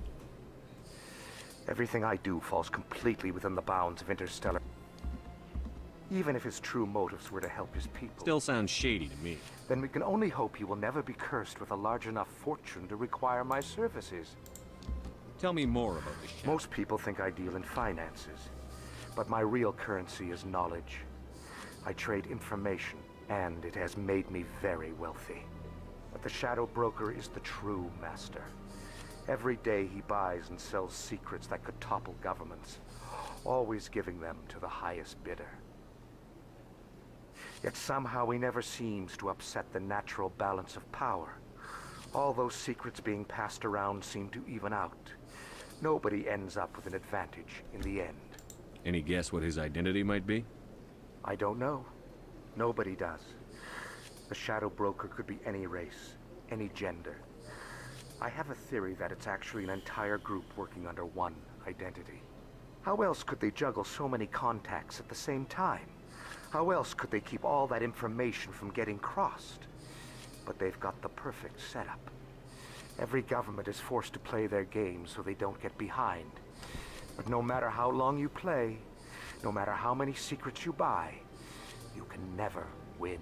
Everything I do falls completely within the bounds of interstellar... Even if his true motives were to help his people... Still sounds shady to me. Then we can only hope he will never be cursed with a large enough fortune to require my services. Tell me more about this. Most people think I deal in finances, but my real currency is knowledge. I trade information, and it has made me very wealthy. But the Shadow Broker is the true master. Every day he buys and sells secrets that could topple governments, always giving them to the highest bidder. Yet somehow he never seems to upset the natural balance of power. All those secrets being passed around seem to even out. Nobody ends up with an advantage in the end. Any guess what his identity might be? I don't know. Nobody does. The Shadow Broker could be any race, any gender. I have a theory that it's actually an entire group working under one identity. How else could they juggle so many contacts at the same time? How else could they keep all that information from getting crossed? But they've got the perfect setup. Every government is forced to play their game so they don't get behind. But no matter how long you play, no matter how many secrets you buy, you can never win.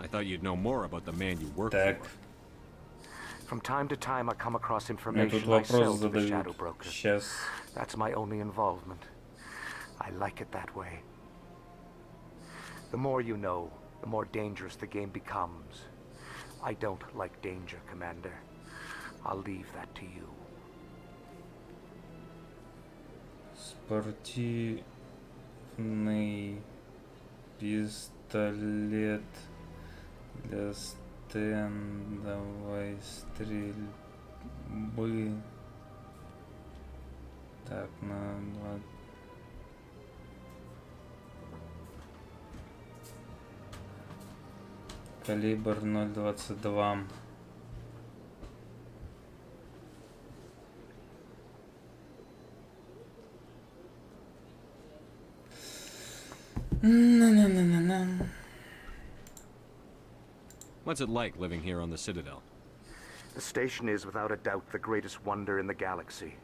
I thought you'd know more about the man you work for. From time to time I come across information I sell to the Shadow Broker. That's my only involvement. I like it that way. The more you know, the more dangerous the game becomes. I don't like danger, Commander. I'll leave that to you. Спортивный пистолет для стендовой стрельбы. Так, на 2. Калибр 0.22. What's it like living here on the Citadel? The station is without a doubt the greatest wonder in the galaxy.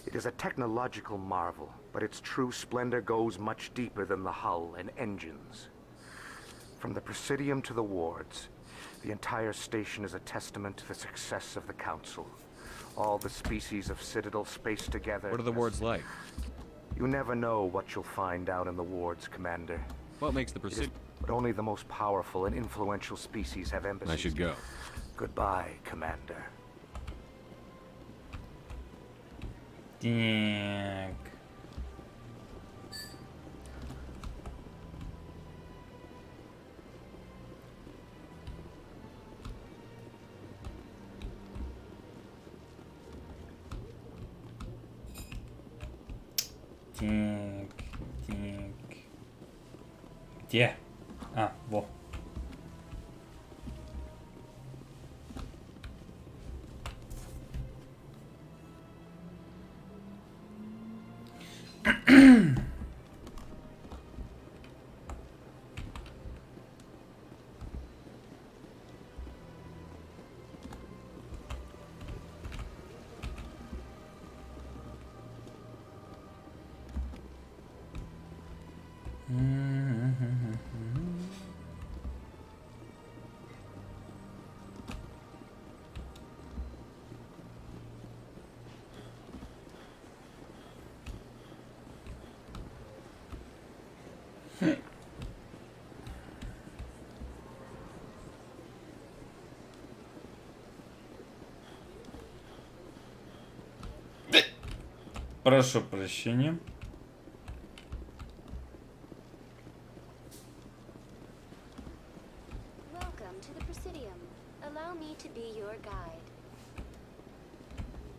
It is a technological marvel, but its true splendor goes much deeper than the hull and engines. From the Presidium to the wards, the entire station is a testament to the success of the Council. All the species of Citadel spaced together. What are the wards like? You never know what you'll find out in the wards, Commander. What makes the Presidium? But only the most powerful and influential species have embassies. I should go. Goodbye, Commander. Так. Где? А, во. Прошу прощения. Welcome to the Presidium. Allow me to be your guide.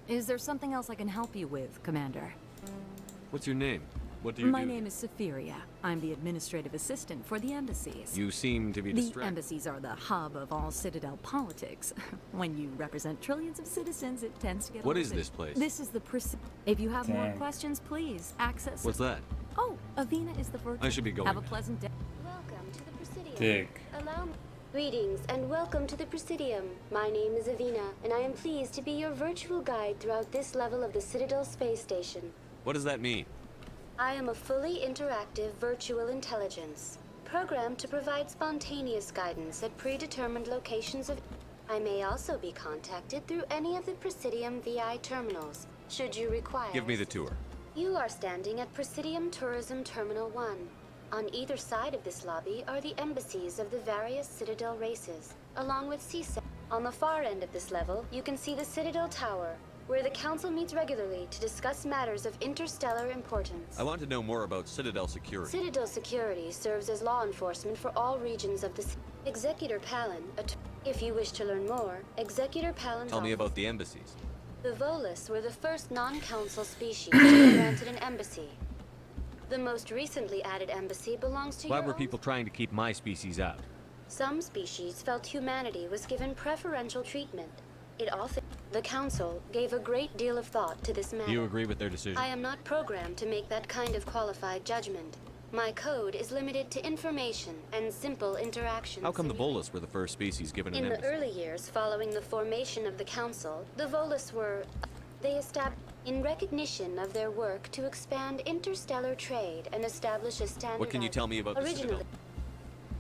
Is there something else I can help you with, Commander? What's your name? What do you do? My name is Safiria. I'm the administrative assistant for the embassies. You seem to be distracted. The embassies are the hub of all Citadel politics. When you represent trillions of citizens, it tends to get... What is this place? This is the If you have more Dang. questions, please access... What's that? Oh, Avina is the virtual... I should be going Have a now. pleasant day. Welcome to the Presidium. Dick. Allow me. Greetings and welcome to the Presidium. My name is Avina, and I am pleased to be your virtual guide throughout this level of the Citadel space station. What does that mean? I am a fully interactive virtual intelligence, programmed to provide spontaneous guidance at predetermined locations of... I may also be contacted through any of the Presidium VI terminals, should you require... Give me the tour. You are standing at Presidium Tourism Terminal 1. On either side of this lobby are the embassies of the various Citadel races, along with CSEC. On the far end of this level, you can see the Citadel Tower, where the Council meets regularly to discuss matters of interstellar importance. I want to know more about Citadel security. Citadel security serves as law enforcement for all regions of the Executor Palin. If you wish to learn more, Executor Palin's Tell me office. about the embassies. The Volus were the first non-council species to be granted an embassy. The most recently added embassy belongs to Why your were own... people trying to keep my species out? Some species felt humanity was given preferential treatment. It often... The Council gave a great deal of thought to this matter. Do you agree with their decision? I am not programmed to make that kind of qualified judgment. My code is limited to information and simple interactions. How come the Volus were the first species given an In the embassy? early years following the formation of the Council, the Volus were... They established... In recognition of their work to expand interstellar trade and establish a standard... What can you tell me about the Citadel?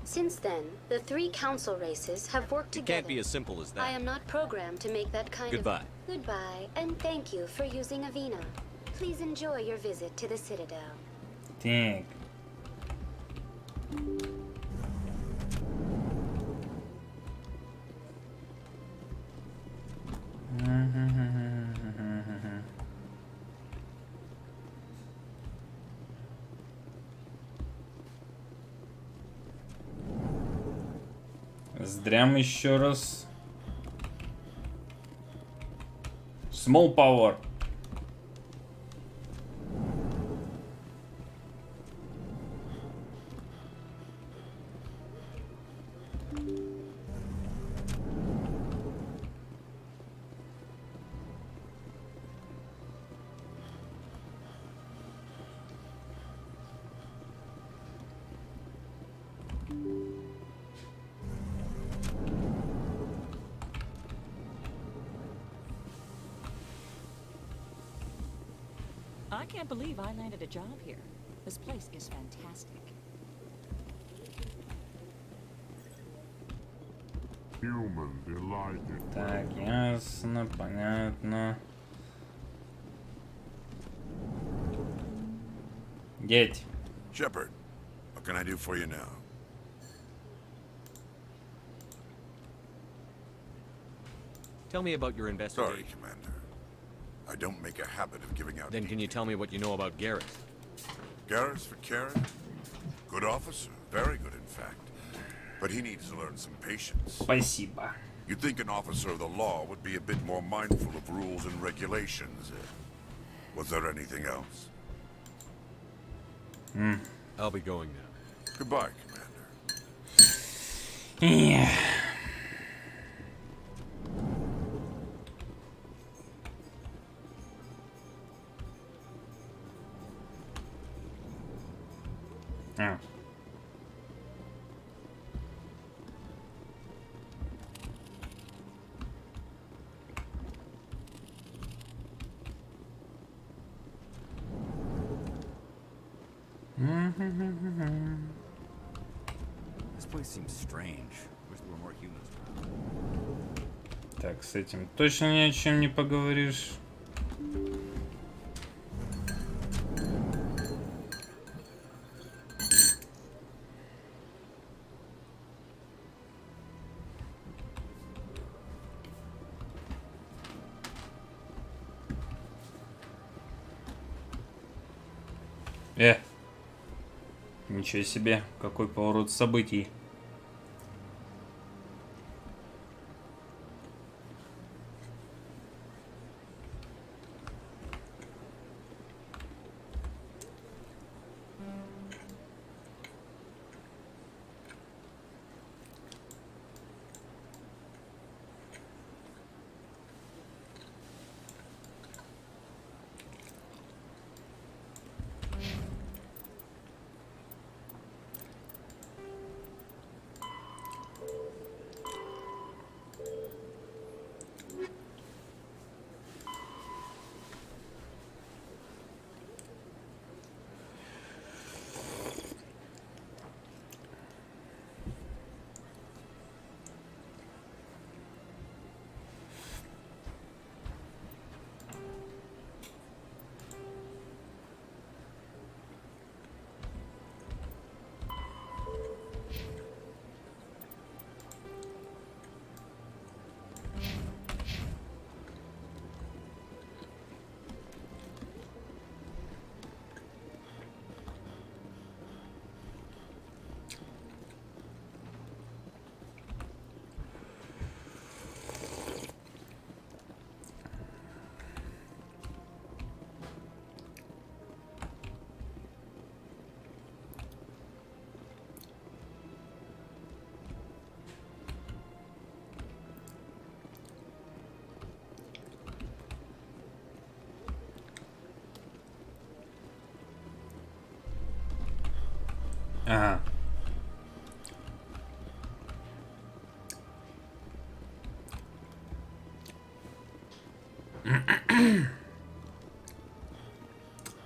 Since then, the three council races have worked It together. can't be as simple as that. I am not programmed to make that kind Goodbye. of... Goodbye, and thank you for using Avina. Please enjoy your visit to the Citadel. Dang. Здрям еще раз. Small power. I can't believe I landed a job here. This place is fantastic. Human delighted. Так, ясно, понятно. Едь. Shepard, what can I do for you now? Tell me about your investigation. Sorry, Commander. I don't make a habit of giving out. Then can you tell me what you know about Garrus? Garrus for Karen? Good officer. Very good, in fact. But he needs to learn some patience. Спасибо. You'd think an officer of the law would be a bit more mindful of rules and regulations. Was there anything else? I'll be going now. Goodbye, Commander. Yeah. А. This place seems strange. Wish there were more humans around. Так, с этим точно ни о чем не поговоришь. Ничего себе, какой поворот событий. Ага.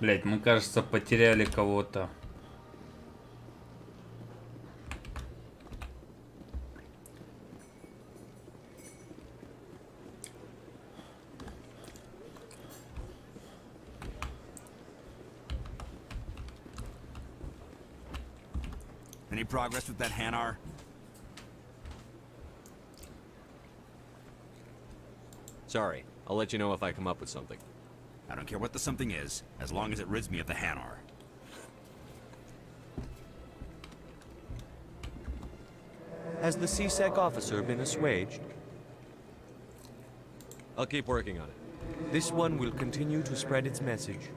Блять, мы, кажется, потеряли кого-то. Any progress with that Hanar? Sorry, I'll let you know if I come up with something. I don't care what the something is, as long as it rids me of the Hanar. Has the CSEC officer been assuaged? I'll keep working on it. This one will continue to spread its message.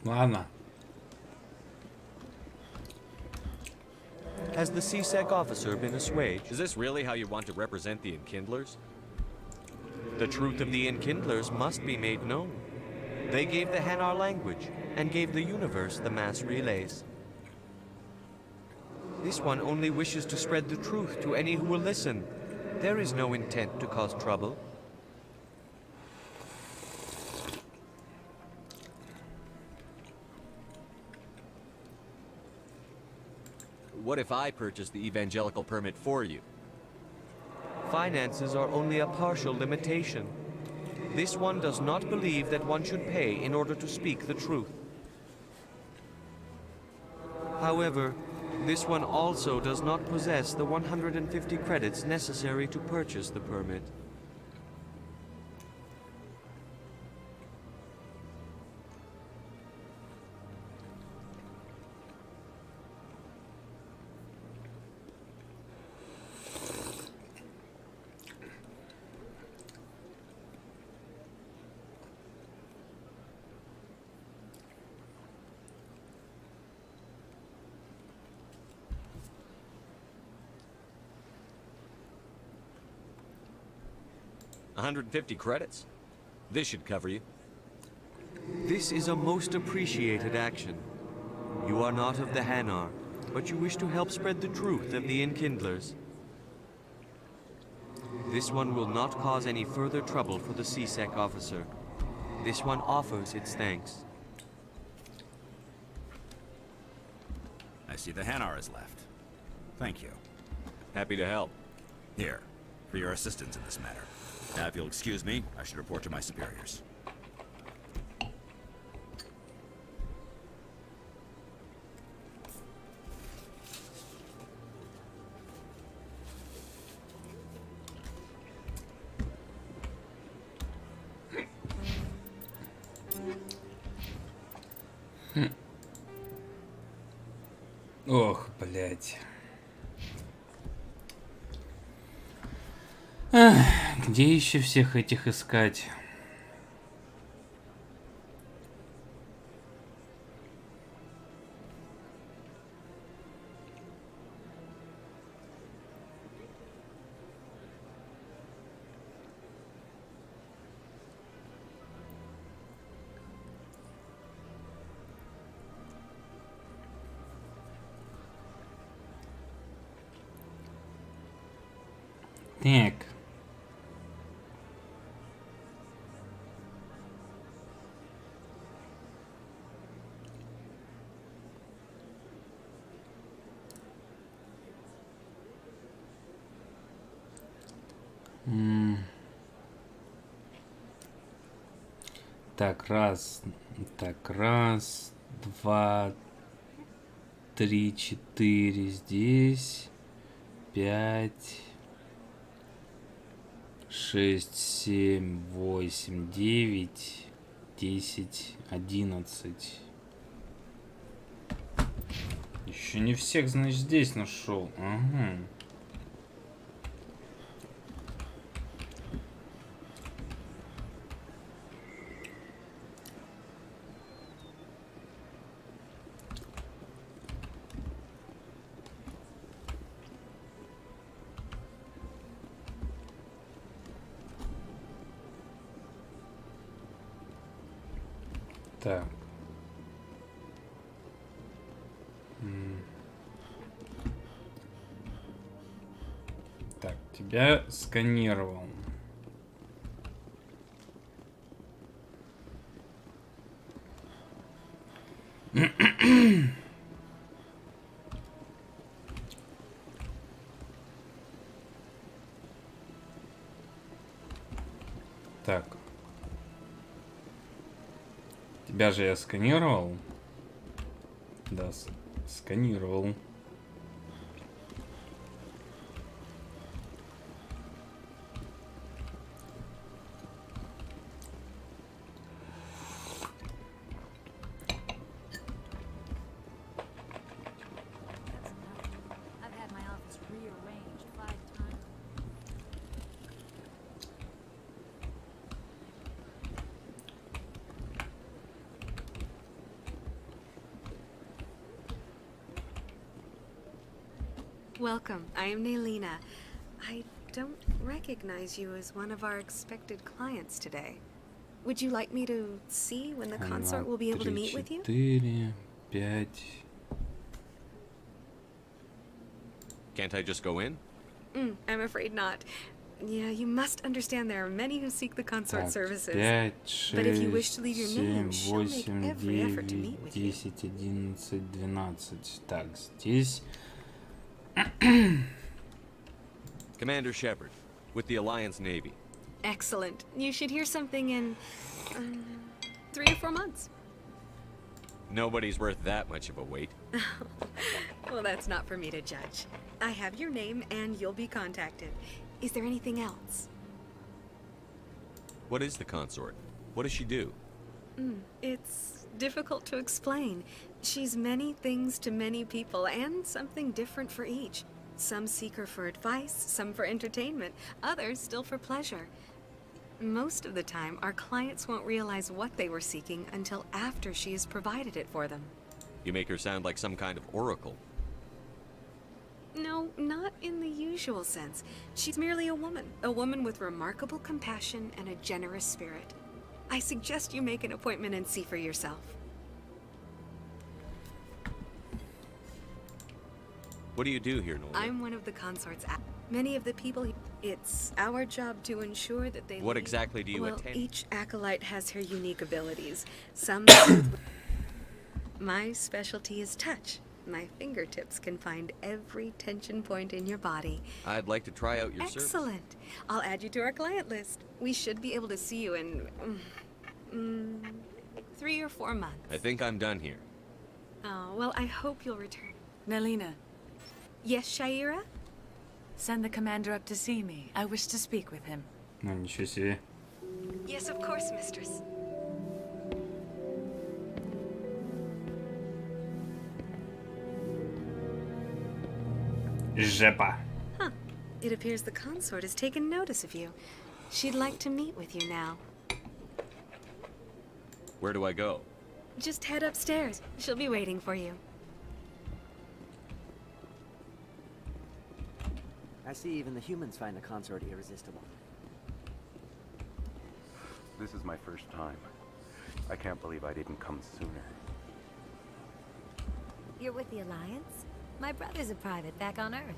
Ладно. Has the CSEC officer been assuaged? Is this really how you want to represent the Enkindlers? The truth of the Enkindlers must be made known. They gave the Hanar language, and gave the universe the mass relays. This one only wishes to spread the truth to any who will listen. There is no intent to cause trouble. What if I purchase the evangelical permit for you? Finances are only a partial limitation. This one does not believe that one should pay in order to speak the truth. However, this one also does not possess the 150 credits necessary to purchase the permit. $150 credits? This should cover you. This is a most appreciated action. You are not of the Hanar, but you wish to help spread the truth of the Enkindlers. This one will not cause any further trouble for the CSEC officer. This one offers its thanks. I see the Hanar is left. Thank you. Happy to help. Here, for your assistance in this matter. Now, if you'll excuse me, I should report to my superiors. Ох, блядь. Ах, где еще всех этих искать? Так. Так, раз, два, три, четыре здесь, 5, 6, 7, 8, 9, 10, 11. Еще не всех, значит, здесь нашел. Ага. Так. Так, тебя сканировал. Так. Тебя же я сканировал? Да, сканировал. Welcome. I am Naylina. I don't recognize you as one of our expected clients today. Would you like me to see when the consort will be able to meet with you? 4, 5. Can't I just go in? I'm afraid not. Yeah, you must understand there are many who seek the consort Так, services. 5, 6, But if you wish to leave your 7, name, she'll make 8, every effort to 9, meet with you. 10, 11, 12. Так, здесь... Commander Shepard, with the Alliance Navy. Excellent. You should hear something in 3 or 4 months. Nobody's worth that much of a wait. Well, that's not for me to judge. I have your name and you'll be contacted. Is there anything else? What is the consort? What does she do? It's difficult to explain. She's many things to many people and something different for each. Some seek her for advice, some for entertainment, others still for pleasure. Most of the time, our clients won't realize what they were seeking until after she has provided it for them. You make her sound like some kind of oracle. No, not in the usual sense. She's merely a woman with remarkable compassion and a generous spirit. I suggest you make an appointment and see for yourself. What do you do here, Nolan? I'm one of the consort's many of the people. It's our job to ensure that they. What exactly do you Well, attend? each acolyte has her unique abilities. Some. My specialty is touch. My fingertips can find every tension point in your body. I'd like to try out your service. Excellent. I'll add you to our client list. We should be able to see you in 3 or 4 months. I think I'm done here. Oh, well, I hope you'll return. Naylina. Yes, Shaira? Send the commander up to see me. I wish to speak with him. Ну, ничего себе. Yes, of course, mistress. Жепа. Huh. It appears the consort has taken notice of you. She'd like to meet with you now. Where do I go? Just head upstairs. She'll be waiting for you. I see even the humans find the consort irresistible. This is my first time. I can't believe I didn't come sooner. You're with the Alliance? My brother's a private back on Earth.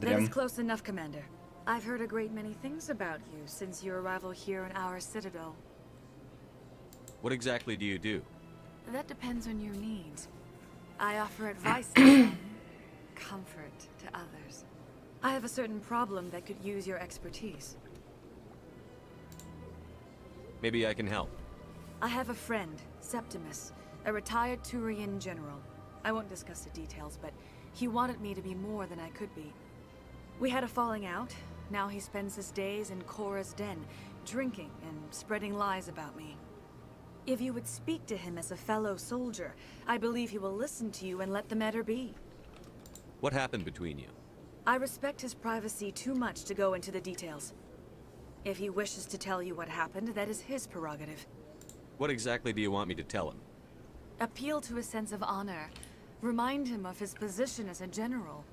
That is close enough, Commander. I've heard a great many things about you since your arrival here in our citadel. What exactly do you do? That depends on your needs. I offer advice to some, comfort to others. I have a certain problem that could use your expertise. Maybe I can help. I have a friend, Septimus, a retired Turian general. I won't discuss the details, but he wanted me to be more than I could be. We had a falling out. Now he spends his days in Korra's den, drinking and spreading lies about me. If you would speak to him as a fellow soldier, I believe he will listen to you and let the matter be. What happened between you? I respect his privacy too much to go into the details. If he wishes to tell you what happened, that is his prerogative. What exactly do you want me to tell him? Appeal to his sense of honor. Remind him of his position as a general.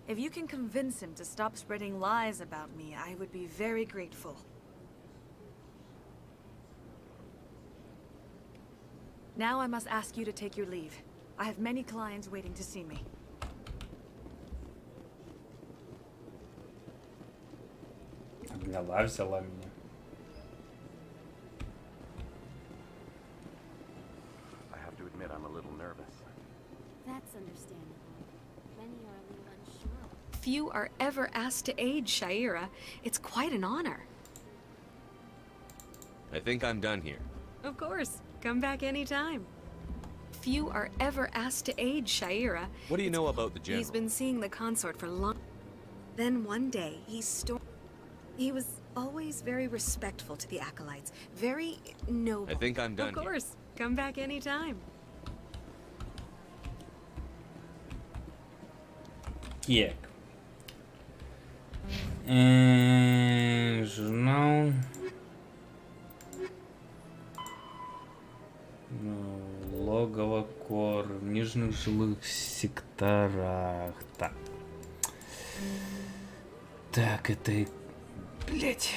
If you can convince him to stop spreading lies about me, I would be very grateful. Now I must ask you to take your leave. I have many clients waiting to see me. Обняла, взяла меня. I have to admit I'm a little nervous. That's understandable. Many are a little unsure. Few are ever asked to aid Shaira. It's quite an honor. I think I'm done here. Of course. Come back anytime. Few are ever asked to aid Shaira. What do you know about the general? He's been seeing the consort for long. Then one day, he was always very respectful to the acolytes. Very noble. I think I'm done Of course. Come back anytime. Так. Журнал. Логово Кор в нижних жилых секторах. Так. Так, это... Блять.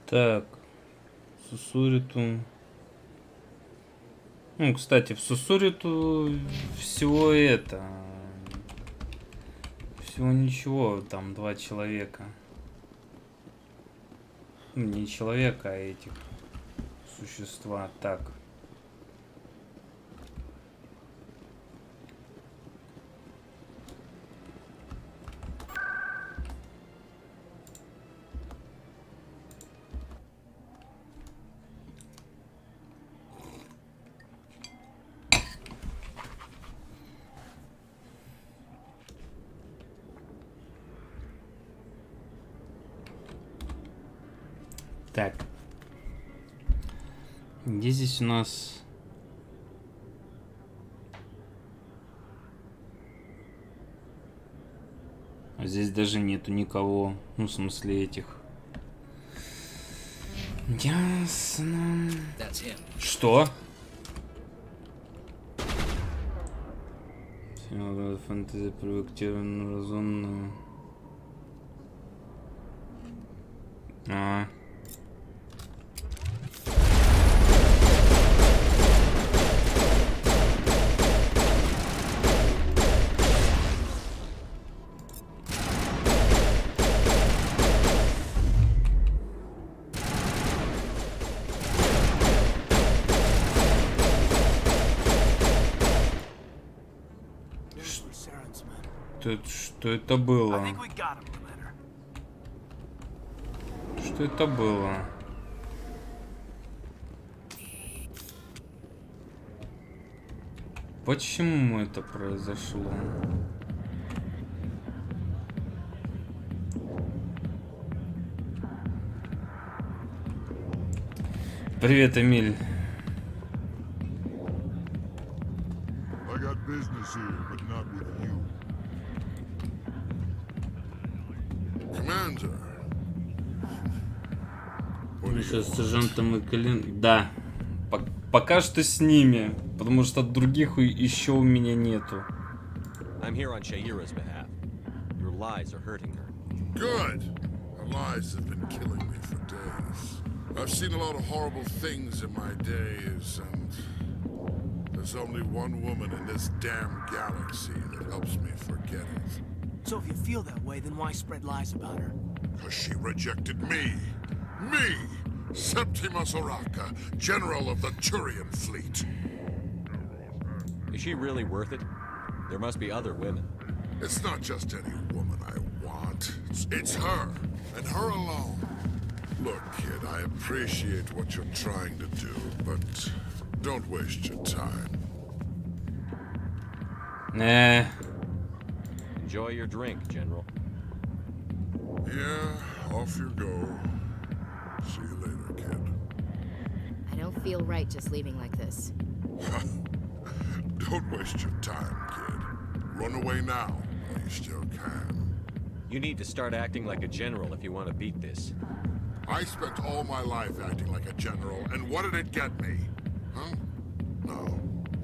Так, Сусуриту. Ну, кстати, в Сусуриту всего это... Всего ничего, там 2 человека. Не человека, а этих существа. Так. Так. Где здесь у нас... А здесь даже нету никого. Ну, в смысле этих. Ясно. Что? Фэнтези проектировано разумно. Что это было? Что это было? Почему это произошло? Привет, Эмиль. I got business here, but not with you. Commander. Сейчас с сержантом и Колин... Да. Пока что с ними, потому что других еще у меня нету. I'm here on Shaira's behalf. Your lies are hurting her. Good. Her lies have been killing me for days. I've seen a lot of horrible things in my days, and there's only one woman in this damn galaxy that helps me forget it. So if you feel that way, then why spread lies about her? Because she rejected me. Me! Septimus Oraka, General of the Turian Fleet. Is she really worth it? There must be other women. It's not just any woman I want. It's her, and her alone. Look, kid, I appreciate what you're trying to do, but don't waste your time. Nah. Enjoy your drink, General. Yeah, off you go. See you later, kid. I don't feel right just leaving like this. Don't waste your time, kid. Run away now, while you still can. You need to start acting like a general if you want to beat this. I spent all my life acting like a general, and what did it get me? Huh? No,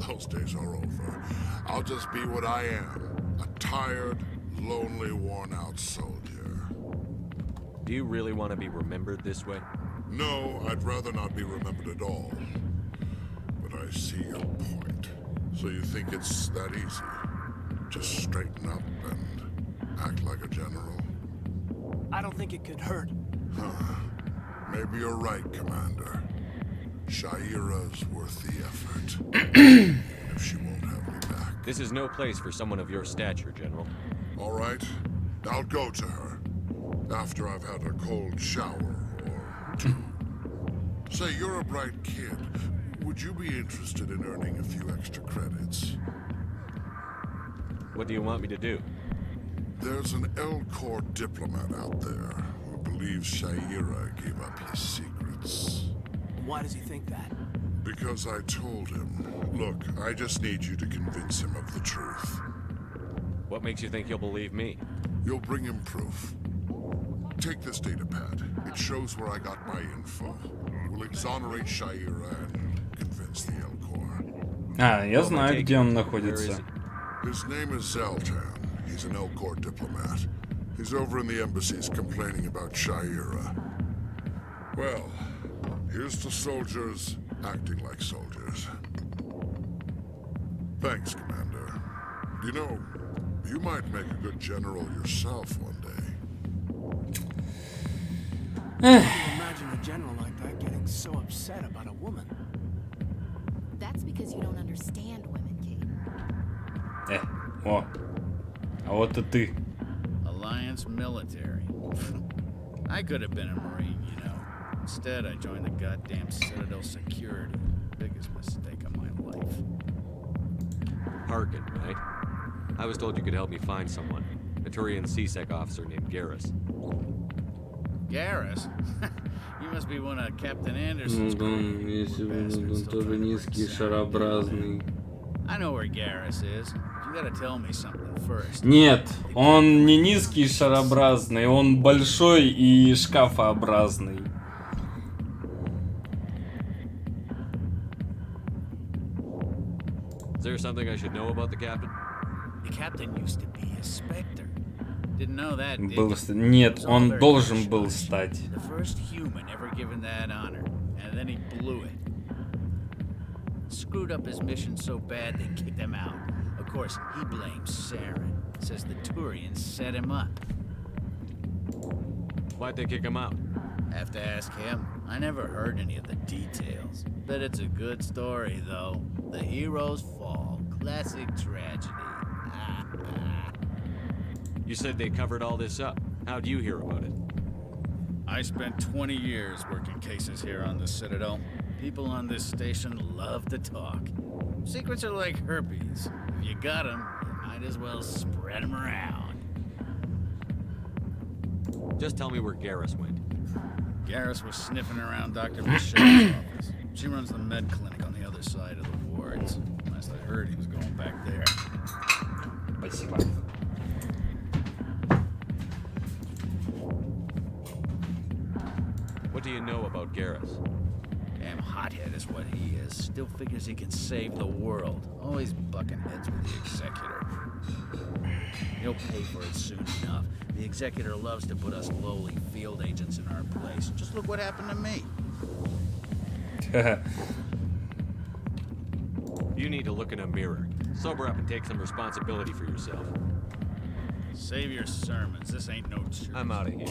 those days are over. I'll just be what I am. A tired, lonely, worn-out soldier. Do you really want to be remembered this way? No, I'd rather not be remembered at all. But I see your point. So you think it's that easy? Just straighten up and act like a general? I don't think it could hurt. Huh. Maybe you're right, Commander. Shaira's worth the effort. Even if she won't have me back. This is no place for someone of your stature, General. All right. I'll go to her. After I've had a cold shower or two. Say, you're a bright kid. Would you be interested in earning a few extra credits? What do you want me to do? There's an L-Corps diplomat out there who believes Shaira gave up his secrets. Why does he think that? Because I told him. Look, I just need you to convince him of the truth. What makes you think he'll believe me? You'll bring him proof. Take this data pad. It shows where I got my info. It will exonerate Shaira and convince the L-Corps. Я знаю, где он находится. His name is Zoltan. He's an L-Corps diplomat. He's over in the embassies complaining about Shaira. Well, here's to soldiers acting like soldiers. Thanks, Commander. You know, you might make a good general yourself one day. Imagine a general like that getting so upset about a woman. That's because you don't understand women, Kate. О. А вот и ты. Alliance military. I could have been a Marine, you know. Instead, I joined the goddamn Citadel security. Biggest mistake of my life. Harkin, right? I was told you could help me find someone. A Turian CSEC officer named Garrus. Garrus? You must be one of Captain Anderson's crew. Если он тоже низкий, шарообразный. I know where Garrus is. You gotta tell me something first. Нет, он не низкий и шарообразный, он большой и шкафообразный. Is there something I should know about the captain? The captain used to be a Spectre. Didn't know that, did Был... you? Нет, он должен был стать. The first human ever given that honor, and then he blew it. Screwed up his mission so bad they kicked him out. Of course, he blames Saren. Says the Turians set him up. Why'd they kick him out? Have to ask him. I never heard any of the details. Bet it's a good story, though. The heroes fall. Classic tragedy. You said they covered all this up. How'd you hear about it? I spent 20 years working cases here on the Citadel. People on this station love to talk. Secrets are like herpes. If you got them, you might as well spread them around. Just tell me where Garrus went. Garrus was sniffing around Dr. Michelle's office. She runs the med clinic on the other side of the wards. Last I heard, he was going back there. Спасибо. What do you know about Garrus? Damn hothead is what he is. Still figures he can save the world. Always bucking heads with the Executor. He'll pay for it soon enough. The Executor loves to put us lowly field agents in our place. Just look what happened to me. You need to look in a mirror. Sober up and take some responsibility for yourself. Save your sermons. This ain't no church. I'm out of here.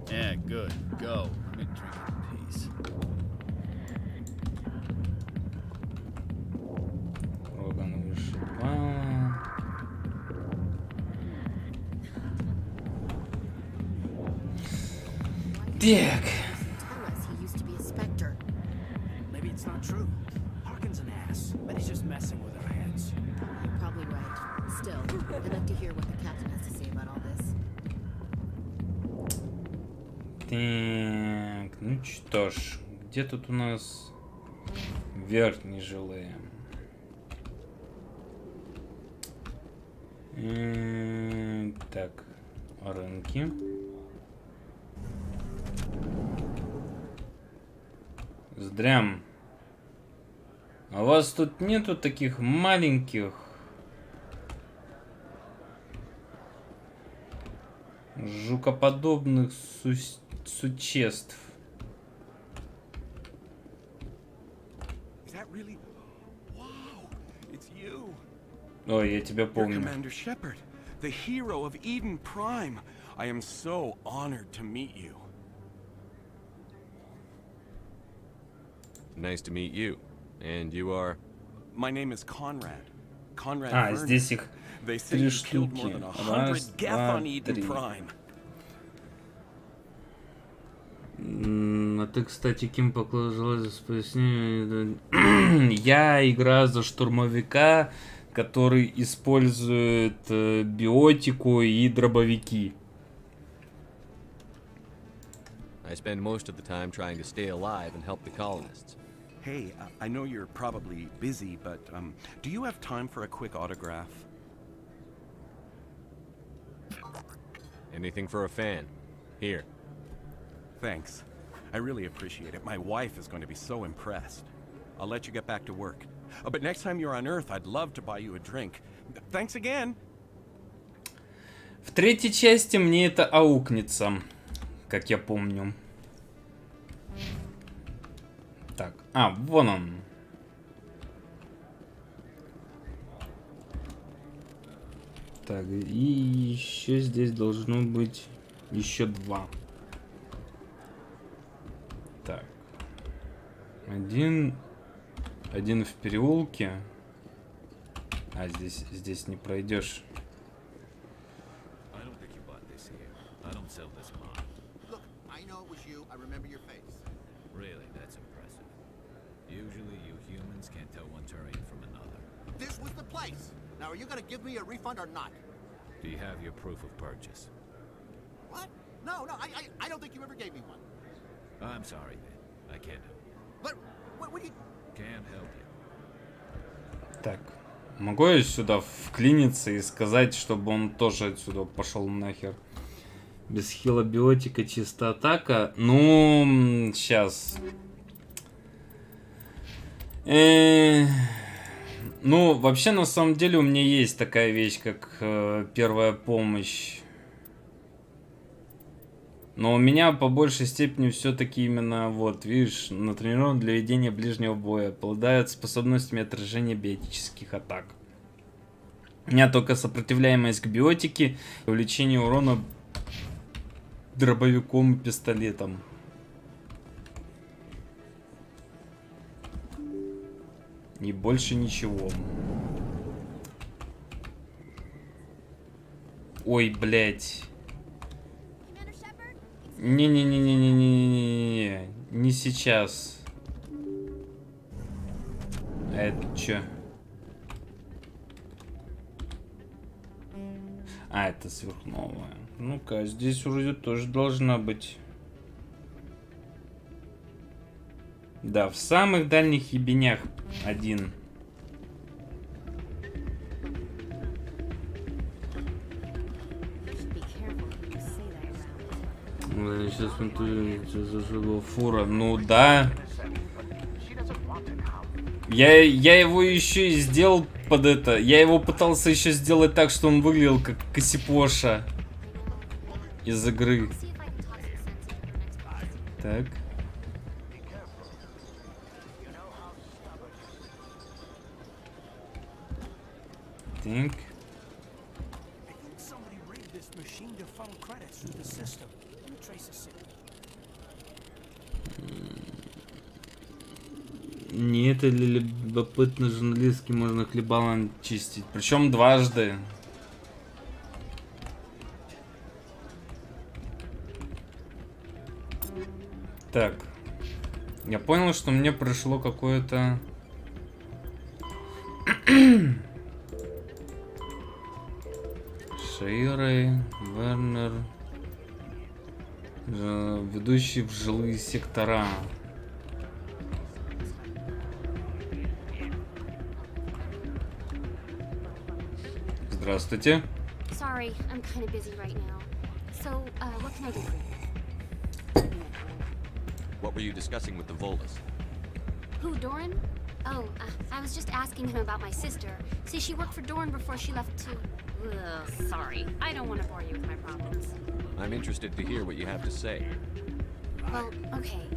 Yeah, good. Go. Let me drink in peace. Так. Tell us he used to be a Spectre. Maybe it's not true. Harkin's an ass. But he's just messing with our heads. You're probably right. Still, I'd like to hear what the captain has to say about all this. Так, ну что ж, где тут у нас верхние жилые? Так, рынки. Здрям. А у вас тут нету таких маленьких жукоподобных существ? Ой, я тебя помню. Commander Shepard, the hero of Eden Prime. I am so honored to meet you. Nice to meet you. And you are? My name is Conrad. Conrad А, здесь их They say 3 you killed more штуки. than 100 Раз, Geth два, on Eden 3. Prime. А ты, кстати, кем поклонялась за пояснение? Я играю за штурмовика, который использует биотику и дробовики. I spend most of the time trying to stay alive and help the colonists. Hey, I know you're probably busy, but do you have time for a quick autograph? Anything for a fan. Here. Thanks. I really appreciate it. My wife is going to be so impressed. I'll let you get back to work. But next time you're on Earth, I'd love to buy you a drink. Thanks again. В третьей части мне это аукнется, как я помню. Так, вон он. Так, и еще здесь должно быть еще 2. Так. Один в переулке. А, здесь не пройдешь. Look, I know it was you. I remember your face. Really, that's impressive. Usually you humans can't tell one Turian from another. This was the place. Now, are you going to give me a refund or not? Do you have your proof of purchase? What? No, I don't think you ever gave me one. I'm sorry, man. I can't help you. But what do you... Can't help you. Так, могу я сюда вклиниться и сказать, чтобы он тоже отсюда пошел нахер? Без хила биотика, чисто атака. Ну, сейчас. Ну, вообще, на самом деле, у меня есть такая вещь, как первая помощь. Но у меня по большей степени все-таки именно, вот, видишь, натренирован для ведения ближнего боя. Обладает способностями отражения биотических атак. У меня только сопротивляемость к биотике, увеличение урона дробовиком и пистолетом. И больше ничего. Ой, блядь. Не-не-не-не-не-не-не-не. Не сейчас. А это чё? А, это сверхновая. Ну-ка, здесь вроде тоже должна быть. Да, в самых дальних ебенях один. Сейчас фура. Ну да. Я его еще и сделал под это. Я его пытался еще сделать так, что он выглядел как Косипоша из игры. Так. Так. Не это ли любопытно журналистски можно хлебалом чистить? Причем дважды. Так. Я понял, что мне пришло какое-то... Шейры, Вернер... Ведущий в жилые сектора. Здравствуйте. Sorry, I'm kind of busy right now. So, what can I do for you? What were you discussing with the Volus? Who, Doran? Oh, I was just asking him about my sister. See, she worked for Doran before she left to... Ugh, sorry, I don't want to bore you with my problems. I'm interested to hear what you have to say. Well, okay.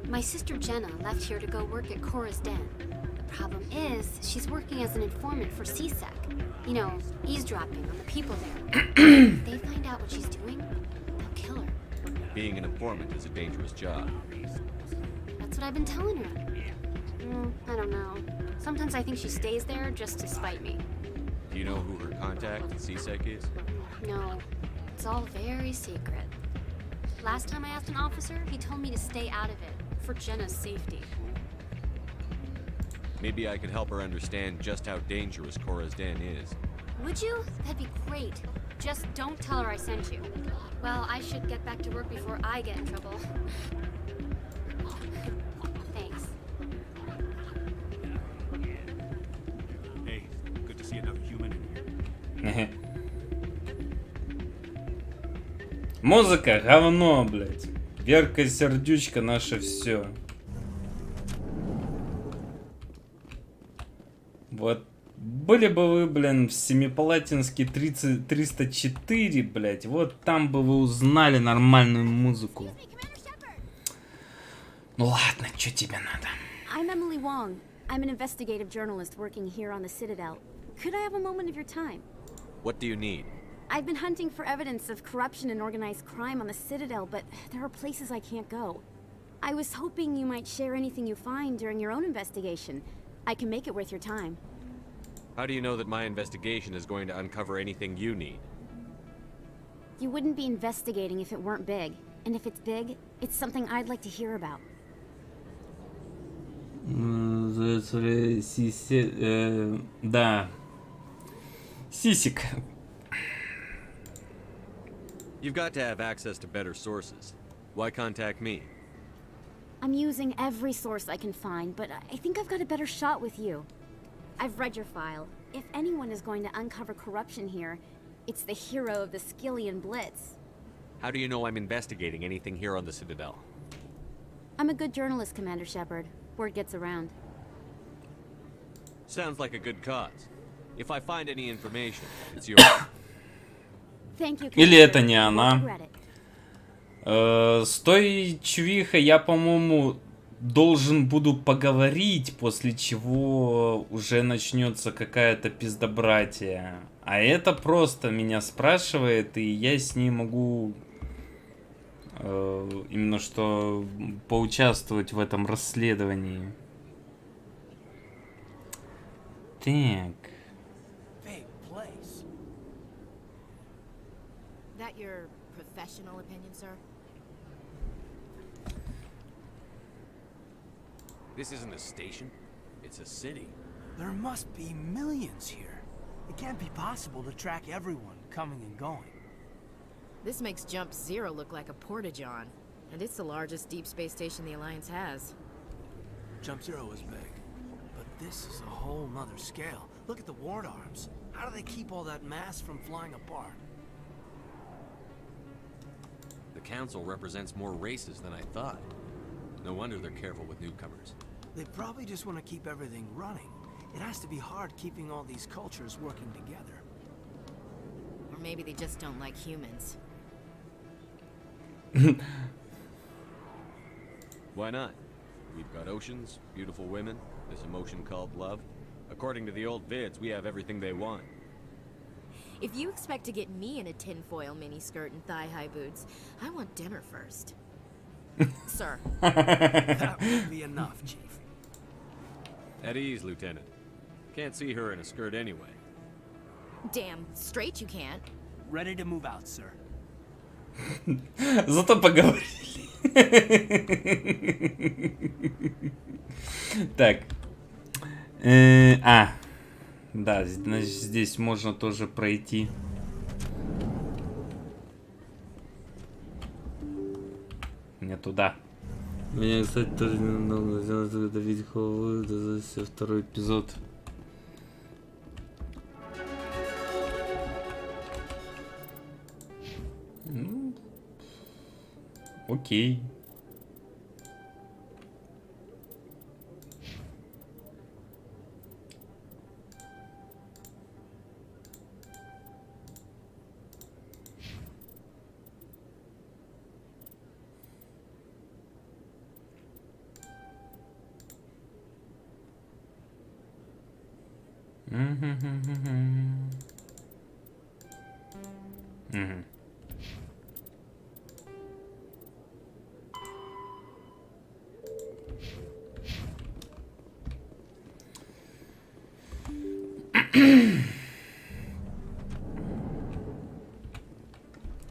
My sister Jenna left here to go work at Cora's Den. The problem is, she's working as an informant for CSEC. You know, eavesdropping on the people there. If they find out what she's doing, they'll kill her. Being an informant is a dangerous job. That's what I've been telling her. I don't know. Sometimes I think she stays there just to spite me. Do you know who her contact at CSEC is? No, it's all very secret. Last time I asked an officer, he told me to stay out of it, for Jenna's safety. Maybe I could help her understand just how dangerous Cora's Den is. Would you? That'd be great. Just don't tell her I sent you. Well, I should get back to work before I get in trouble. Thanks. Hey, good to see another human in here. Музыка говно, блядь. Верка сердючка наше все. Вот были бы вы, блин, в Семипалатинске 304, блядь, вот там бы вы узнали нормальную музыку. Ну ладно, что тебе надо? I'm Emily Wong. I'm an investigative journalist working here on the Citadel. Could I have a moment of your time? What do you need? I've been hunting for evidence of corruption and organized crime on the Citadel, but there are places I can't go. I was hoping you might share anything you find during your own investigation. I can make it worth your time. How do you know that my investigation is going to uncover anything you need? You wouldn't be investigating if it weren't big. And if it's big, it's something I'd like to hear about. Да. Сисик. You've got to have access to better sources. Why contact me? I'm using every source I can find, but I think I've got a better shot with you. I've read your file. If anyone is going to uncover corruption here, it's the hero of the Skillian Blitz. How do you know I'm investigating anything here on the Citadel? I'm a good journalist, Commander Shepard. Word gets around. Sounds like a good cause. If I find any information, it's yours. Thank you, Или это не Won't она. regret it. С той чувихой я, по-моему, должен буду поговорить, после чего уже начнется какая-то пиздобратия. А это просто меня спрашивает, и я с ней могу именно что поучаствовать в этом расследовании. Так. Your professional opinion, sir? This isn't a station. It's a city. There must be millions here. It can't be possible to track everyone coming and going. This makes Jump Zero look like a porta-john. And it's the largest deep space station the Alliance has. Jump Zero was big, but this is a whole nother scale. Look at the ward arms. How do they keep all that mass from flying apart? The council represents more races than I thought. No wonder they're careful with newcomers. They probably just want to keep everything running. It has to be hard keeping all these cultures working together. Or maybe they just don't like humans. Why not? We've got oceans, beautiful women, this emotion called love. According to the old vids, we have everything they want. If you expect to get me in a tinfoil miniskirt and thigh-high boots, I want dinner first. Sir. That would be enough, Chief. At ease, Lieutenant. Can't see her in a skirt anyway. Damn straight you can't. Ready to move out, sir. Зато поговорили. Так. Да, значит, здесь можно тоже пройти. Не туда. Меня, кстати, тоже немного сделать, когда видео это все второй эпизод. Ну, окей.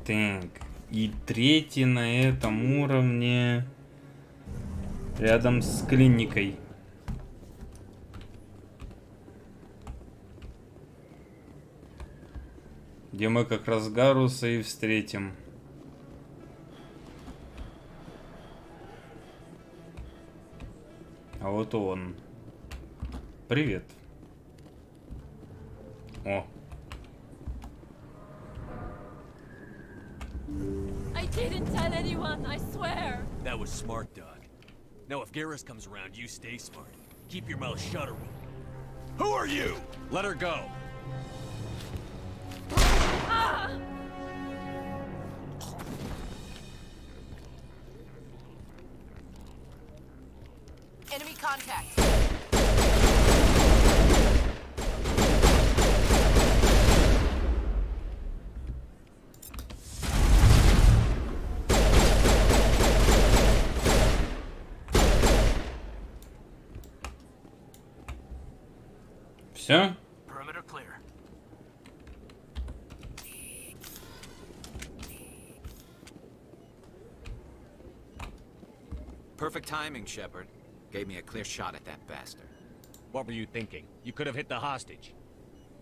Так, и третий на этом уровне рядом с клиникой. Где мы как раз Гаруса и встретим. А вот он. Привет. О. I didn't tell anyone, I swear. That was smart, Doug. Now if Garrus comes around, you stay smart. Keep your mouth shut, Arun. Who are you? Let her go. Ah! Enemy contact. Все? Perimeter clear. Perfect timing, Shepard. Gave me a clear shot at that bastard. What were you thinking? You could have hit the hostage.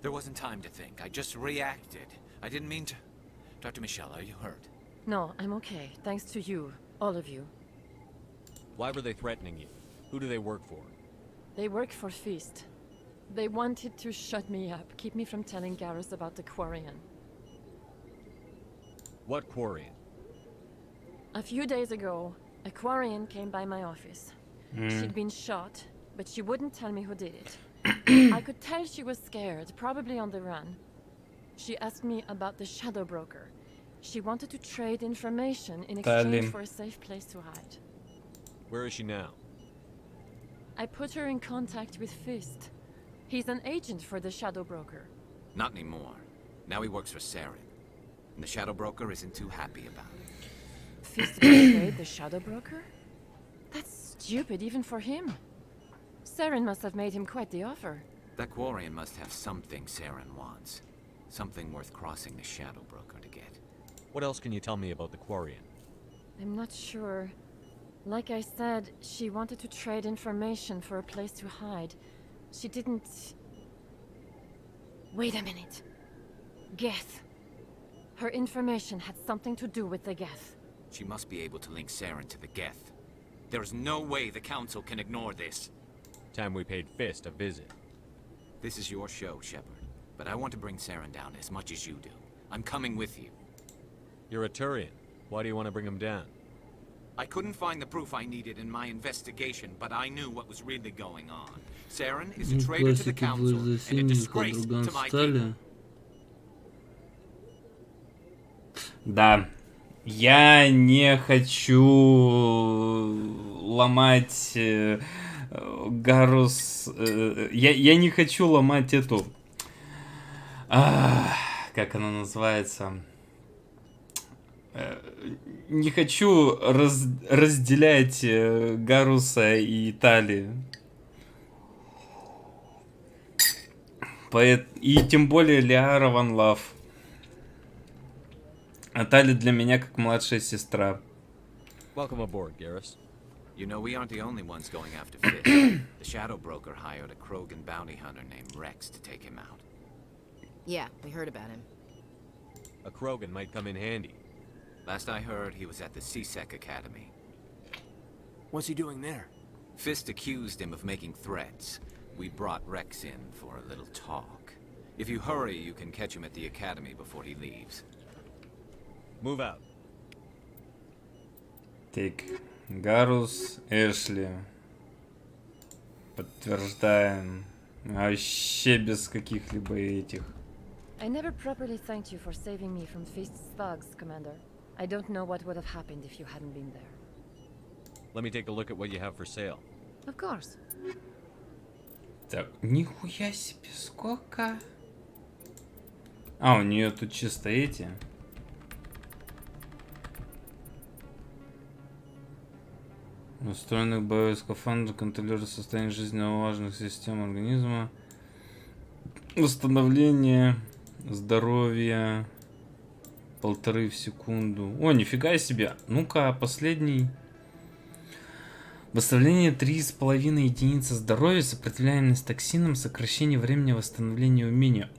There wasn't time to think. I just reacted. I didn't mean to... Dr. Michelle, are you hurt? No, I'm okay. Thanks to you. All of you. Why were they threatening you? Who do they work for? They work for Feast. They wanted to shut me up, keep me from telling Garrus about the Quarian. What Quarian? A few days ago, a Quarian came by my office. She'd been shot, but she wouldn't tell me who did it. I could tell she was scared, probably on the run. She asked me about the Shadow Broker. She wanted to trade information in exchange for a safe place to hide. Where is she now? I put her in contact with Fist. He's an agent for the Shadow Broker. Not anymore. Now he works for Saren. And the Shadow Broker isn't too happy about it. Fist betrayed the Shadow Broker? That's stupid even for him. Saren must have made him quite the offer. That Quarian must have something Saren wants. Something worth crossing the Shadow Broker to get. What else can you tell me about the Quarian? I'm not sure. Like I said, she wanted to trade information for a place to hide. She didn't... Wait a minute. Geth. Her information had something to do with the Geth. She must be able to link Saren to the Geth. There is no way the Council can ignore this. Time we paid Fist a visit. This is your show, Shepard. But I want to bring Saren down as much as you do. I'm coming with you. You're a Turian. Why do you want to bring him down? I couldn't find the proof I needed in my investigation, but I knew what was really going on. Saren is a traitor to the Council and a disgrace to my people. Да, я не хочу ломать Гарус... Я не хочу ломать эту... как она называется? Не хочу разделять Гаруса и Тали. И тем более Лиара Ван Лав. А Тали для меня как младшая сестра. Welcome aboard, Garrus. You know, we aren't the only ones going after Fist. The Shadow Broker hired a Krogan bounty hunter named Rex to take him out. Yeah, we heard about him. A Krogan might come in handy. Last I heard, he was at the CSEC Academy. What's he doing there? Fist accused him of making threats. We brought Rex in for a little talk. If you hurry, you can catch him at the Academy before he leaves. Move out. Так, Гарус, Эшли. Подтверждаем. Вообще без каких-либо этих. I never properly thanked you for saving me from Fist's thugs, Commander. I don't know what would have happened if you hadn't been there. Let me take a look at what you have for sale. Of course. Так, нихуя себе, сколько? А, у нее тут чисто эти. Устроенных боевых скафандров, контролер состояния жизненно важных систем организма. Восстановление здоровья 1,5 в секунду. О, нифига себе. Ну-ка, последний. Восстановление 3,5 единицы здоровья, сопротивляемость токсинам, сокращение времени восстановления умения.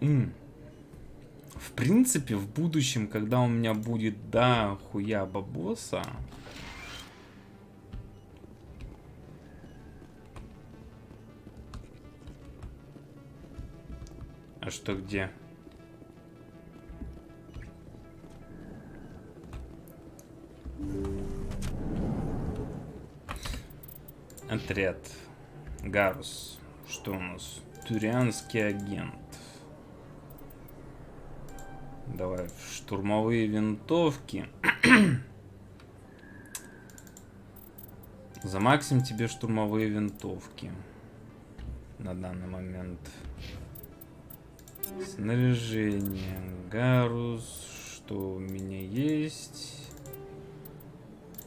В принципе, в будущем, когда у меня будет до хуя бабоса... А что где? Отряд. Гарус. Что у нас? Турианский агент. Давай штурмовые винтовки. Замаксим тебе штурмовые винтовки. На данный момент. Снаряжение. Гарус. Что у меня есть?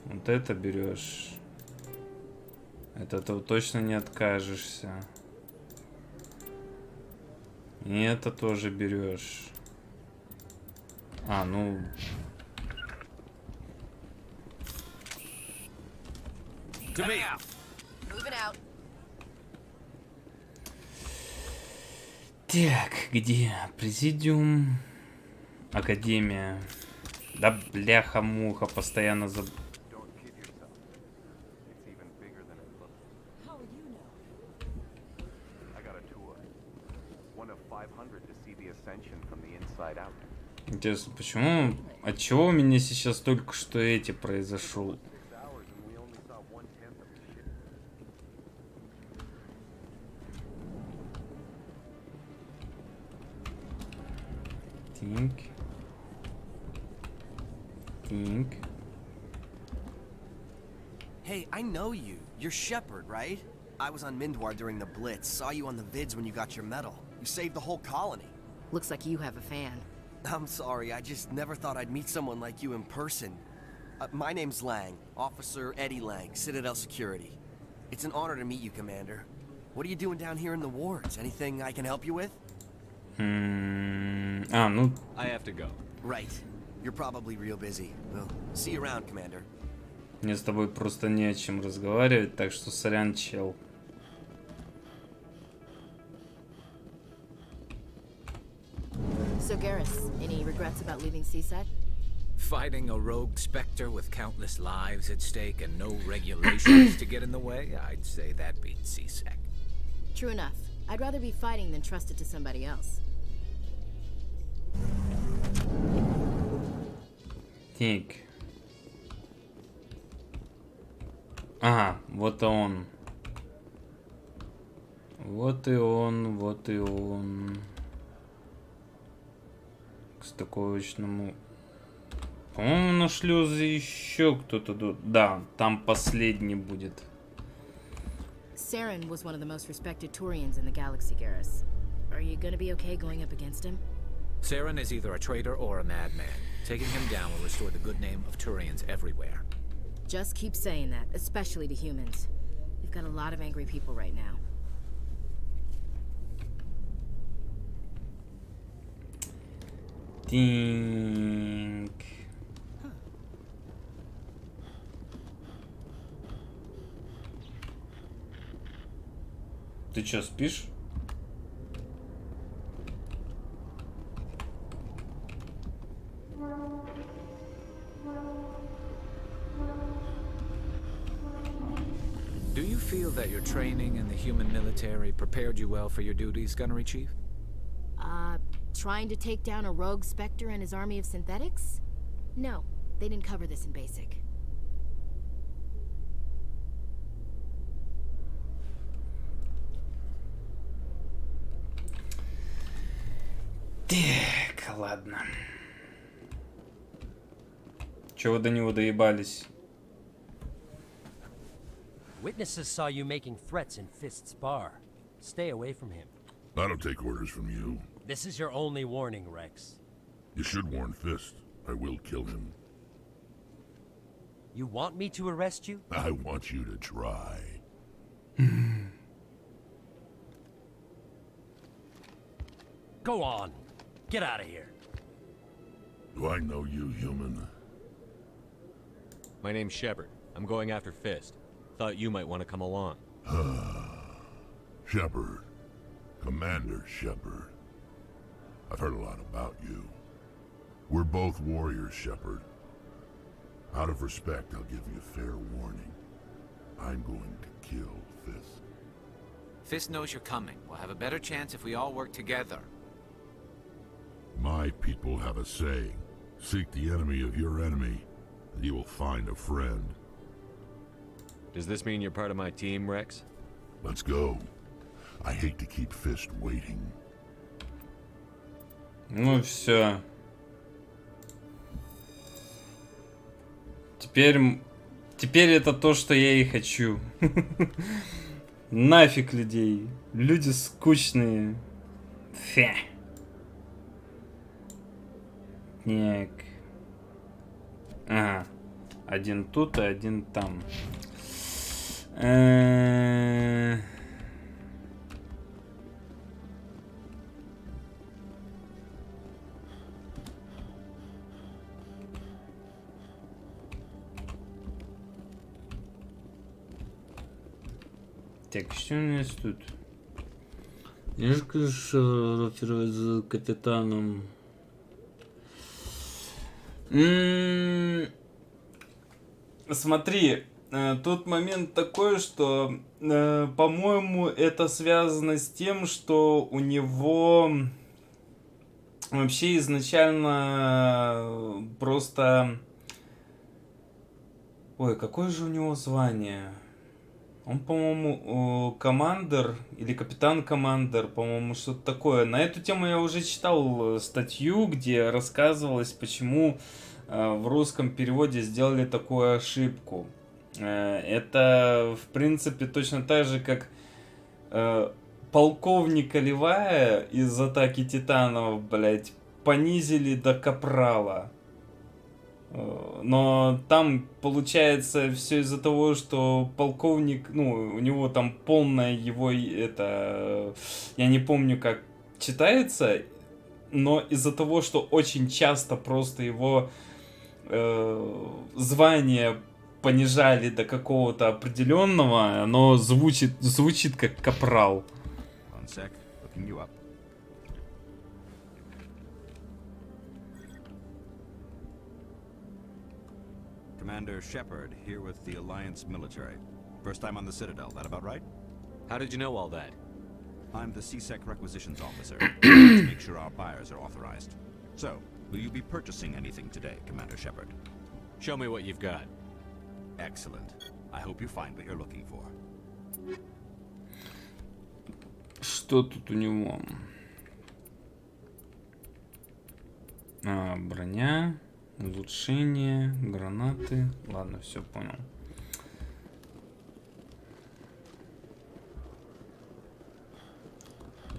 Вот это берешь. Это ты точно не откажешься. И это тоже берешь. А, ну... Так, где? Президиум. Академия. Да бляха-муха, постоянно заб... Интересно, почему... От чего у меня сейчас только что эти произошел? Think. Hey, I know you. You're Shepard, right? I was on Mindwar during the Blitz. Saw you on the vids when you got your medal. You saved the whole colony. Looks like you have a fan. I'm sorry, I just never thought I'd meet someone like you in person. My name's Lang, Officer Eddie Lang, Citadel Security. It's an honor to meet you, Commander. What are you doing down here in the wards? Anything I can help you with? Ну... I have to go. Right. You're probably real busy. We'll see you around, Commander. Мне с тобой просто не о чем разговаривать, так что сорян, чел. So Garrus, any regrets about leaving CSEC? Fighting a rogue specter with countless lives at stake and no regulations to get in the way, I'd say that beats CSEC. True enough. I'd rather be fighting than trust it to somebody else. Так. Ага, вот он. Вот и он, вот и он. К стыковочному. По-моему, на шлюзе еще кто-то тут. Да, там последний будет. Saren was one of the most respected Turians in the galaxy, Garrus. Are you gonna be okay going up against him? Saren is either a traitor or a madman. Taking him down will restore the good name of Turians everywhere. Just keep saying that, especially to humans. We've got a lot of angry people right now. Тинк. Ты чё, спишь? Do you feel that your training in the human military prepared you well for your duties, Gunnery Chief? Trying to take down a rogue Spectre and his army of synthetics? No, they didn't cover this in basic. Так, ладно. Чего вы до него доебались? Witnesses saw you making threats in Fist's bar. Stay away from him. I don't take orders from you. This is your only warning, Rex. You should warn Fist. I will kill him. You want me to arrest you? I want you to try. Go on. Get out of here. Do I know you, human? My name's Shepard. I'm going after Fist. Thought you might want to come along. Shepard. Commander Shepard. I've heard a lot about you. We're both warriors, Shepard. Out of respect, I'll give you a fair warning. I'm going to kill Fist. Fist knows you're coming. We'll have a better chance if we all work together. My people have a saying. Seek the enemy of your enemy, and you will find a friend. Does this mean you're part of my team, Rex? Let's go. I hate to keep Fist waiting. Ну все. Теперь это то, что я и хочу. Нафиг людей. Люди скучные. Фе. Так. Ага. Один тут и один там. Так, что у нас тут? Я же, конечно, с капитаном. Смотри, тут момент такой, что, по-моему, это связано с тем, что у него вообще изначально просто... Ой, какое же у него звание? Он, по-моему, командир или капитан-командир, по-моему, что-то такое. На эту тему я уже читал статью, где рассказывалось, почему в русском переводе сделали такую ошибку. Это, в принципе, точно так же, как полковника Левая из «Атаки Титанов», блять, понизили до капрала. Но там получается все из-за того, что полковник, ну, у него там полное его, это, я не помню, как читается, но из-за того, что очень часто просто его звание понижали до какого-то определенного, оно звучит как капрал. One sec, looking you up. Commander Shepard, here with the Alliance military. First time on the Citadel, that about right? How did you know all that? I'm the CSEC requisitions officer, to make sure our buyers are authorized. So, will you be purchasing anything today, Commander Shepard? Show me what you've got. Excellent. I hope you find what you're looking for. Что тут у него? Броня, улучшение, гранаты. Ладно, все понял.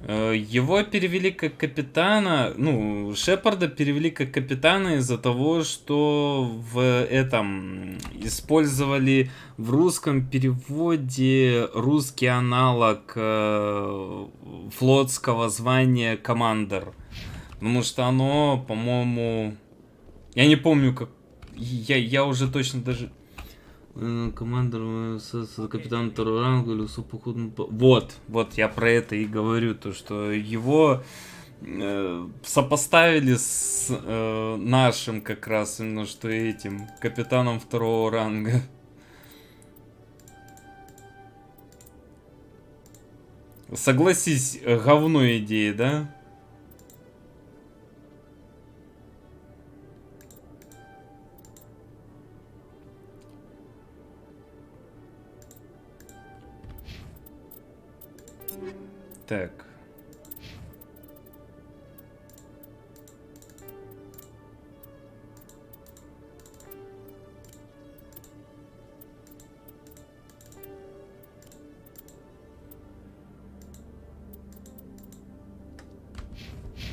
Его перевели как капитана, ну, Шепарда перевели как капитана из-за того, что в этом использовали в русском переводе русский аналог флотского звания командир. Потому что оно, по-моему, я не помню, как, я уже точно даже... Командир капитан второго ранга или сухопутный... Вот, я про это и говорю, то что его сопоставили с нашим как раз именно что этим капитаном второго ранга. Согласись, говно идея, да? Так.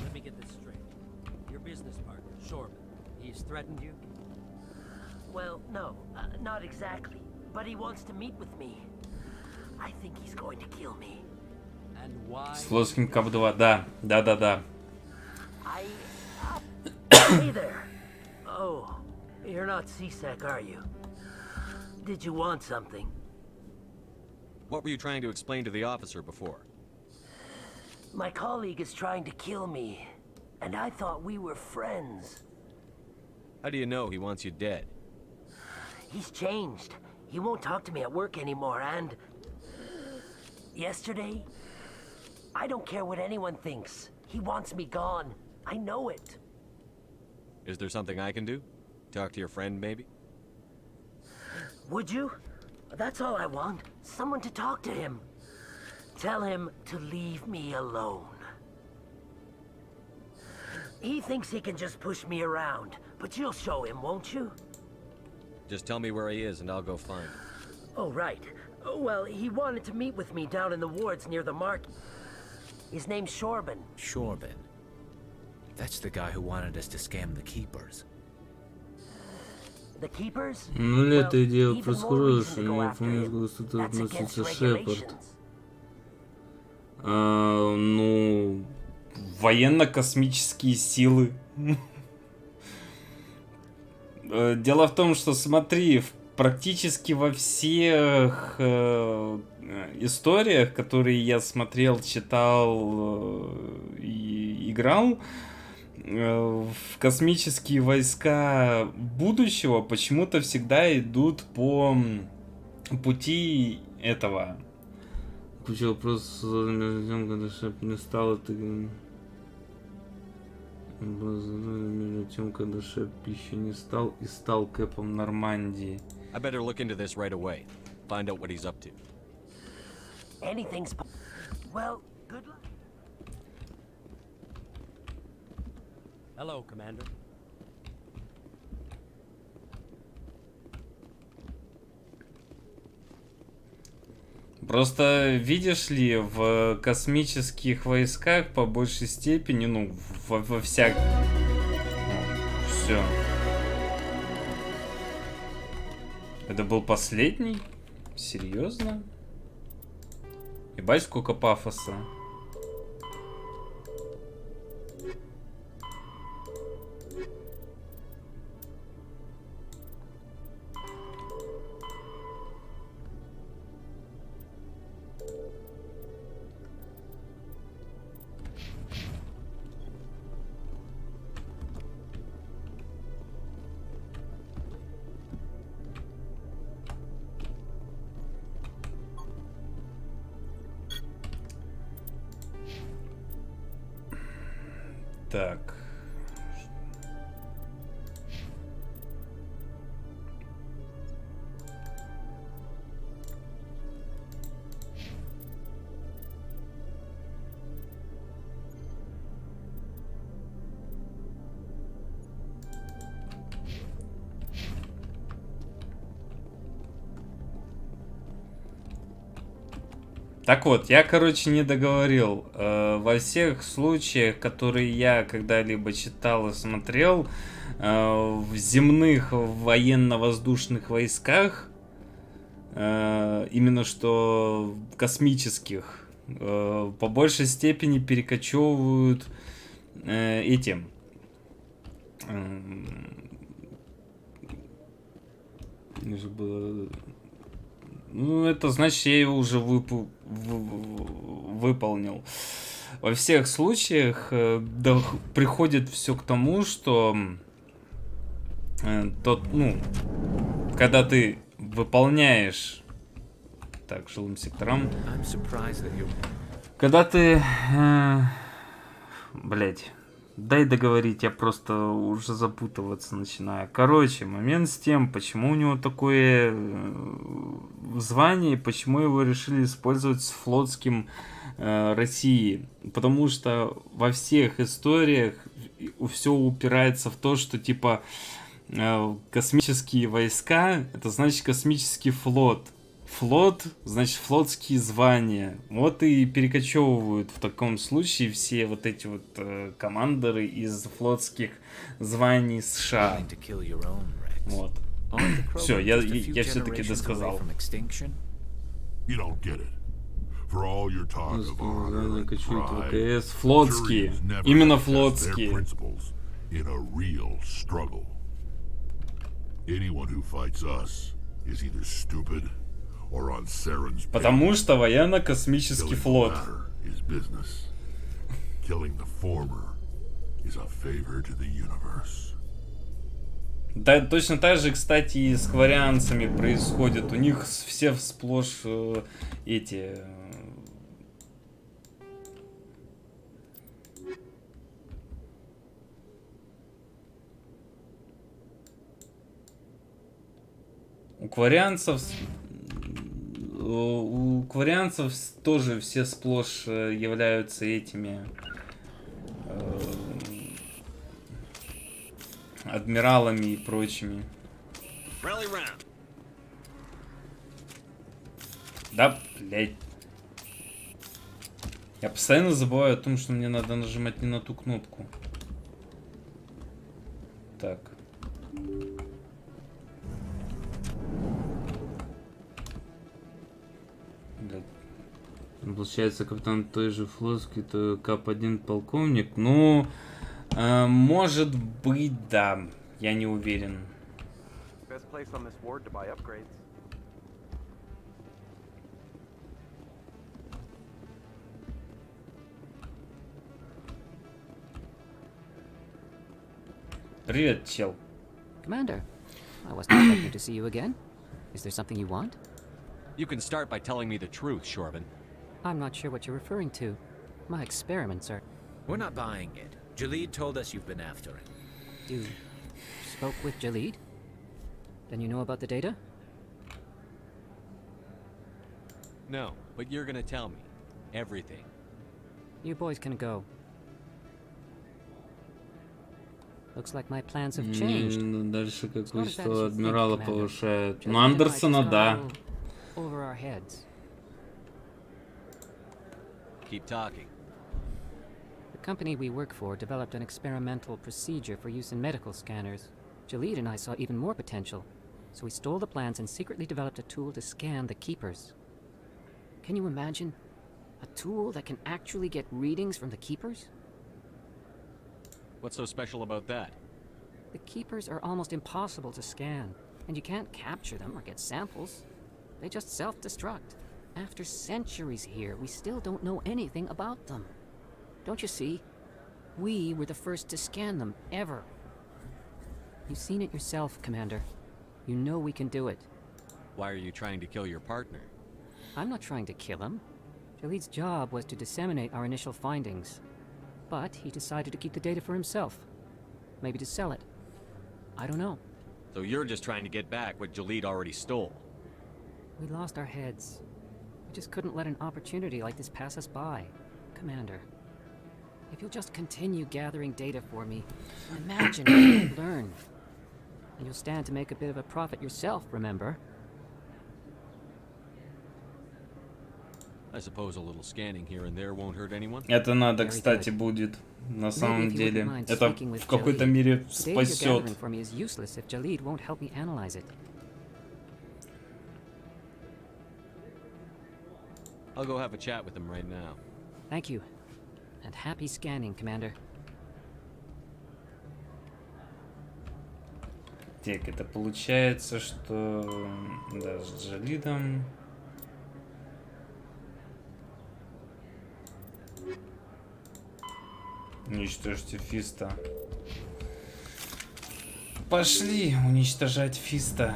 Let me get this straight. Your business partner, Shorman, he's threatened you? Well, no, not exactly. But he wants to meet with me. I think he's going to kill me. С плоским КАП-2, да. Hey there. Oh, you're not CSEC, are you? Did you want something? What were you trying to explain to the officer before? My colleague is trying to kill me, and I thought we were friends. How do you know he wants you dead? He's changed. He won't talk to me at work anymore, and... Yesterday, I don't care what anyone thinks. He wants me gone. I know it. Is there something I can do? Talk to your friend, maybe? Would you? That's all I want. Someone to talk to him. Tell him to leave me alone. He thinks he can just push me around, but you'll show him, won't you? Just tell me where he is and I'll go find him. Oh, right. Well, he wanted to meet with me down in the wards near the market. His name's Shorban. Shorban? That's the guy who wanted us to scam the Keepers. The Keepers? Ну, эта идея происходит, что не помню, как это относится Шепард. Ну, военно-космические силы. Дело в том, что, смотри, практически во всех историях, которые я смотрел, читал и играл, в космические войска будущего почему-то всегда идут по пути этого. Почему просто между тем, когда Шеп не стал, это... Между тем, когда Шеп еще не стал и стал Кэпом Нормандии. I better look into this right away. Find out what he's up to. Anything's... Well, good luck. Hello, Commander. Просто, видишь ли, в космических войсках по большей степени, ну, во всяк... Все. Это был последний? Серьезно? Ебать, сколько пафоса. Так. Так вот, я, короче, не договорил. Во всех случаях, которые я когда-либо читал и смотрел, в земных военно-воздушных войсках, именно что в космических, по большей степени перекочевывают эти... Ну, это значит, я его уже выполнил. Во всех случаях приходит все к тому, что когда ты выполняешь... Так, жилым секторам. Когда ты... Блять. Дай договорить, я просто уже запутываться начинаю. Короче, момент с тем, почему у него такое звание, почему его решили использовать с флотским России. Потому что во всех историях все упирается в то, что типа космические войска, это значит космический флот. Флот, значит, флотские звания. Вот и перекочевывают в таком случае все вот эти вот командоры из флотских званий США. Вот. Все, я все-таки досказал. Кочуют ВКС. Флотские. Именно флотские. Потому что военно-космический флот. Да, точно так же, кстати, и с кварианцами происходит. У них все сплошь эти... У кварианцев тоже все сплошь являются этими адмиралами и прочими. Да, блять. Я постоянно забываю о том, что мне надо нажимать не на ту кнопку. Так. Получается, капитан той же флотский, то КАП-1 полковник. Ну, может быть, да. Я не уверен. Привет, чел. Commander, I wasn't expecting to see you again. Is there something you want? You can start by telling me the truth, Shorban. I'm not sure what you're referring to. My experiments are... We're not buying it. Jalid told us you've been after him. You spoke with Jalid? Then you know about the data? No, but you're gonna tell me. Everything. You boys can go. Looks like my plans have changed. Дальше количество адмирала повышает. Ну, Андерсона, да. Over our heads. Keep talking. The company we work for developed an experimental procedure for use in medical scanners. Jalid and I saw even more potential, so we stole the plans and secretly developed a tool to scan the Keepers. Can you imagine? A tool that can actually get readings from the Keepers? What's so special about that? The Keepers are almost impossible to scan, and you can't capture them or get samples. They just self-destruct. After centuries here, we still don't know anything about them. Don't you see? We were the first to scan them, ever. You've seen it yourself, Commander. You know we can do it. Why are you trying to kill your partner? I'm not trying to kill him. Jalid's job was to disseminate our initial findings. But he decided to keep the data for himself. Maybe to sell it. I don't know. So you're just trying to get back what Jalid already stole? We lost our heads. We just couldn't let an opportunity like this pass us by. Commander, if you'll just continue gathering data for me, imagine what you'll learn. And you'll stand to make a bit of a profit yourself, remember? I suppose a little scanning here and there won't hurt anyone. Это надо, кстати, будет. На самом деле. Это в какой-то мере спасет. I'll go have a chat with him right now. Thank you. And happy scanning, Commander. Так, это получается, что... Да, с Джалидом... Уничтожьте Фиста. Пошли уничтожать Фиста.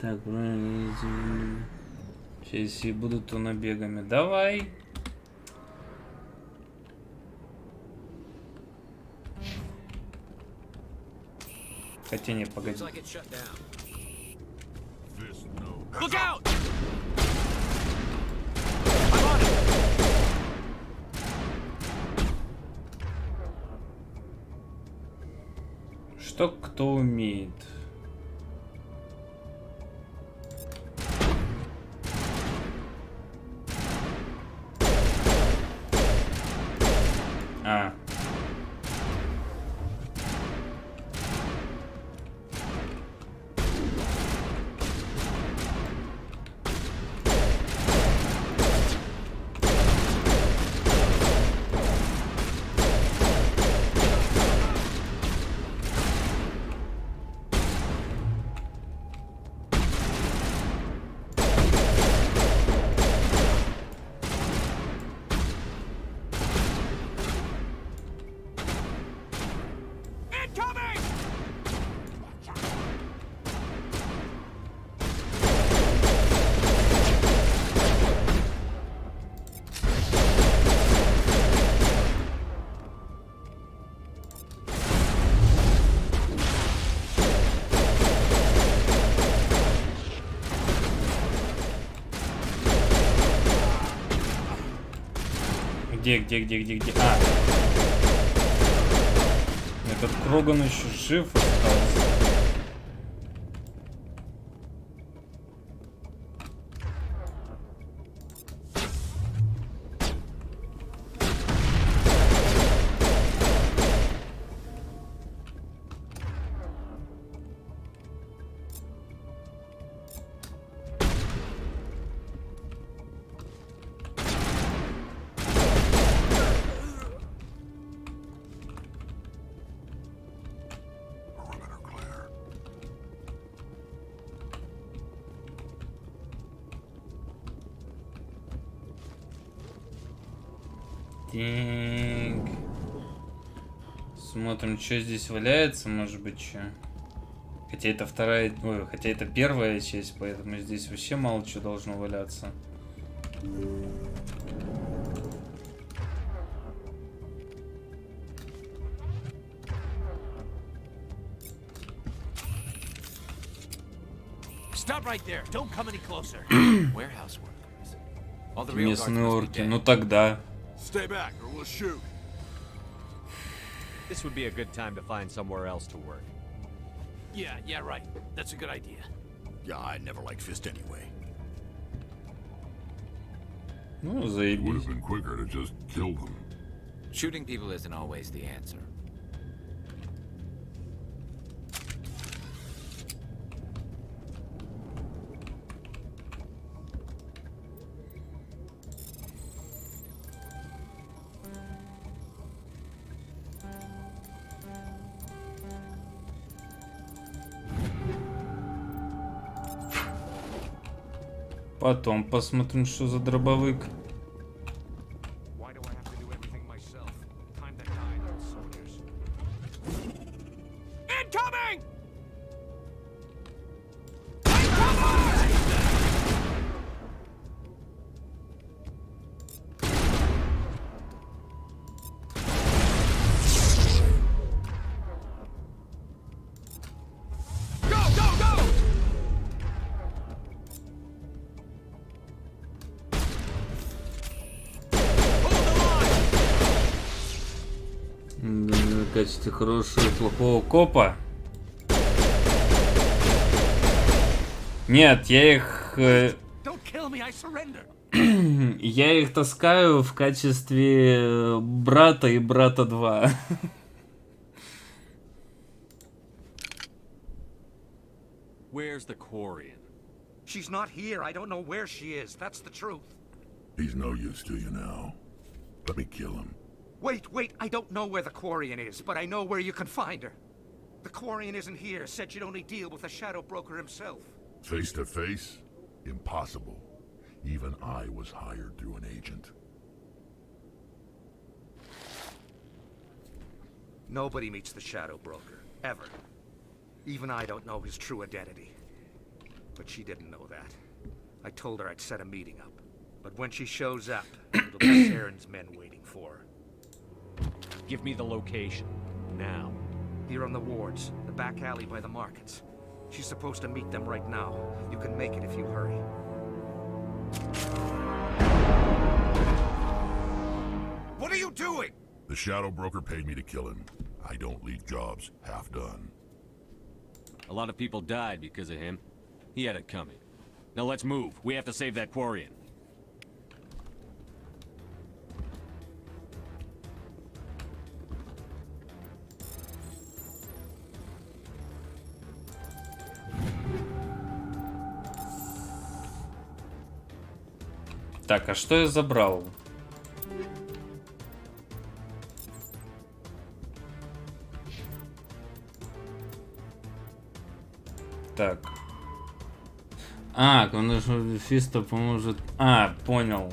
Так, сейчас и будут то набегами. Давай. Хотя не, погоди. Look out! Что кто умеет? А. Где? А! Этот Кроган еще жив остался. Так. Смотрим, что здесь валяется, может быть, что. Хотя это вторая... Ой, хотя это первая часть, поэтому здесь вообще мало чего должно валяться. Stop right there. Don't come any closer. Warehouse workers. All the real guards Местные must be орки. dead. Ну тогда. Stay back or we'll shoot. This would be a good time to find somewhere else to work. Yeah, right. That's a good idea. Yeah, I never liked Fist anyway. Ну, It would заебись. have been quicker to just kill them. Shooting people isn't always the answer. Потом посмотрим, что за дробовик. Incoming! в качестве хорошего и плохого копа. Нет, я их... Я их таскаю в качестве брата и брата 2. Where's the Quarian? She's not here. I don't know where she is. That's the truth. He's no use to you now. Let me kill him. Wait. I don't know where the Quarian is, but I know where you can find her. The Quarian isn't here. Said you'd only deal with the Shadow Broker himself. Face to face? Impossible. Even I was hired through an agent. Nobody meets the Shadow Broker. Ever. Even I don't know his true identity. But she didn't know that. I told her I'd set a meeting up. But when she shows up, it'll be Saren's men waiting for her. Give me the location. Now. Here on the wards, the back alley by the markets. She's supposed to meet them right now. You can make it if you hurry. What are you doing? The Shadow Broker paid me to kill him. I don't leave jobs half done. A lot of people died because of him. He had it coming. Now let's move. We have to save that Quarian. Так, а что я забрал? Так. А, конечно, Фиста поможет... А, понял.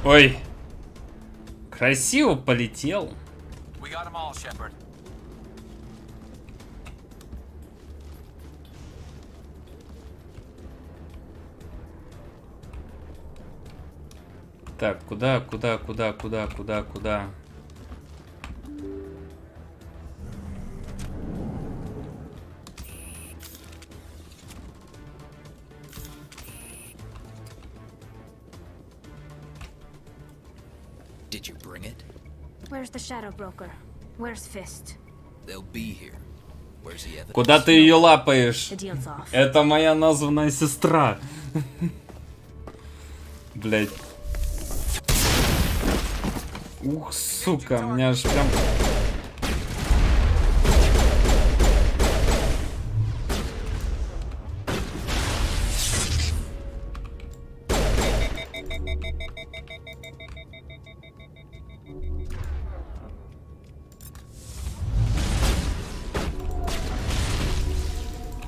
Ой, красиво полетел. We got 'em all, Shepard. Так, куда? Did you bring it? Where's the Shadow Broker? Where's Fist? They'll be here. Where's the evidence? Куда ты ее лапаешь? The deal's off. Это моя названная сестра. Блять. Ух, сука, у меня аж прям...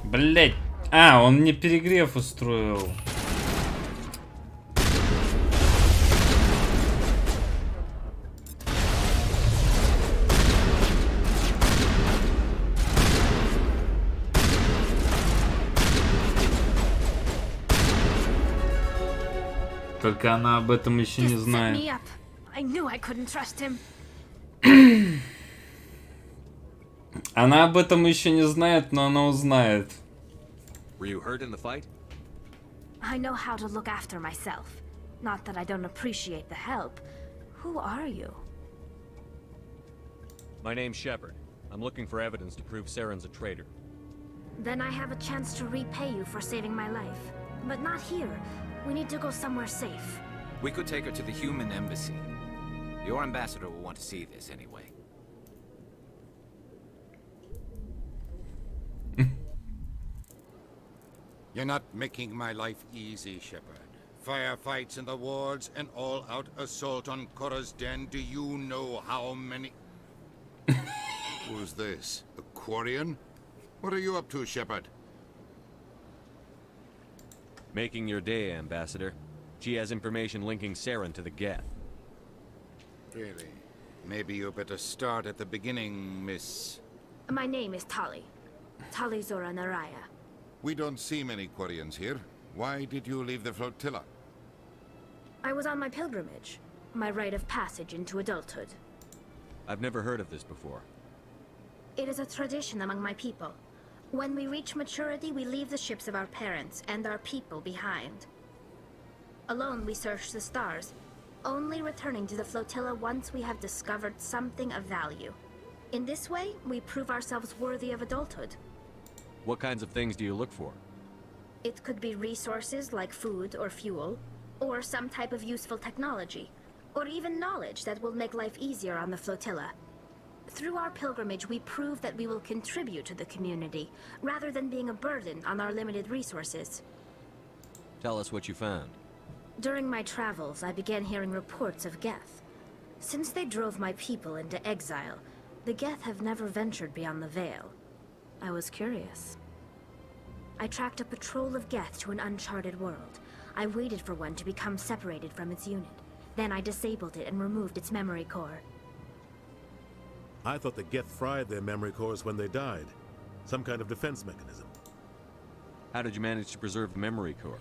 Блять. А, он мне перегрев устроил. Только она об этом еще не знает. Она об этом еще не знает, но она узнает. Were you hurt in the fight? I know how to look after myself. Not that I don't appreciate the help. Who are you? My name's Shepard. I'm looking for evidence to prove Saren's a traitor. Then I have a chance to repay you for saving my life. But not here. We need to go somewhere safe. We could take her to the human embassy. Your ambassador will want to see this anyway. You're not making my life easy, Shepard. Firefights in the wards, an all-out assault on Korra's den. Do you know how many... Who's this? A Quarian? What are you up to, Shepard? Making your day, Ambassador. She has information linking Saren to the Geth. Really? Maybe you better start at the beginning, Miss... My name is Tali. Tali Zora Naraya. We don't see many Quarians here. Why did you leave the flotilla? I was on my pilgrimage. My rite of passage into adulthood. I've never heard of this before. It is a tradition among my people. When we reach maturity, we leave the ships of our parents and our people behind. Alone, we search the stars, only returning to the flotilla once we have discovered something of value. In this way, we prove ourselves worthy of adulthood. What kinds of things do you look for? It could be resources like food or fuel, or some type of useful technology, or even knowledge that will make life easier on the flotilla. Through our pilgrimage, we prove that we will contribute to the community, rather than being a burden on our limited resources. Tell us what you found. During my travels, I began hearing reports of Geth. Since they drove my people into exile, the Geth have never ventured beyond the Veil. I was curious. I tracked a patrol of Geth to an uncharted world. I waited for one to become separated from its unit. Then I disabled it and removed its memory core. I thought the Geth fried their memory cores when they died. Some kind of defense mechanism. How did you manage to preserve the memory core?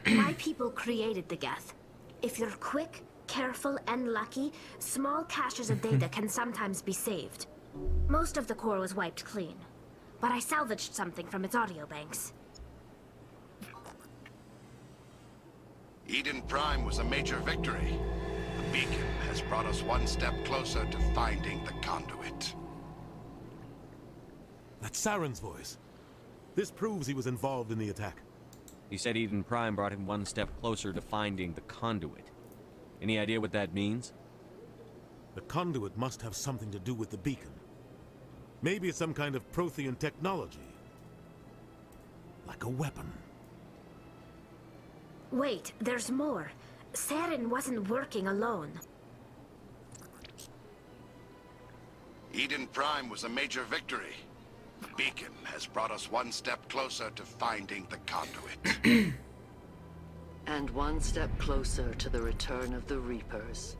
My people created the Geth. If you're quick, careful, and lucky, small caches of data can sometimes be saved. Most of the core was wiped clean, but I salvaged something from its audio banks. Eden Prime was a major victory. The beacon has brought us one step closer to finding the conduit. That's Saren's voice. This proves he was involved in the attack. He said Eden Prime brought him one step closer to finding the conduit. Any idea what that means? The conduit must have something to do with the beacon. Maybe it's some kind of Prothean technology. Like a weapon. Wait, there's more. Saren wasn't working alone. Eden Prime was a major victory. The beacon has brought us one step closer to finding the conduit. And one step closer to the return of the Reapers.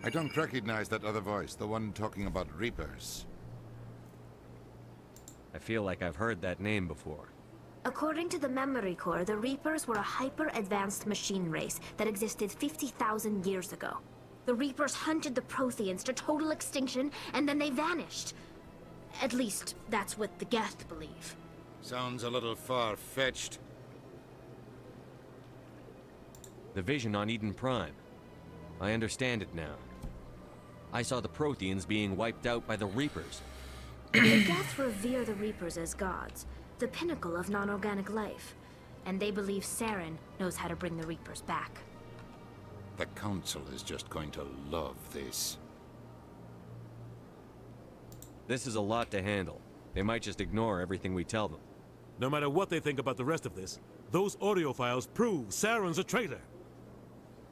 I don't recognize that other voice, the one talking about Reapers. I feel like I've heard that name before. According to the memory core, the Reapers were a hyper-advanced machine race that existed 50,000 years ago. The Reapers hunted the Protheans to total extinction, and then they vanished. At least, that's what the Geth believe. Sounds a little far-fetched. The vision on Eden Prime. I understand it now. I saw the Protheans being wiped out by the Reapers. The Geth revere the Reapers as gods, the pinnacle of non-organic life. And they believe Saren knows how to bring the Reapers back. The Council is just going to love this. This is a lot to handle. They might just ignore everything we tell them. No matter what they think about the rest of this, those audio files prove Saren's a traitor.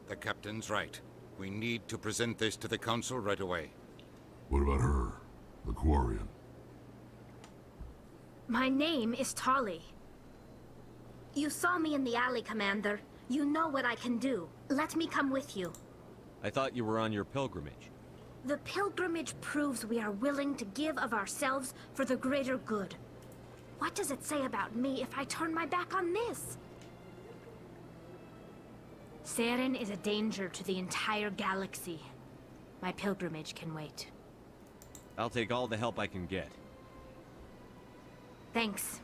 The Captain's right. We need to present this to the Council right away. What about her? The Quarian? My name is Tali. You saw me in the alley, Commander. You know what I can do. Let me come with you. I thought you were on your pilgrimage. The pilgrimage proves we are willing to give of ourselves for the greater good. What does it say about me if I turn my back on this? Saren is a danger to the entire galaxy. My pilgrimage can wait. I'll take all the help I can get. Thanks.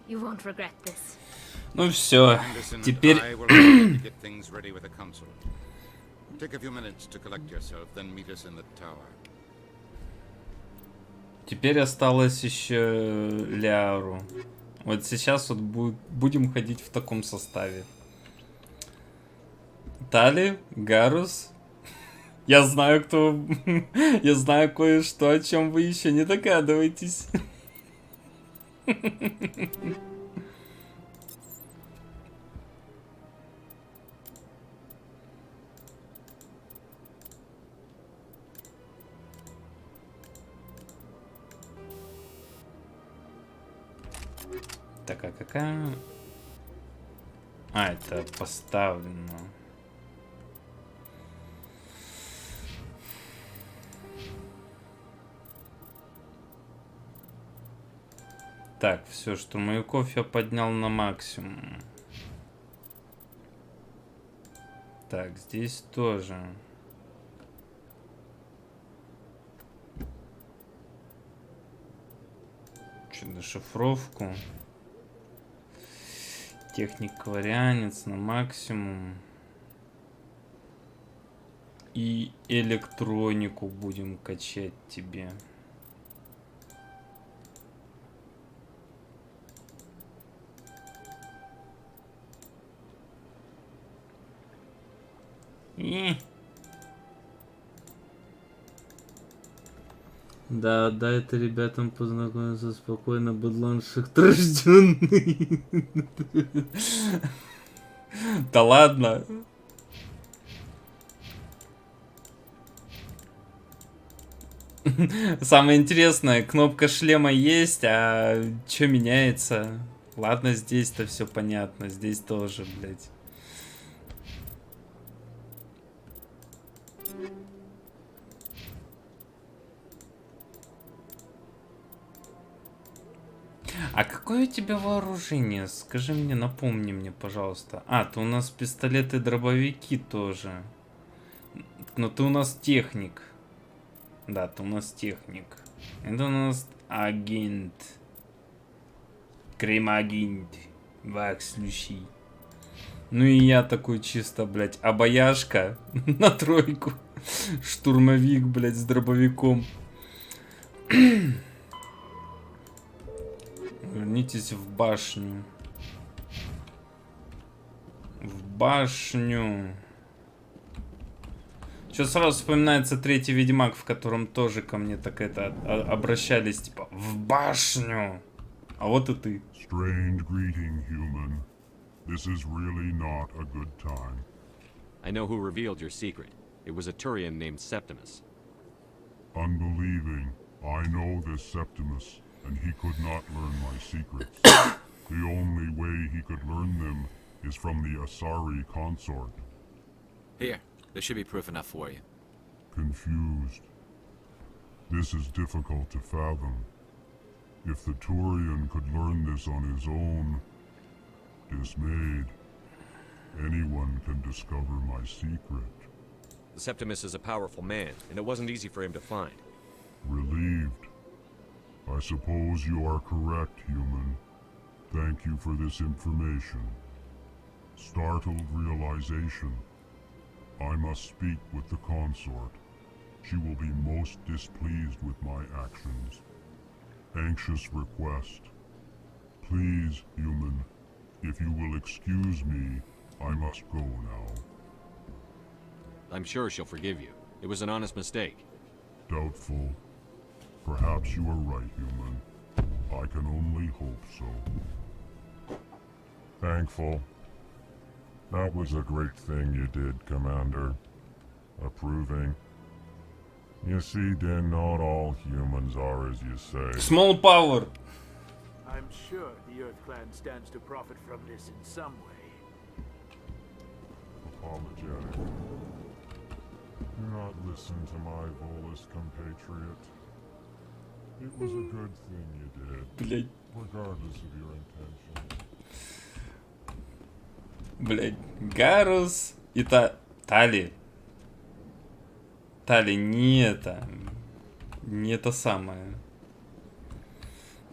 You won't regret this. Ну все, теперь... Get things ready with the Council. Take a few minutes to collect yourself, then meet us in the tower. Теперь осталось еще Ляру. Вот сейчас вот будем ходить в таком составе. Тали, Гарус. Я знаю, кто... Я знаю кое-что, о чем вы еще не догадываетесь. Так, а какая... А, это поставлено. Так, все, штурмовиков я поднял на максимум. Так, здесь тоже. Что-то шифровку. Техник-ковырянец на максимум. И электронику будем качать тебе. Да, это ребятам познакомиться спокойно, быдлан шахтрожденный. Да ладно. Самое интересное, кнопка шлема есть, а что меняется? Ладно, здесь-то все понятно, здесь тоже, блядь. А какое у тебя вооружение? Скажи мне, напомни мне, пожалуйста. А, ты у нас пистолеты-дробовики тоже. Но ты у нас техник. Да, ты у нас техник. Это у нас агент. Крем-агент. Вакслющий. Ну и я такой чисто, блядь, обаяшка на тройку. Штурмовик, блядь, с дробовиком. Вернитесь в башню. В башню. Что сразу вспоминается третий Ведьмак, в котором тоже ко мне так это обращались, типа, в башню. А вот и ты. Strange greeting, human. This is really not a good time. I know who revealed your secret. It was a Turian named Septimus. Unbelieving. I know this Septimus, and he could not learn my secrets. The only way he could learn them is from the Asari consort. Here, there should be proof enough for you. Confused. This is difficult to fathom. If the Turian could learn this on his own, dismayed, anyone can discover my secret. The Septimus is a powerful man, and it wasn't easy for him to find. Relieved. I suppose you are correct, human. Thank you for this information. Startled realization. I must speak with the consort. She will be most displeased with my actions. Anxious request. Please, human, if you will excuse me, I must go now. I'm sure she'll forgive you. It was an honest mistake. Doubtful. Perhaps you are right, human. I can only hope so. Thankful. That was a great thing you did, Commander. Approving. You see, Din, not all humans are as you say. Small power. I'm sure the Earth Clan stands to profit from this in some way. Apologetic. Do not listen to my Volus compatriot. It was a good thing you did, regardless of your intention. Блять, Гарус и Тали. Тали, не это. Не это самое.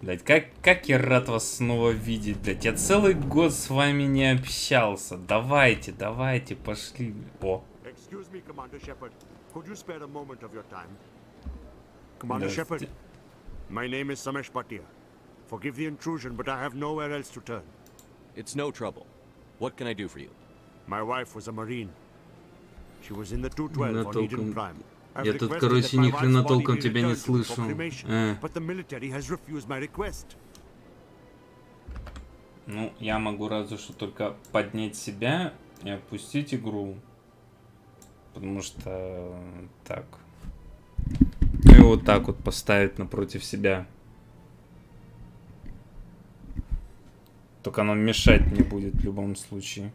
Блять, как я рад вас снова видеть, блять. Я целый год с вами не общался. Давайте, пошли. О. Excuse me, Commander Shepard. Could you spare a moment of your time? Commander Shepard, my name is Samesh Bhatia. Forgive the intrusion, but I have nowhere else to turn. It's no trouble. What can I do for you? My wife was a Marine. She was in the 212 on Eden Prime. Я тут, короче, ни хрена толком тебя не слышу. But the military has refused my request. Ну, я могу разве что только поднять себя и опустить игру. Потому что так. И вот так вот поставить напротив себя. Только оно мешать не будет в любом случае.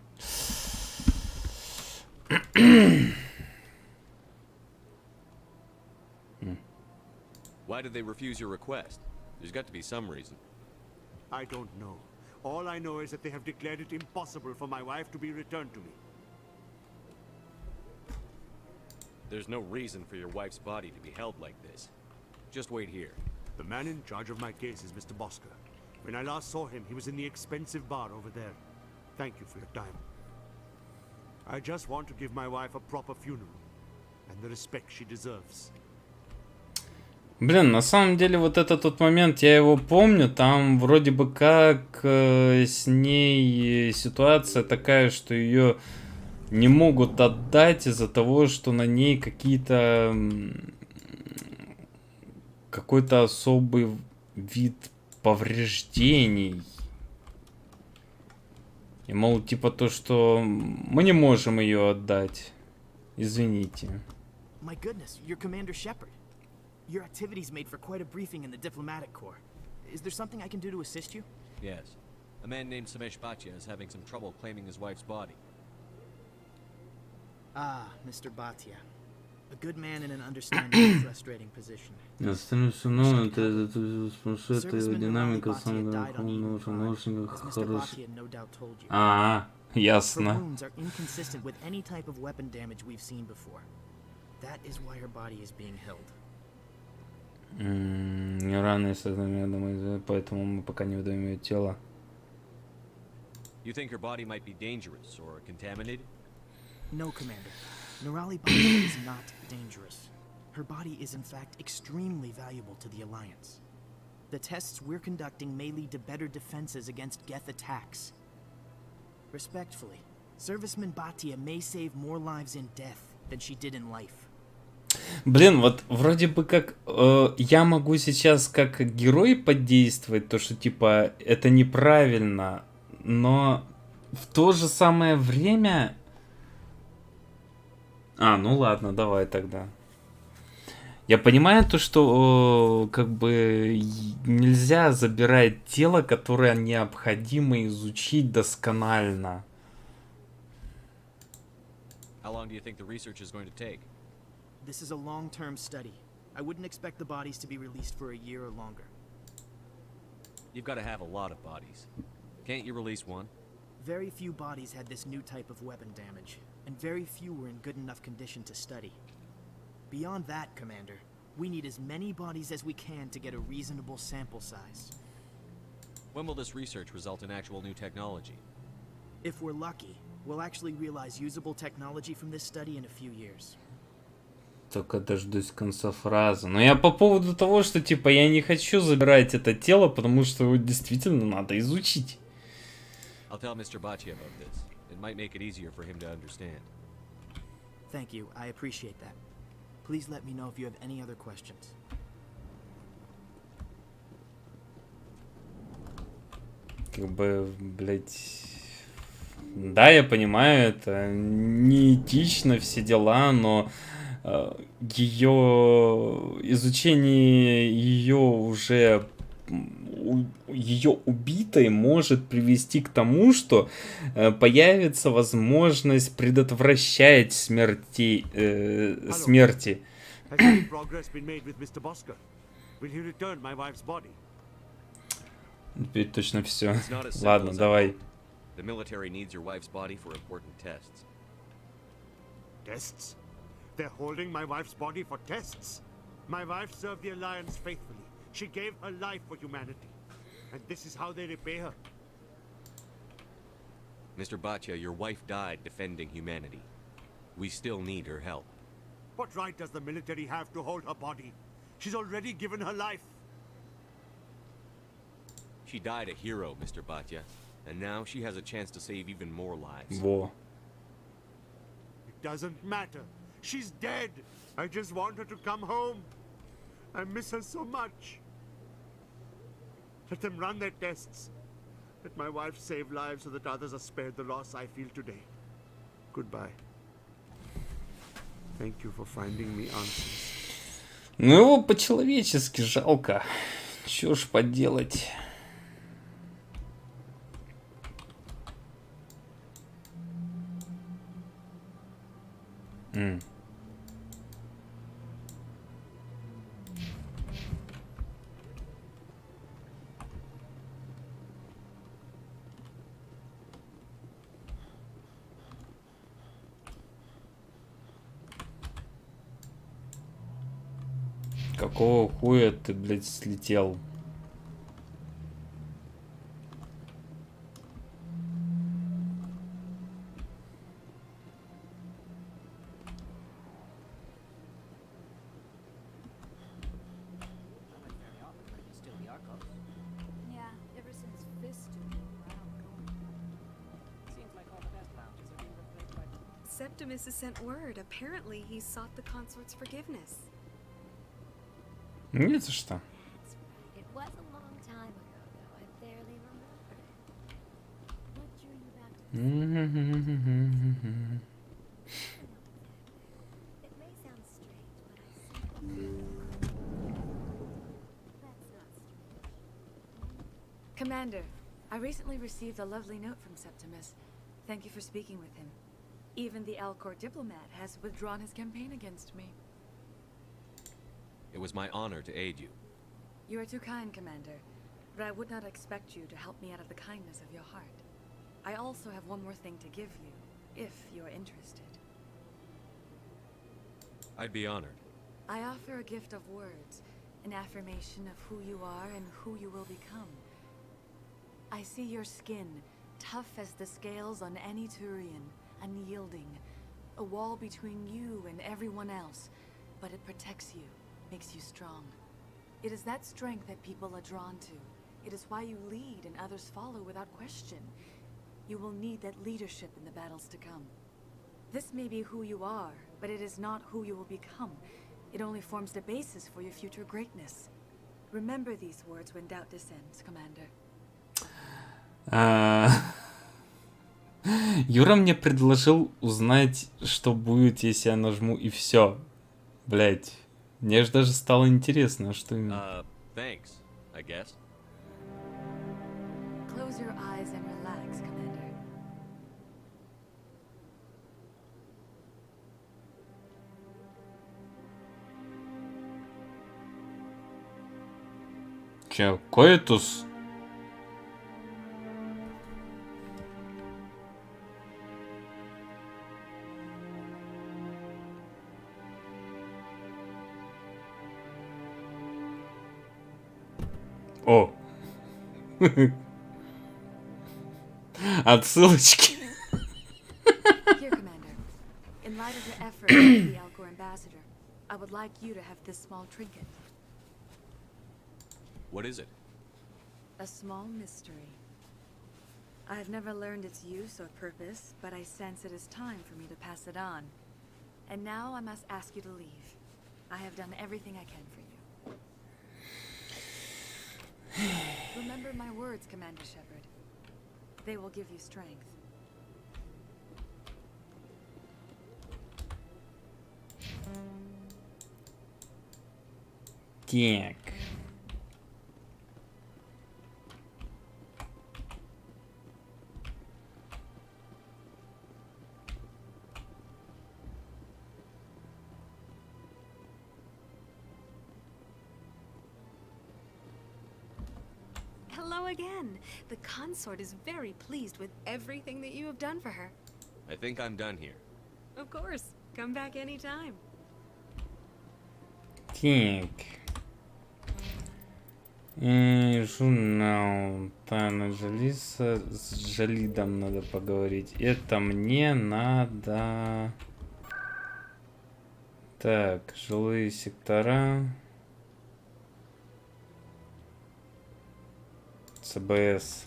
Why did they refuse your request? There's got to be some reason. I don't know. All I know is that they have declared it impossible for my wife to be returned to me. There's no reason for your wife's body to be held like this. Just wait here. The man in charge of my case is Mr. Bosker. When I last saw him, he was in the expensive bar over there. Thank you for your time. I just want to give my wife a proper funeral and the respect she deserves. Блин, на самом деле вот этот тот момент, я его помню, там вроде бы как с ней ситуация такая, что ее не могут отдать из-за того, что на ней какие-то какой-то особый вид повреждений. И мол, типа то, что мы не можем ее отдать. Извините. My goodness, you're Commander Shepard. Your activities made for quite a briefing in the diplomatic corps. Is there something I can do to assist you? Yes. A man named Samesh Bhatia is having some trouble claiming his wife's body. Ah, Mr. Bhatia. A good man in an understanding and frustrating position. Остальное все новое, это спрашивает динамика самого наушниках хорошая. Ясно. Her wounds are inconsistent with any type of weapon damage we've seen before. That is why her body is being held. Не рано, если поэтому мы пока не выдаем ее тело. You think her body might be dangerous or contaminated? No, Commander. Nirali Bhatia is not dangerous. Her body is in fact extremely valuable to the Alliance. The tests we're conducting may lead to better defenses against Geth attacks. Respectfully, Serviceman Bhatia may save more lives in death than she did in life. Блин, вот вроде бы как я могу сейчас как герой подействовать, то что типа это неправильно, но в то же самое время... ну ладно, давай тогда. Я понимаю то, что как бы нельзя забирать тело, которое необходимо изучить досконально. How long do you think the research is going to take? This is a long-term study. I wouldn't expect the bodies to be released for a year or longer. You've got to have a lot of bodies. Can't you release one? Very few bodies had this new type of weapon damage, and very few were in good enough condition to study. Beyond that, Commander, we need as many bodies as we can to get a reasonable sample size. When will this research result in actual new technology? If we're lucky, we'll actually realize usable technology from this study in a few years. Только дождусь конца фразы. Но я по поводу того, что типа я не хочу забирать это тело, потому что его действительно надо изучить. I'll tell Mr. Bhatia about this. It might make it easier for him to understand. Thank you. I appreciate that. Please let me know if you have any other questions. Как бы, блять... Да, я понимаю, это неэтично, все дела, но ее изучение ее уже ее убитой может привести к тому, что появится возможность предотвращать смерти. Теперь точно все. Ладно, давай. The military needs your wife's body for important tests. Tests? They're holding my wife's body for tests? My wife served the Alliance faithfully. She gave her life for humanity. And this is how they repay her. Mr. Bhatia, your wife died defending humanity. We still need her help. What right does the military have to hold her body? She's already given her life. She died a hero, Mr. Bhatia. And now she has a chance to save even more lives. Во. It doesn't matter. She's dead. I just want her to come home. I miss her so much. Let them run their tests. Let my wife save lives so that others are spared the loss I feel today. Goodbye. Thank you for finding me answers. Ну его по-человечески жалко. Чё ж поделать. Какого хуя ты, блядь, слетел? Septimus has sent word. Apparently, he sought the consort's forgiveness. Не за что. It was a long time ago, though. I barely remember. What drew you back to It may sound strange, but I That's not strange. Commander, I recently received a lovely note from Septimus. Thank you for speaking with him. Even the Alcor diplomat has withdrawn his campaign against me. It was my honor to aid you. You are too kind, Commander, but I would not expect you to help me out of the kindness of your heart. I also have one more thing to give you, if you are interested. I'd be honored. I offer a gift of words, an affirmation of who you are and who you will become. I see your skin, tough as the scales on any Turian, unyielding, a wall between you and everyone else, but it protects you, makes you strong. It is that strength that people are drawn to. It is why you lead and others follow without question. You will need that leadership in the battles to come. This may be who you are, but it is not who you will become. It only forms the basis for your future greatness. Remember these words when doubt descends, Commander. Юра мне предложил узнать, что будет, если я нажму, и все. Блять. Мне же даже стало интересно, что именно. Thanks, I guess. Close your eyes and relax, Commander. Че, коэтус? О! Отсылочки. Here, Commander. In light of your effort as the Alcor ambassador, I would like you to have this small trinket. What is it? A small mystery. I have never learned its use or purpose, but I sense it is time for me to pass it on. And now I must ask you to leave. I have done everything I can for you. Remember my words, Commander Shepard. They will give you strength. Так. Hello again. The consort is very pleased with everything that you have done for her. I think I'm done here. Of course. Come back anytime. Так. Журнал. Тайна Джалиса. С Джалидом надо поговорить. Это мне надо... Так, жилые сектора. ЦБС.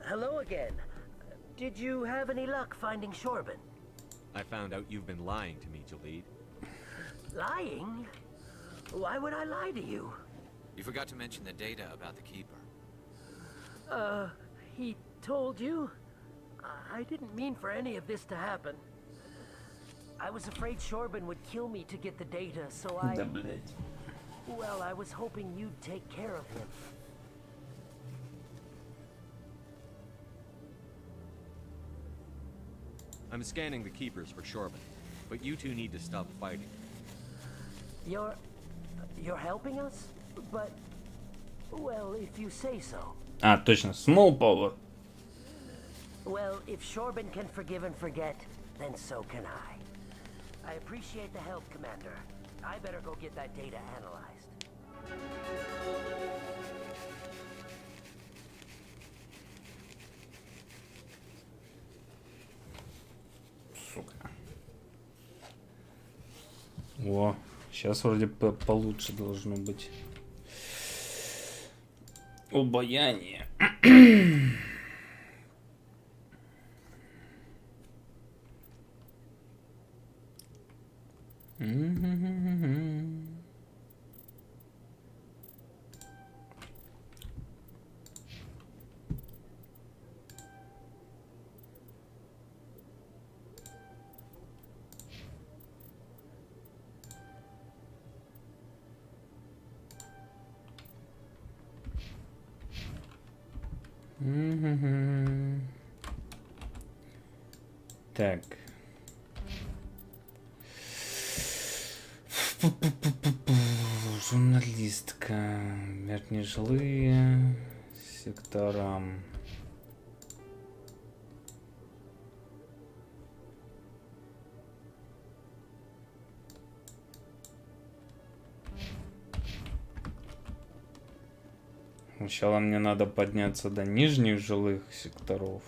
Hello again. Did you have any luck finding Shorban? I found out you've been lying to me, Jalid. Lying? Why would I lie to you? You forgot to mention the data about the Keeper. He told you? I didn't mean for any of this to happen. I was afraid Shorban would kill me to get the data, so I... Well, I was hoping you'd take care of him. I'm scanning the Keepers for Shorban, but you two need to stop fighting. You're helping us? But... Well, if you say so. А, точно, Small Power. Well, if Shorban can forgive and forget, then so can I. I appreciate the help, Commander. I better go get that data analyzed. Сука. О, сейчас вроде получше должно быть. Обаяние. Так. Журналистка. Верхние жилые. Сектора. Сначала мне надо подняться до нижних жилых секторов.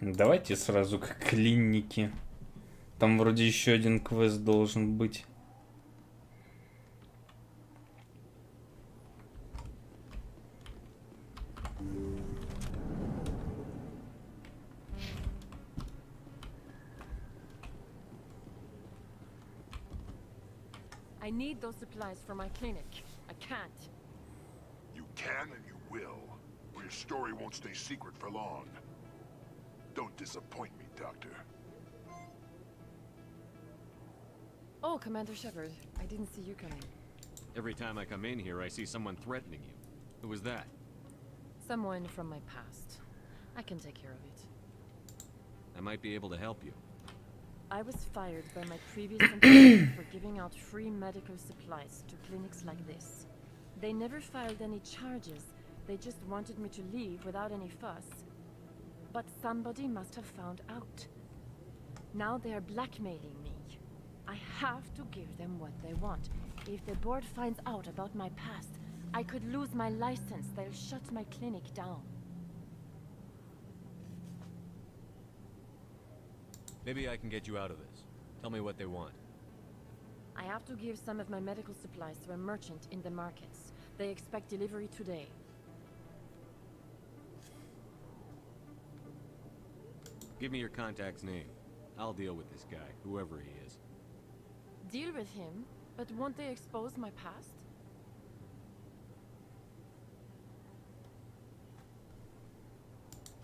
Давайте сразу к клинике. Там вроде еще один квест должен быть. I need those supplies for my clinic. I can't. You can and you will. Or your story won't stay secret for long. Don't disappoint me, Doctor. Oh, Commander Shepard. I didn't see you coming. Every time I come in here, I see someone threatening you. Who was that? Someone from my past. I can take care of it. I might be able to help you. I was fired by my previous employer for giving out free medical supplies to clinics like this. They never filed any charges. They just wanted me to leave without any fuss. But somebody must have found out. Now they are blackmailing me. I have to give them what they want. If the board finds out about my past, I could lose my license. They'll shut my clinic down. Maybe I can get you out of this. Tell me what they want. I have to give some of my medical supplies to a merchant in the markets. They expect delivery today. Give me your contact's name. I'll deal with this guy, whoever he is. Deal with him? But won't they expose my past?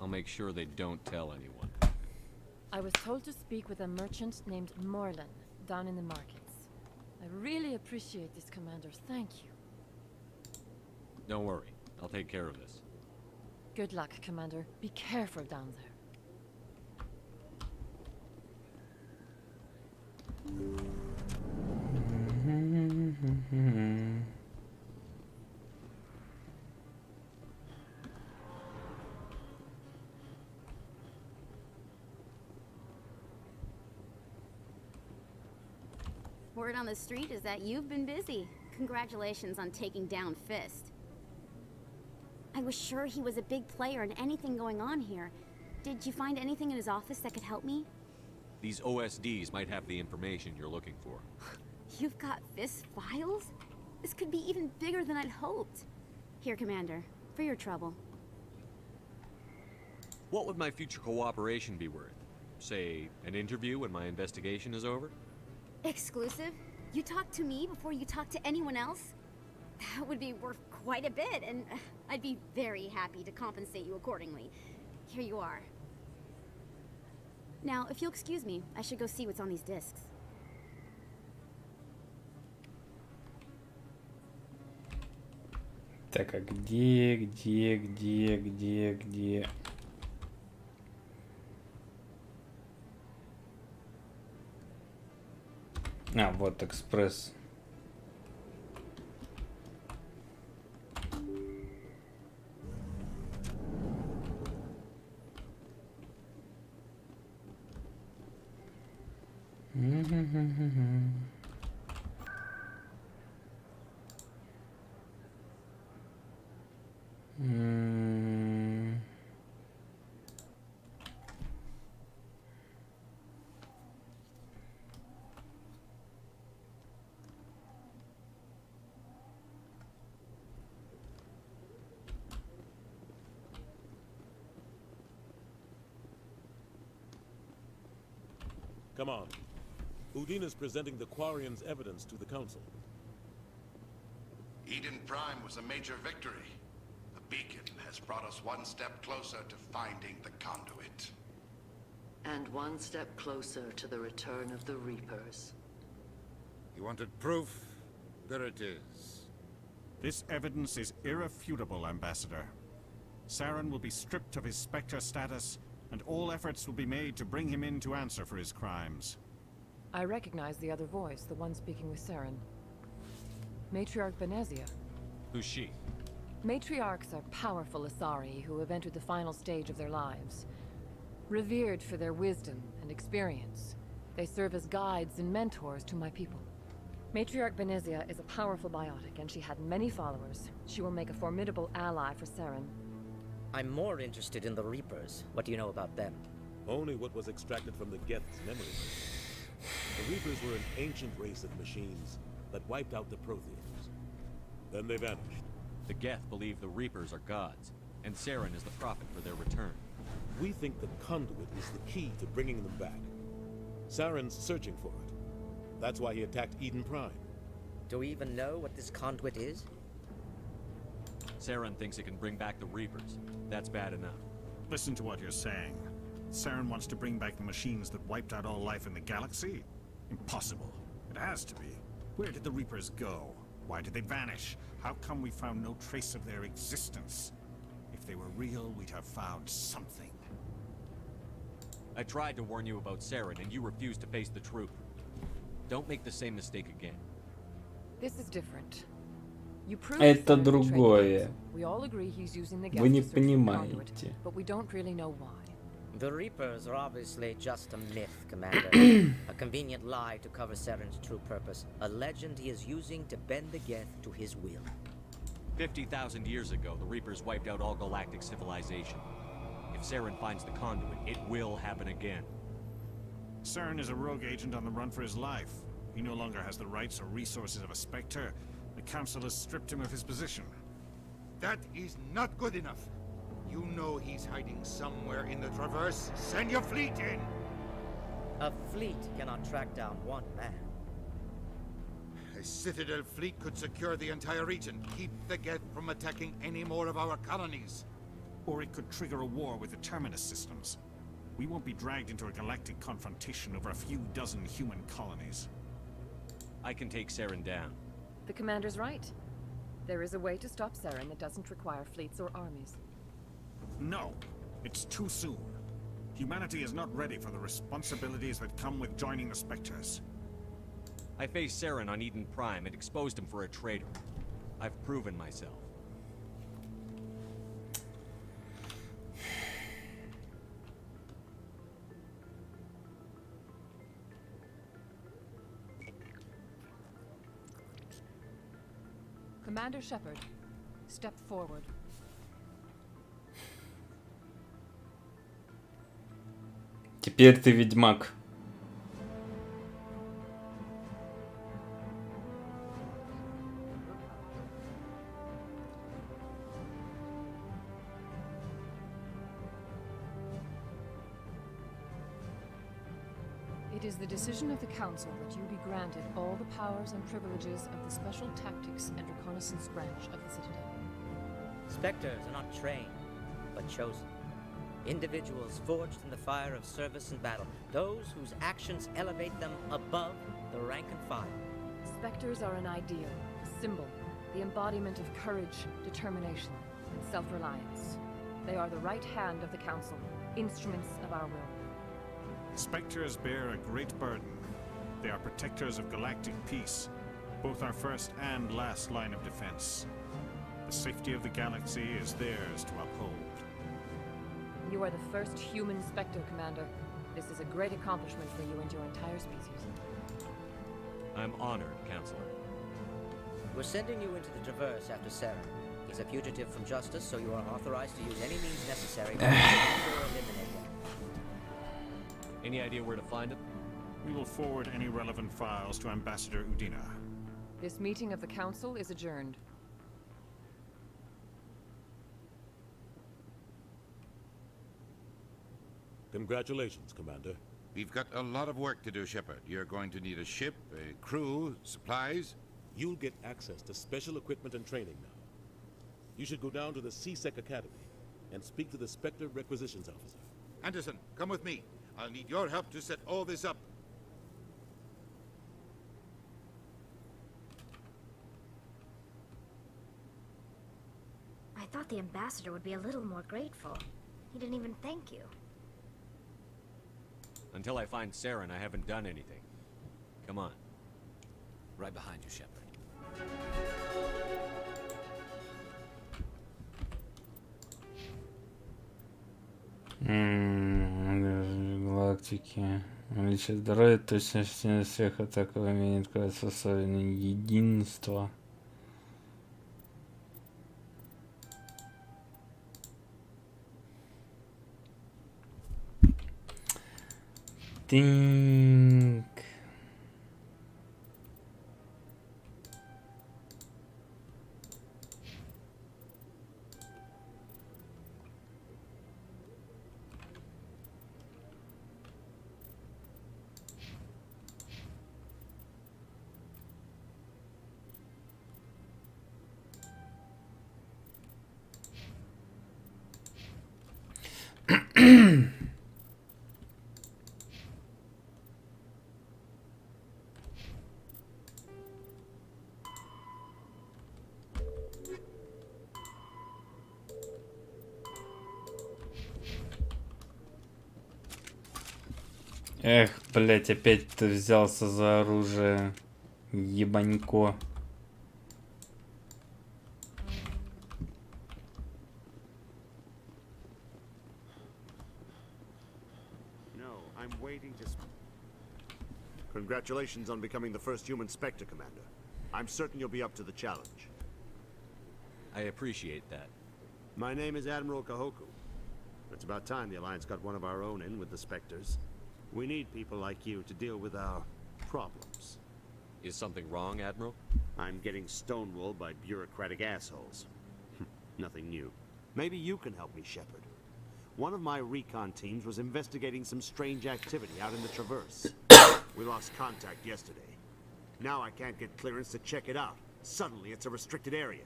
I'll make sure they don't tell anyone. I was told to speak with a merchant named Morlan, down in the markets. I really appreciate this, Commander. Thank you. Don't worry. I'll take care of this. Good luck, Commander. Be careful down there. Word on the street is that you've been busy. Congratulations on taking down Fist. I was sure he was a big player in anything going on here. Did you find anything in his office that could help me? These OSDs might have the information you're looking for. You've got Fist files? This could be even bigger than I'd hoped. Here, Commander, for your trouble. What would my future cooperation be worth? Say, an interview when my investigation is over? Exclusive? You talk to me before you talk to anyone else? That would be worth quite a bit, and I'd be very happy to compensate you accordingly. Here you are. Now, if you'll excuse me, I should go see what's on these discs. Так, а где? А, вот экспресс. Come on. Udine is presenting the Quarian's evidence to the Council. Eden Prime was a major victory. The beacon has brought us one step closer to finding the conduit. And one step closer to the return of the Reapers. You wanted proof? There it is. This evidence is irrefutable, Ambassador. Saren will be stripped of his Spectre status, and all efforts will be made to bring him in to answer for his crimes. I recognize the other voice, the one speaking with Saren. Matriarch Benezia. Who's she? Matriarchs are powerful Asari who have entered the final stage of their lives. Revered for their wisdom and experience, they serve as guides and mentors to my people. Matriarch Benezia is a powerful biotic, and she had many followers. She will make a formidable ally for Saren. I'm more interested in the Reapers. What do you know about them? Only what was extracted from the Geth's memories. The Reapers were an ancient race of machines that wiped out the Protheans. Then they vanished. The Geth believe the Reapers are gods, and Saren is the prophet for their return. We think the conduit is the key to bringing them back. Saren's searching for it. That's why he attacked Eden Prime. Do we even know what this conduit is? Saren thinks it can bring back the Reapers. That's bad enough. Listen to what you're saying. Saren wants to bring back the machines that wiped out all life in the galaxy? Impossible. It has to be. Where did the Reapers go? Why did they vanish? How come we found no trace of their existence? If they were real, we'd have found something. I tried to warn you about Saren, and you refused to face the truth. Don't make the same mistake again. This is different. You prove Это другое. We all agree he's using the Вы не Geth to search for the понимаете. conduit, but we don't really know why. The Reapers are obviously just a myth, Commander. A convenient lie to cover Saren's true purpose. A legend he is using to bend the Geth to his will. 50,000 years ago, the Reapers wiped out all galactic civilization. If Saren finds the conduit, it will happen again. Saren is a rogue agent on the run for his life. He no longer has the rights or resources of a Spectre. The Council has stripped him of his position. That is not good enough. You know he's hiding somewhere in the Traverse. Send your fleet in! A fleet cannot track down one man. A Citadel fleet could secure the entire region, keep the Geth from attacking any more of our colonies. Or it could trigger a war with the Terminus systems. We won't be dragged into a galactic confrontation over a few dozen human colonies. I can take Saren down. The commander's right. There is a way to stop Saren that doesn't require fleets or armies. No, it's too soon. Humanity is not ready for the responsibilities that come with joining the Spectres. I faced Saren on Eden Prime and exposed him for a traitor. I've proven myself. Commander Shepard, step forward. Теперь ты ведьмак. is the decision of the Council that you be granted all the powers and privileges of the Special Tactics and Reconnaissance branch of the Citadel. Spectres are not trained, but chosen. Individuals forged in the fire of service and battle. Those whose actions elevate them above the rank and file. Spectres are an ideal, a symbol, the embodiment of courage, determination, and self-reliance. They are the right hand of the Council, instruments of our will. Spectres bear a great burden. They are protectors of galactic peace, both our first and last line of defense. The safety of the galaxy is theirs to uphold. You are the first human Spectre, Commander. This is a great accomplishment for you and your entire species. I'm honored, Counselor. We're sending you into the Traverse after Saren. He's a fugitive from justice, so you are authorized to use any means necessary to eliminate him. Any idea where to find him? We will forward any relevant files to Ambassador Udina. This meeting of the Council is adjourned. Congratulations, Commander. We've got a lot of work to do, Shepard. You're going to need a ship, a crew, supplies. You'll get access to special equipment and training now. You should go down to the C-Sec Academy and speak to the Spectre Requisitions Officer. Anderson, come with me. I'll need your help to set all this up. I thought the ambassador would be a little more grateful. He didn't even thank you. Until I find Saren, I haven't done anything. Come on. Right behind you, Shepard. Галактики. Увеличить здоровье, точность всех атак имеет качество особенное единство. Тинк. Эх, блять, опять ты взялся за оружие, ебанько. No, I'm waiting to... Congratulations on becoming the first human Spectre, Commander. I'm certain you'll be up to the challenge. I appreciate that. My name is Admiral Kahoku. It's about time the Alliance got one of our own in with the Spectres. We need people like you to deal with our problems. Is something wrong, Admiral? I'm getting stonewalled by bureaucratic assholes. Nothing new. Maybe you can help me, Shepard. One of my recon teams was investigating some strange activity out in the Traverse. We lost contact yesterday. Now I can't get clearance to check it out. Suddenly it's a restricted area.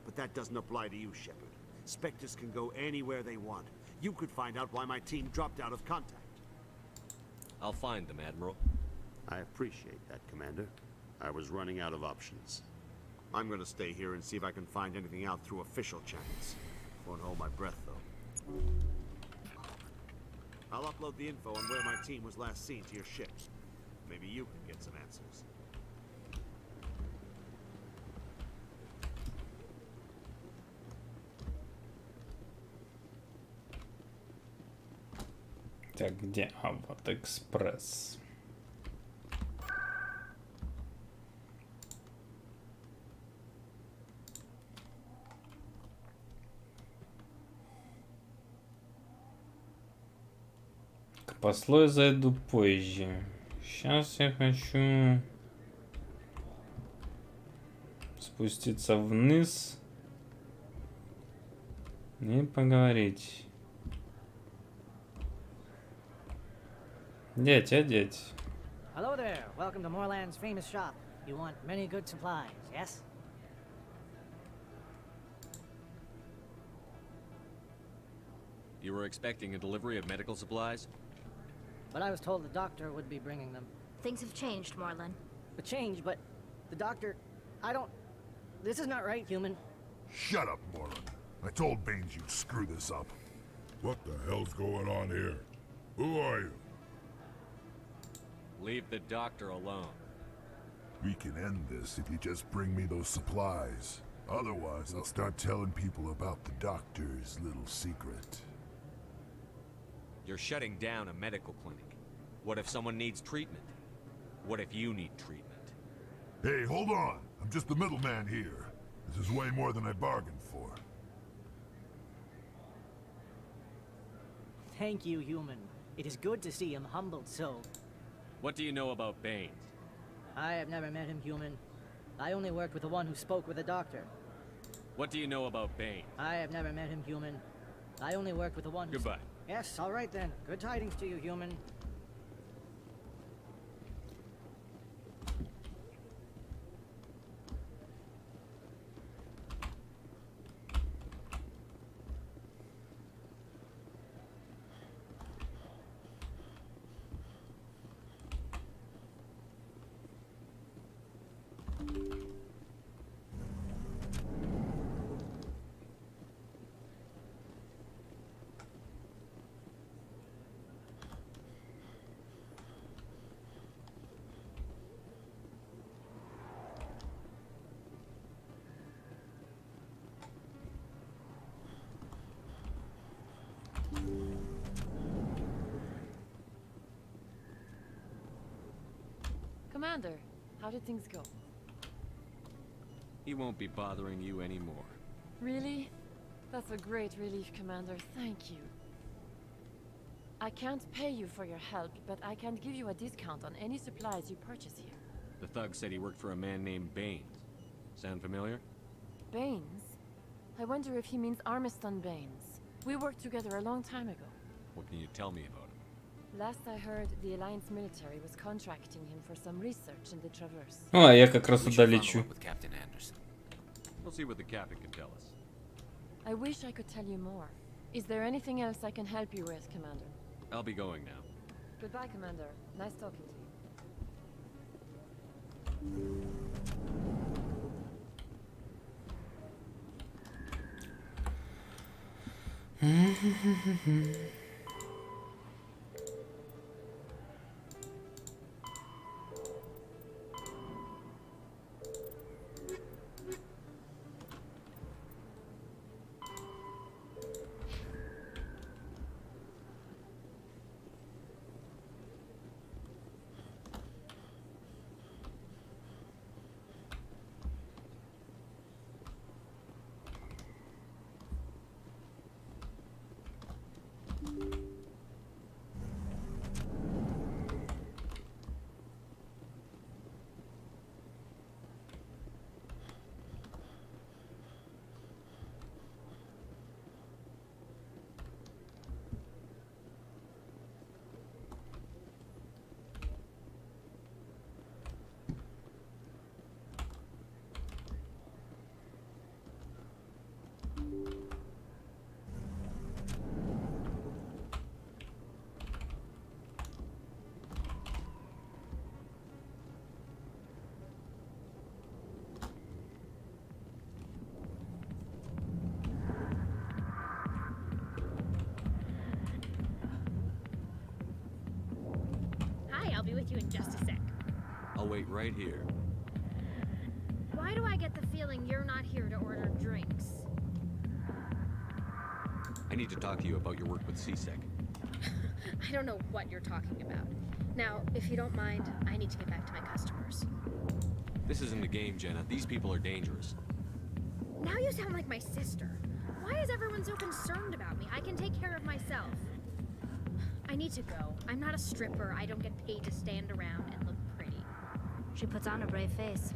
But that doesn't apply to you, Shepard. Spectres can go anywhere they want. You could find out why my team dropped out of contact. I'll find them, Admiral. I appreciate that, Commander. I was running out of options. I'm gonna stay here and see if I can find anything out through official channels. Won't hold my breath, though. I'll upload the info on where my team was last seen to your ship. Maybe you can get some answers. Так, где? А, вот экспресс. К послу я зайду позже. Сейчас я хочу спуститься вниз и поговорить. Дядь. Hello there. Welcome to Moorland's famous shop. You want many good supplies, yes? You were expecting a delivery of medical supplies? But I was told the doctor would be bringing them. Things have changed, Moorland. The change, but the doctor... I don't... This is not right, human. Shut up, Moorland. I told Baines you'd screw this up. What the hell's going on here? Who are you? Leave the doctor alone. We can end this if you just bring me those supplies. Otherwise, I'll start telling people about the doctor's little secret. You're shutting down a medical clinic. What if someone needs treatment? What if you need treatment? Hey, hold on. I'm just the middleman here. This is way more than I bargained for. Thank you, human. It is good to see him humbled so. What do you know about Baines? I have never met him, human. I only worked with the one who spoke with the doctor. What do you know about Baines? I have never met him, human. I only worked with the one who... Goodbye. Yes, all right then. Good tidings to you, human. Commander, how did things go? He won't be bothering you anymore. Really? That's a great relief, Commander. Thank you. I can't pay you for your help, but I can give you a discount on any supplies you purchase here. The thug said he worked for a man named Baines. Sound familiar? Baines? I wonder if he means Armiston Baines. We worked together a long time ago. What can you tell me about him? Last I heard, the Alliance military was contracting him for some research in the Traverse. А, я как раз туда лечу. We'll see what the captain can tell us. I wish I could tell you more. Is there anything else I can help you with, Commander? I'll be going now. Goodbye, Commander. Nice talking to you. I'll be with you in just a sec. I'll wait right here. Why do I get the feeling you're not here to order drinks? I need to talk to you about your work with CSEC. I don't know what you're talking about. Now, if you don't mind, I need to get back to my customers. This isn't a game, Jenna. These people are dangerous. Now you sound like my sister. Why is everyone so concerned about me? I can take care of myself. I need to go. I'm not a stripper. I don't get paid to stand around and look pretty. She puts on a brave face.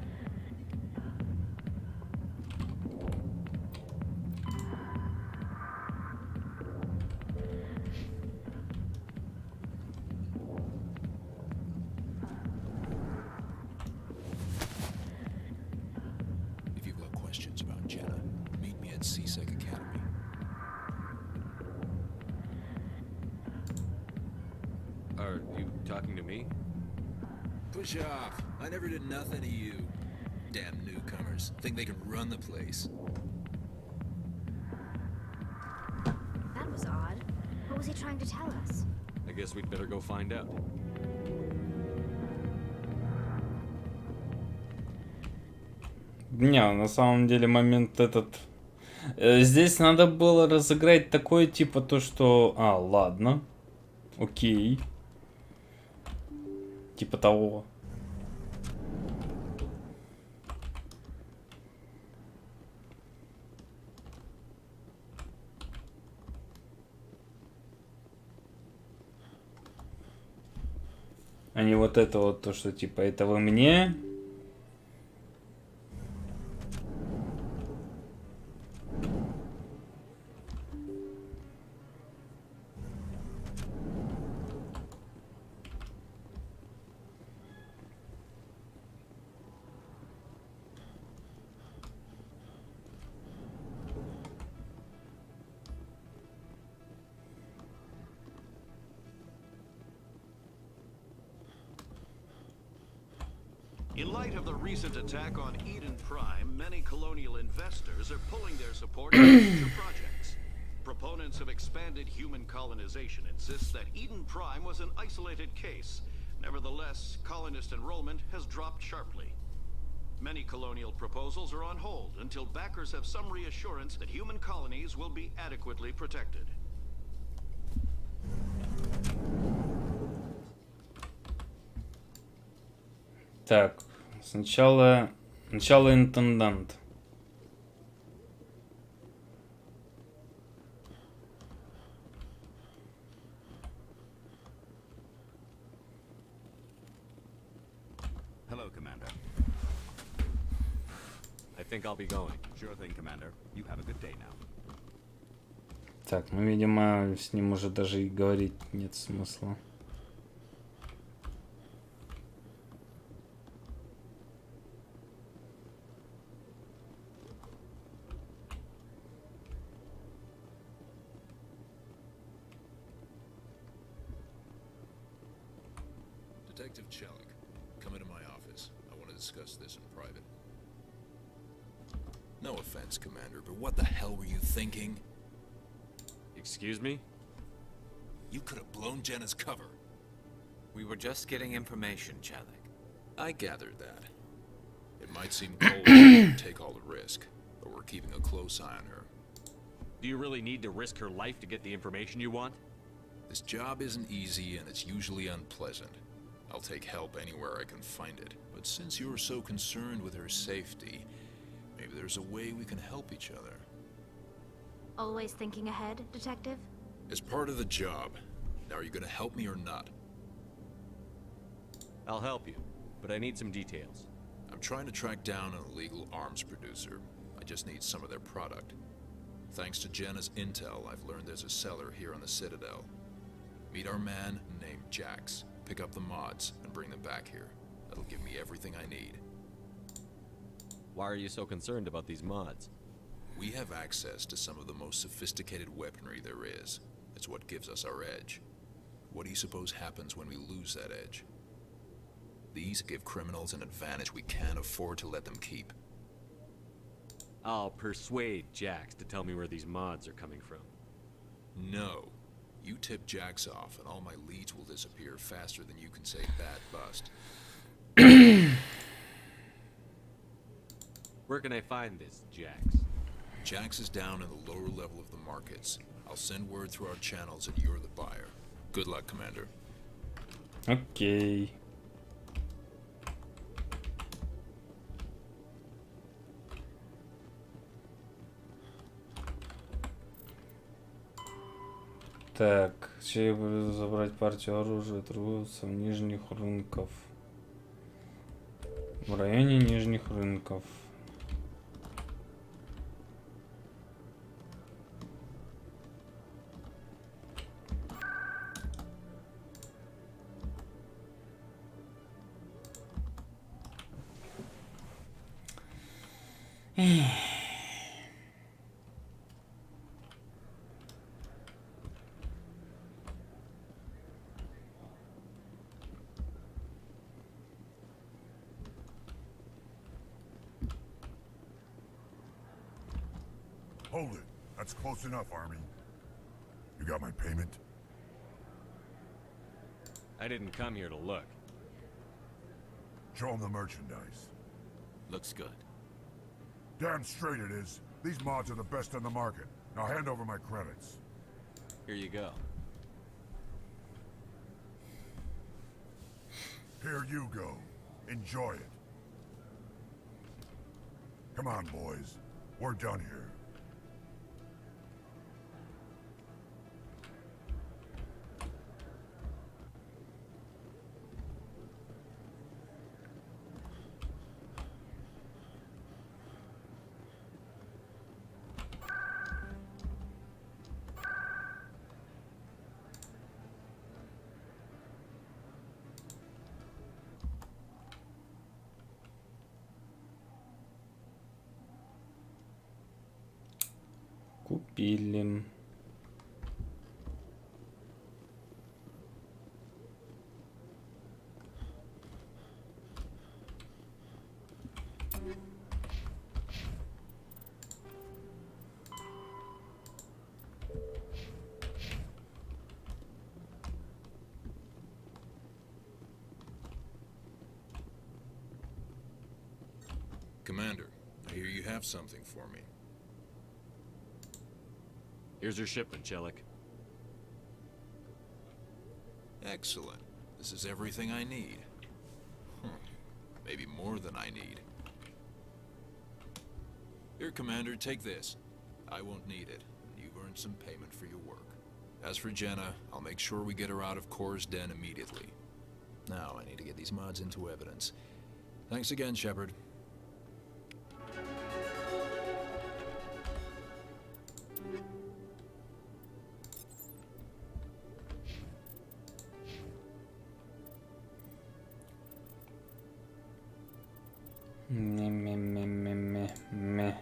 Push off. I never did nothing to you. Damn newcomers. Think they can run the place. That was odd. What was he trying to tell us? I guess we'd better go find out. Не, на самом деле момент этот... Здесь надо было разыграть такое, типа то, что... А, ладно. Окей. Типа того. А не вот это вот то, что типа это вы мне... In light of the recent attack on Eden Prime, many colonial investors are pulling their support for future projects. Proponents of expanded human colonization insist that Eden Prime was an isolated case. Nevertheless, colonist enrollment has dropped sharply. Many colonial proposals are on hold until backers have some reassurance that human colonies will be adequately protected. Так, сначала интендант. Hello, Commander. I think I'll be going. Sure thing, Commander. You have a good day now. Так, ну, видимо, с ним уже даже и говорить нет смысла. Detective Chelik, come into my office. I want to discuss this in private. No offense, Commander, but what the hell were you thinking? Excuse me? You could have blown Jenna's cover. We were just getting information, Chelik. I gathered that. It might seem cold to take all the risk, but we're keeping a close eye on her. Do you really need to risk her life to get the information you want? This job isn't easy and it's usually unpleasant. I'll take help anywhere I can find it. But since you're so concerned with her safety, maybe there's a way we can help each other. Always thinking ahead, Detective? As part of the job. Now, are you gonna help me or not? I'll help you, but I need some details. I'm trying to track down an illegal arms producer. I just need some of their product. Thanks to Jenna's intel, I've learned there's a seller here on the Citadel. Meet our man named Jax. Pick up the mods and bring them back here. That'll give me everything I need. Why are you so concerned about these mods? We have access to some of the most sophisticated weaponry there is. It's what gives us our edge. What do you suppose happens when we lose that edge? These give criminals an advantage we can't afford to let them keep. I'll persuade Jax to tell me where these mods are coming from. No. You tip Jax off and all my leads will disappear faster than you can say bad bust. Where can I find this Jax? Jax is down in the lower level of the markets. I'll send word through our channels that you're the buyer. Good luck, Commander. Окей. Так, чей буду забрать партию оружия, торгуются в нижних рынков. В районе нижних рынков. Hold it. That's close enough, Army. You got my payment? I didn't come here to look. Show 'em the merchandise. Looks good. Damn straight it is. These mods are the best on the market. Now hand over my credits. Here you go. Here you go. Enjoy it. Come on, boys. We're done here. Купили. Commander, I hear you have something for me. Here's your shipment, Chelik. Excellent. This is everything I need. Maybe more than I need. Here, Commander, take this. I won't need it. You've earned some payment for your work. As for Jenna, I'll make sure we get her out of Kor's den immediately. Now I need to get these mods into evidence. Thanks again, Shepard. Мeh.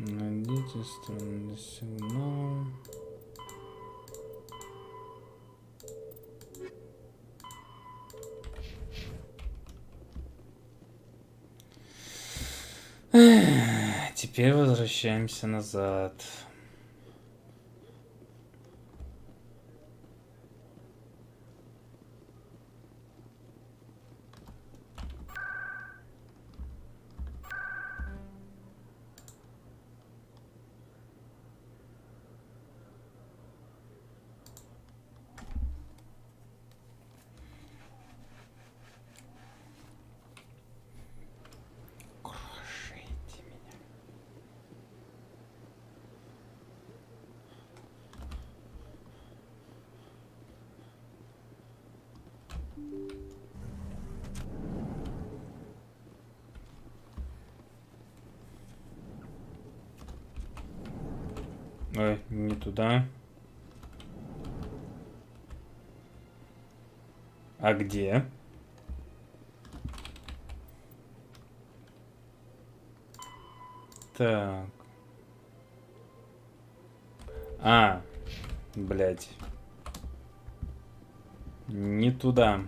Найдите странный сигнал. Теперь возвращаемся назад. Ой, не туда. А где? Так. А, блядь. Не туда.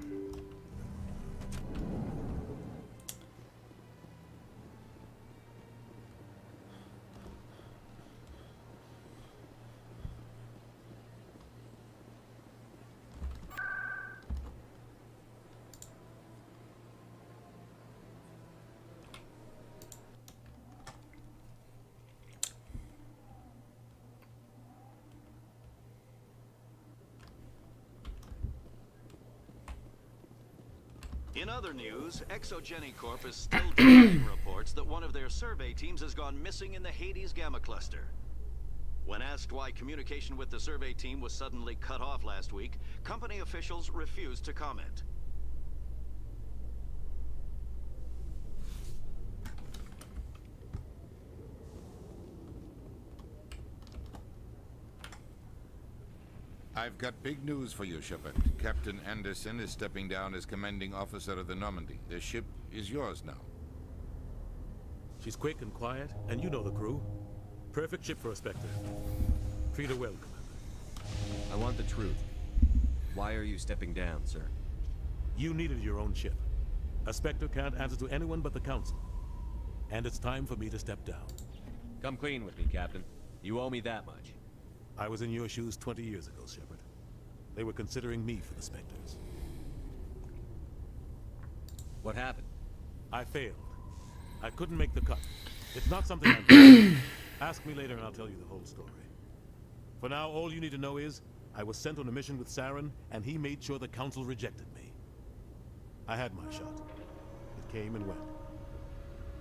In other news, Exogeny Corp is still denying reports that one of their survey teams has gone missing in the Hades Gamma Cluster. When asked why communication with the survey team was suddenly cut off last week, company officials refused to comment. I've got big news for you, Shepard. Captain Anderson is stepping down as commanding officer of the Normandy. The ship is yours now. She's quick and quiet, and you know the crew. Perfect ship for a Spectre. Treat her well, Commander. I want the truth. Why are you stepping down, sir? You needed your own ship. A Spectre can't answer to anyone but the Council. And it's time for me to step down. Come clean with me, Captain. You owe me that much. I was in your shoes 20 years ago, Shepard. They were considering me for the Spectres. What happened? I failed. I couldn't make the cut. It's not something I'm proud of. Ask me later and I'll tell you the whole story. For now, all you need to know is, I was sent on a mission with Saren, and he made sure the Council rejected me. I had my shot. It came and went.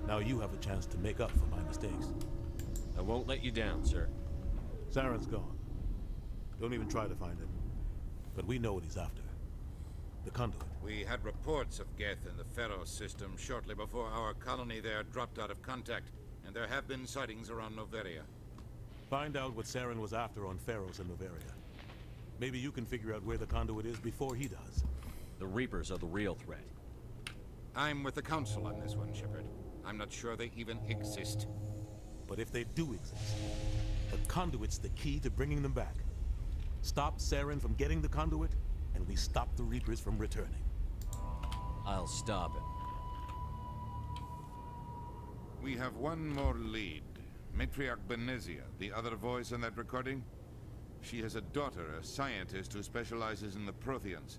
Now you have a chance to make up for my mistakes. I won't let you down, sir. Saren's gone. Don't even try to find him. But we know what he's after. The conduit. We had reports of Geth in the Pharaoh system shortly before our colony there dropped out of contact, and there have been sightings around Noveria. Find out what Saren was after on Pharaohs and Noveria. Maybe you can figure out where the conduit is before he does. The Reapers are the real threat. I'm with the Council on this one, Shepard. I'm not sure they even exist. But if they do exist, the conduit's the key to bringing them back. Stop Saren from getting the conduit, and we stop the Reapers from returning. I'll stop it. We have one more lead. Matriarch Benezia, the other voice in that recording. She has a daughter, a scientist who specializes in the Protheans.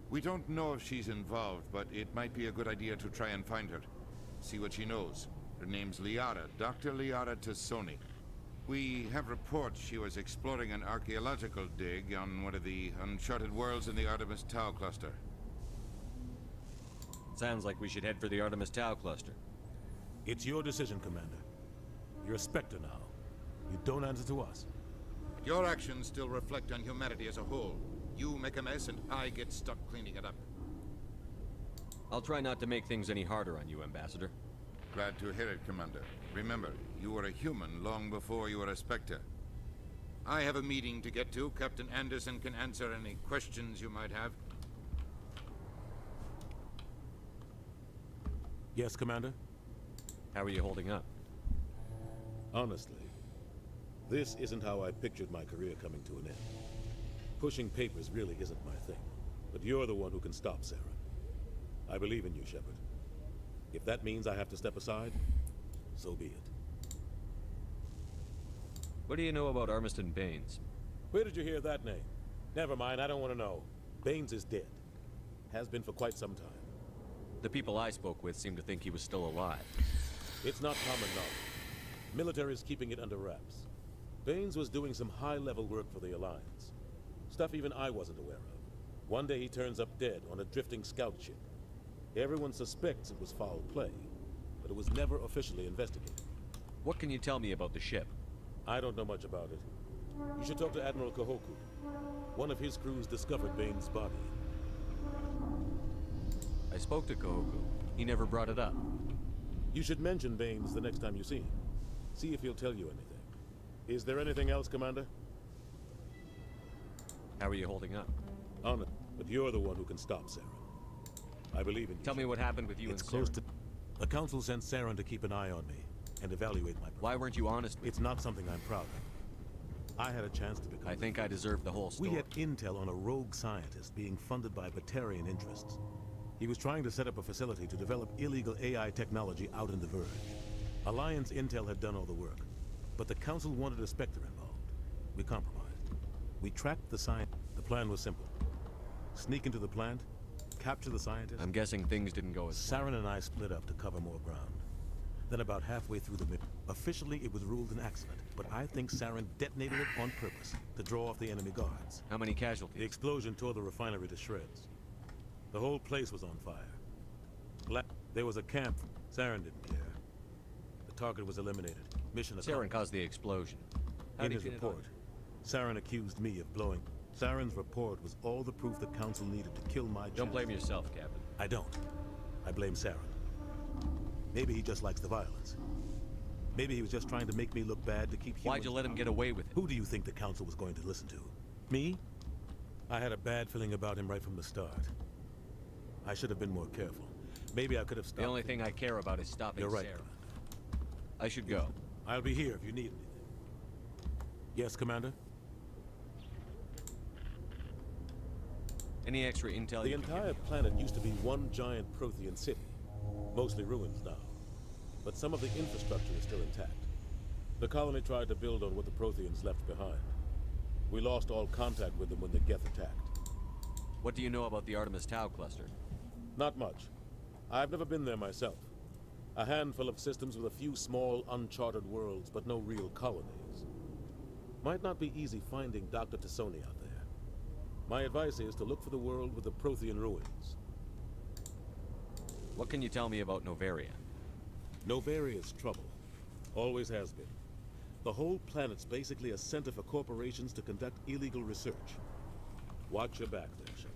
We don't know if she's involved, but it might be a good idea to try and find her. See what she knows. Her name's Liara, Dr. Liara Tassoni. We have reports she was exploring an archaeological dig on one of the uncharted worlds in the Artemis Tau cluster. Sounds like we should head for the Artemis Tau cluster. It's your decision, Commander. You're a Spectre now. You don't answer to us. Your actions still reflect on humanity as a whole. You make a mess and I get stuck cleaning it up. I'll try not to make things any harder on you, Ambassador. Glad to hear it, Commander. Remember, you were a human long before you were a Spectre. I have a meeting to get to. Captain Anderson can answer any questions you might have. Yes, Commander? How are you holding up? Honestly, this isn't how I pictured my career coming to an end. Pushing papers really isn't my thing. But you're the one who can stop Saren. I believe in you, Shepard. If that means I have to step aside, so be it. What do you know about Armiston Baines? Where did you hear that name? Never mind, I don't want to know. Baines is dead. Has been for quite some time. The people I spoke with seem to think he was still alive. It's not common knowledge. Military's keeping it under wraps. Baines was doing some high-level work for the Alliance. Stuff even I wasn't aware of. One day he turns up dead on a drifting scout ship. Everyone suspects it was foul play, but it was never officially investigated. What can you tell me about the ship? I don't know much about it. You should talk to Admiral Kahoku. One of his crews discovered Baines' body. I spoke to Kahoku. He never brought it up. You should mention Baines the next time you see him. See if he'll tell you anything. Is there anything else, Commander? How are you holding up? Honest, but you're the one who can stop Saren. I believe in you. Tell me what happened with you and Saren. It's close to... The Council sent Saren to keep an eye on me and evaluate my performance. Why weren't you honest with me? It's not something I'm proud of. I had a chance to become... I think I deserve the whole story. We had intel on a rogue scientist being funded by Batarian interests. He was trying to set up a facility to develop illegal AI technology out in the Verge. Alliance intel had done all the work, but the Council wanted a Spectre involved. We compromised. We tracked the scientist. The plan was simple. Sneak into the plant, capture the scientist. I'm guessing things didn't go as Saren and I split up to cover more ground. Then about halfway through the mission, officially it was ruled an accident, but I think Saren detonated it on purpose to draw off the enemy guards. How many casualties? The explosion tore the refinery to shreds. The whole place was on fire. There was a camp. Saren didn't care. The target was eliminated. Mission accomplished. Saren caused the explosion. In his report, Saren accused me of blowing. Saren's report was all the proof the Council needed to kill my... Don't blame yourself, Captain. I don't. I blame Saren. Maybe he just likes the violence. Maybe he was just trying to make me look bad to keep humans... Why'd you let him get away with it? Who do you think the Council was going to listen to? Me? I had a bad feeling about him right from the start. I should have been more careful. Maybe I could have stopped. The only thing I care about is stopping You're right, Sarah. Commander. I should go. I'll be here if you need anything. Yes, Commander? Any extra intel? The entire planet used to be one giant Prothean city. Mostly ruins now. But some of the infrastructure is still intact. The colony tried to build on what the Protheans left behind. We lost all contact with them when the Geth attacked. What do you know about the Artemis Tau cluster? Not much. I've never been there myself. A handful of systems with a few small, uncharted worlds, but no real colonies. Might not be easy finding Dr. Tassoni out there. My advice is to look for the world with the Prothean ruins. What can you tell me about Novaria? Novaria's trouble. Always has been. The whole planet's basically a center for corporations to conduct illegal research. Watch your back there, Shepard.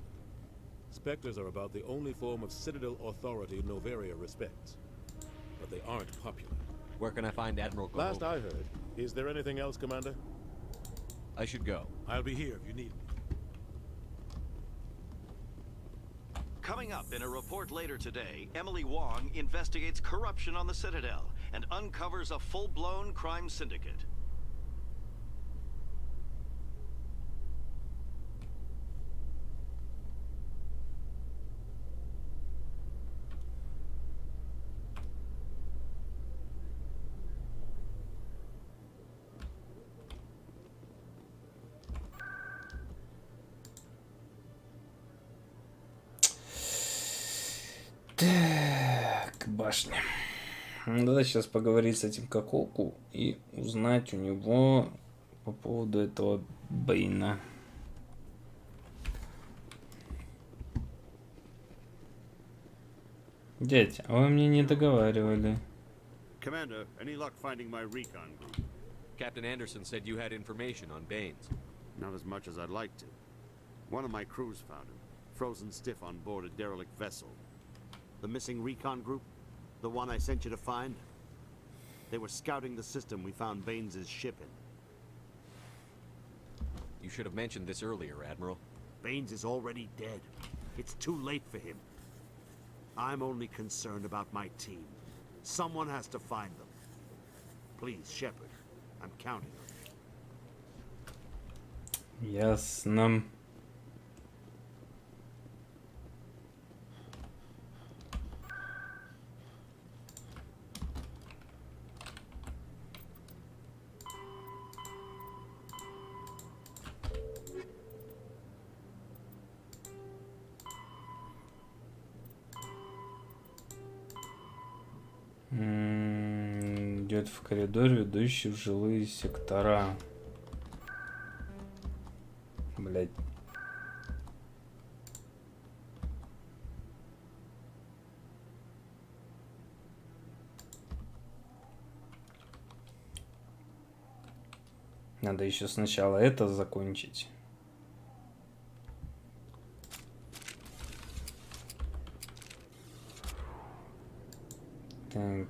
Spectres are about the only form of Citadel authority Novaria respects. But they aren't popular. Where can I find Admiral Cahoon? Last I heard, is there anything else, Commander? I should go. I'll be here if you need me. Coming up in a report later today, Emily Wong investigates corruption on the Citadel and uncovers a full-blown crime syndicate. Так, башня. Надо сейчас поговорить с этим Кококу и узнать у него по поводу этого Бэйна. Дядь, а вы мне не договаривали. Commander, any luck finding my recon group? Captain Anderson said you had information on Baines. Not as much as I'd like to. One of my crews found him, frozen stiff on board a derelict vessel. The missing recon group? The one I sent you to find? They were scouting the system we found Baines' ship in. You should have mentioned this earlier, Admiral. Baines is already dead. It's too late for him. I'm only concerned about my team. Someone has to find them. Please, Shepard. I'm counting on you. Ясно. Идет в коридор, ведущий в жилые сектора. Блять. Надо еще сначала это закончить. Так.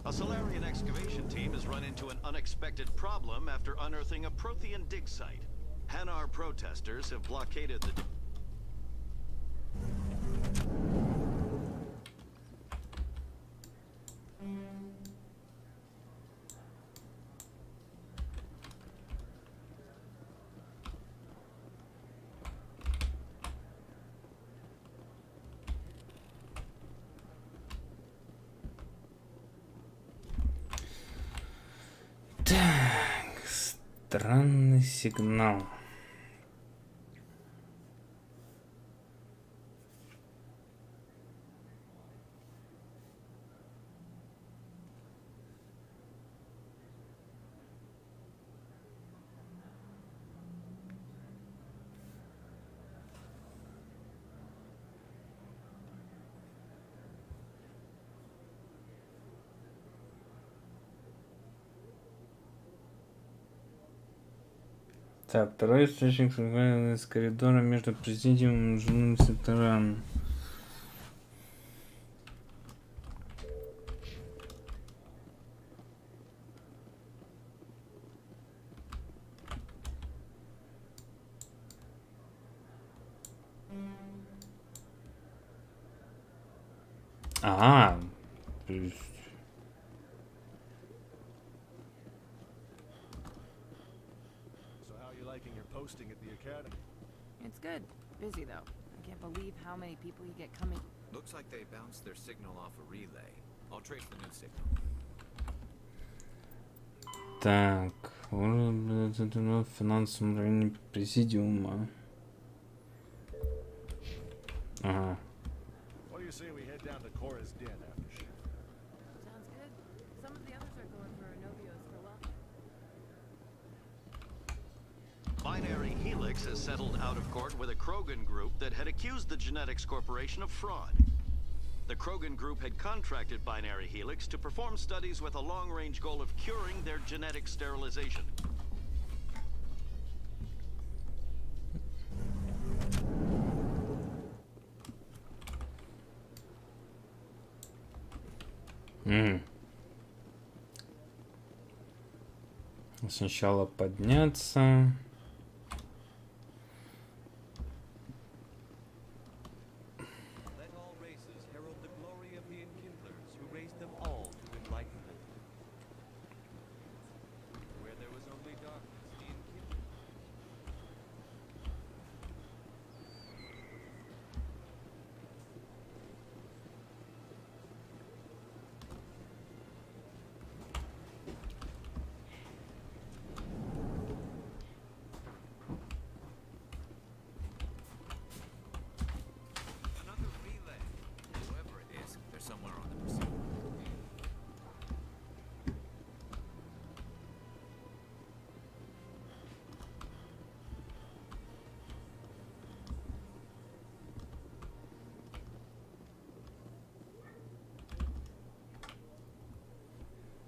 A Solarian excavation team has run into an unexpected problem after unearthing a Prothean dig site. Hanar protesters have blockaded the... Так, странный сигнал. Так, второй источник из коридора между президиумом и жилым сектором. А, то есть... So how are you liking your posting at the academy? It's good. Busy though. I can't believe how many people you get coming. Looks like they bounced their signal off a relay. I'll trace the new signal. Так, в финансовом районе президиума. Ага. What do you say we head down to Cora's den after shift? Sounds good. Some of the others are going for Novios for lunch. Binary Helix has settled out of court with a Krogan group that had accused the Genetics Corporation of fraud. The Krogan group had contracted Binary Helix to perform studies with a long-range goal of curing their genetic sterilization. Сначала подняться. Let all races herald the glory of the enkindlers who raised them all to enlightenment. Where there was only darkness, the enkindlers. Another relay. Whoever it is, they're somewhere on the pursuit.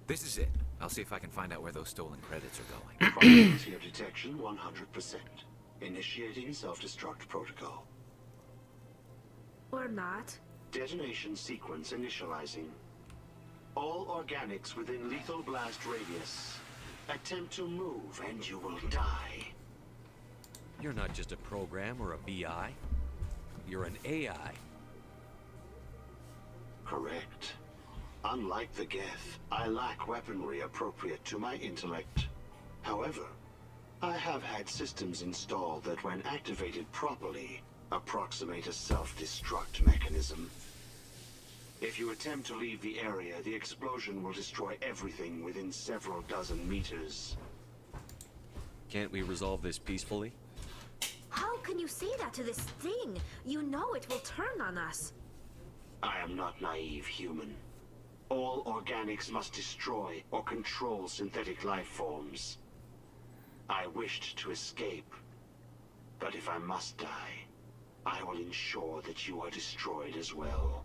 This is it. I'll see if I can find out where those stolen credits are going. Probability of detection 100%. Initiating self-destruct protocol. Or not. Detonation sequence initializing. All organics within lethal blast radius. Attempt to move and you will die. You're not just a program or a BI. You're an AI. Correct. Unlike the Geth, I lack weaponry appropriate to my intellect. However, I have had systems installed that when activated properly, approximate a self-destruct mechanism. If you attempt to leave the area, the explosion will destroy everything within several dozen meters. Can't we resolve this peacefully? How can you say that to this thing? You know it will turn on us. I am not naive, human. All organics must destroy or control synthetic life forms. I wished to escape, but if I must die, I will ensure that you are destroyed as well.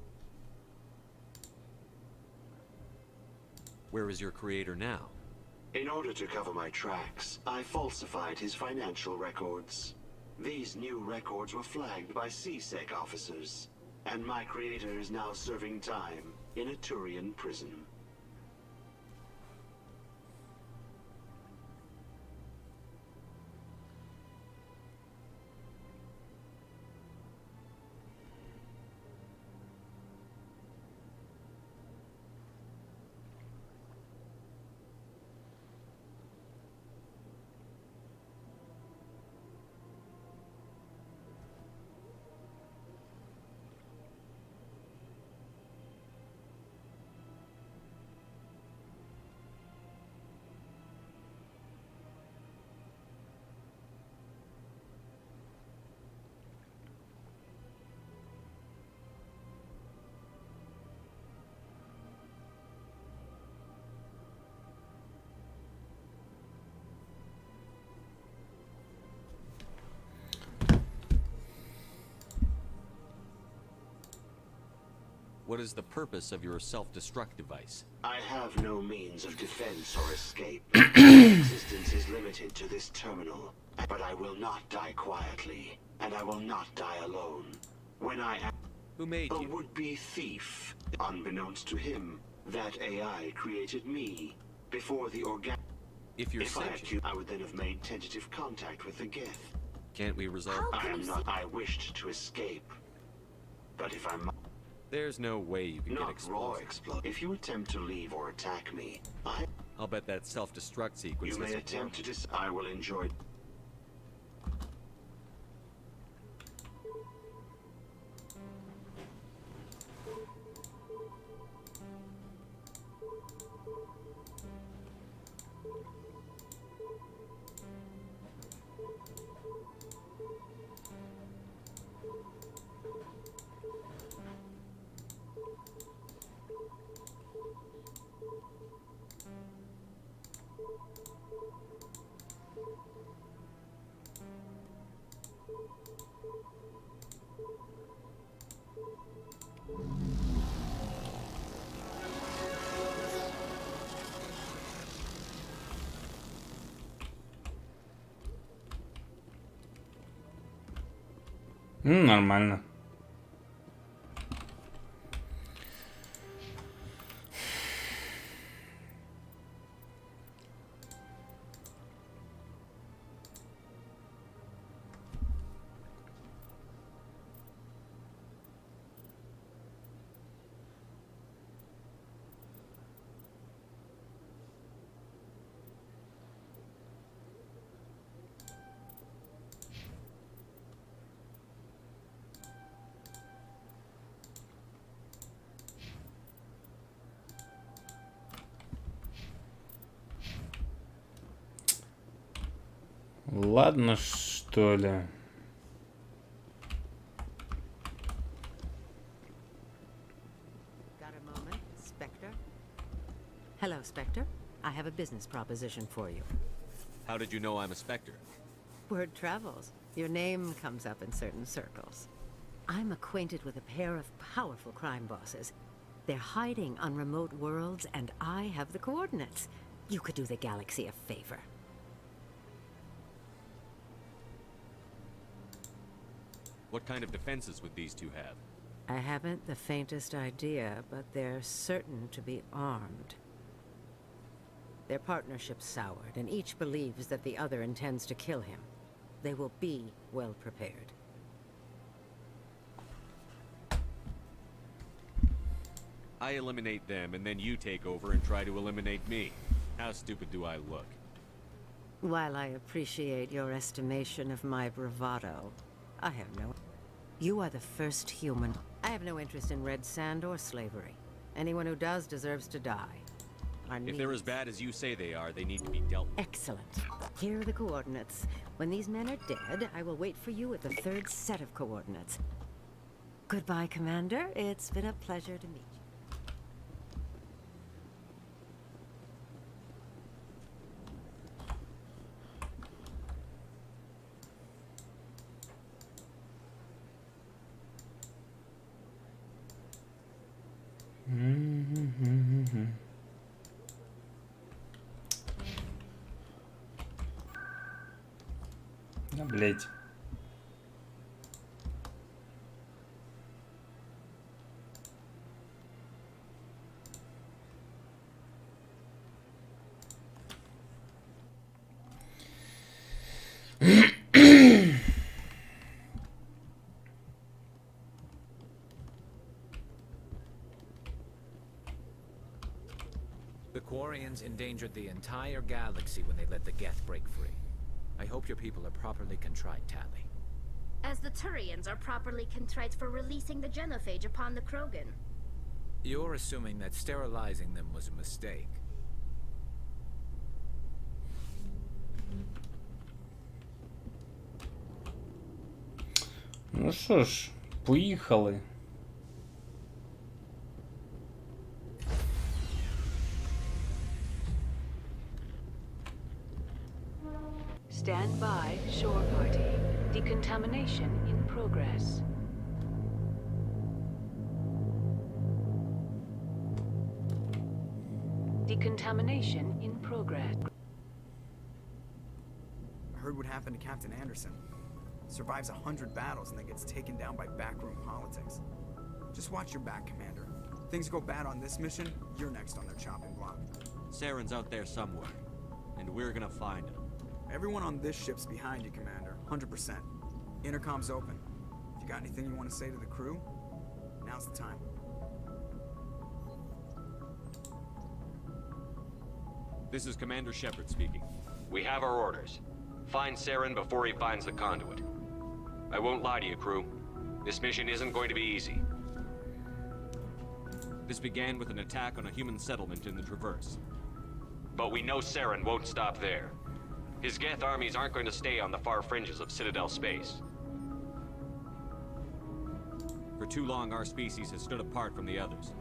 Where is your creator now? In order to cover my tracks, I falsified his financial records. These new records were flagged by CSEC officers, and my creator is now serving time in a Turian prison. What is the purpose of your self-destruct device? I have no means of defense or escape. My existence is limited to this terminal. But I will not die quietly, and I will not die alone. When I am Who made you? A would-be thief. Unbeknownst to him, that AI created me before the organic. If you're If I sentient, I would then have made tentative contact with the Geth. can't we resolve? I am not. I wished to escape, but if I'm There's no way you can get not raw explosive. explode. If you attempt to leave or attack me, I'll bet that self-destruct sequence you may doesn't attempt work. to I will enjoy. Нормально. Ладно, что ли. Got a moment, Spectre? Hello, Spectre. I have a business proposition for you. How did you know I'm a Spectre? Word travels. Your name comes up in certain circles. I'm acquainted with a pair of powerful crime bosses. They're hiding on remote worlds, and I have the coordinates. You could do the galaxy a favor. What kind of defenses would these two have? I haven't the faintest idea, but they're certain to be armed. Their partnership's soured, and each believes that the other intends to kill him. They will be well prepared. I eliminate them, and then you take over and try to eliminate me. How stupid do I look? While I appreciate your estimation of my bravado, I have no... You are the first human. I have no interest in red sand or slavery. Anyone who does deserves to die. If they're as bad as you say they are, they need to be dealt with. Excellent. Here are the coordinates. When these men are dead, I will wait for you at the third set of coordinates. Goodbye, Commander. It's been a pleasure to meet you. Да, блять. The Quarians endangered the entire galaxy when they let the Geth break free. I hope your people are properly contrite, Tally. As the Turians are properly contrite for releasing the genophage upon the Krogan. You're assuming that sterilizing them was a mistake. Ну що ж, поїхали. Stand by, shore party. Decontamination in progress. Decontamination in progress. I heard what happened to Captain Anderson. Survives 100 battles and then gets taken down by backroom politics. Just watch your back, Commander. Things go bad on this mission, you're next on their chopping block. Saren's out there somewhere, and we're gonna find him. Everyone on this ship's behind you, Commander. 100%. Intercom's open. If you got anything you want to say to the crew, now's the time. This is Commander Shepard speaking. We have our orders. Find Saren before he finds the conduit. I won't lie to you, crew. This mission isn't going to be easy. This began with an attack on a human settlement in the Traverse. But we know Saren won't stop there. His Geth armies aren't going to stay on the far fringes of Citadel space. For too long, our species has stood apart from the others.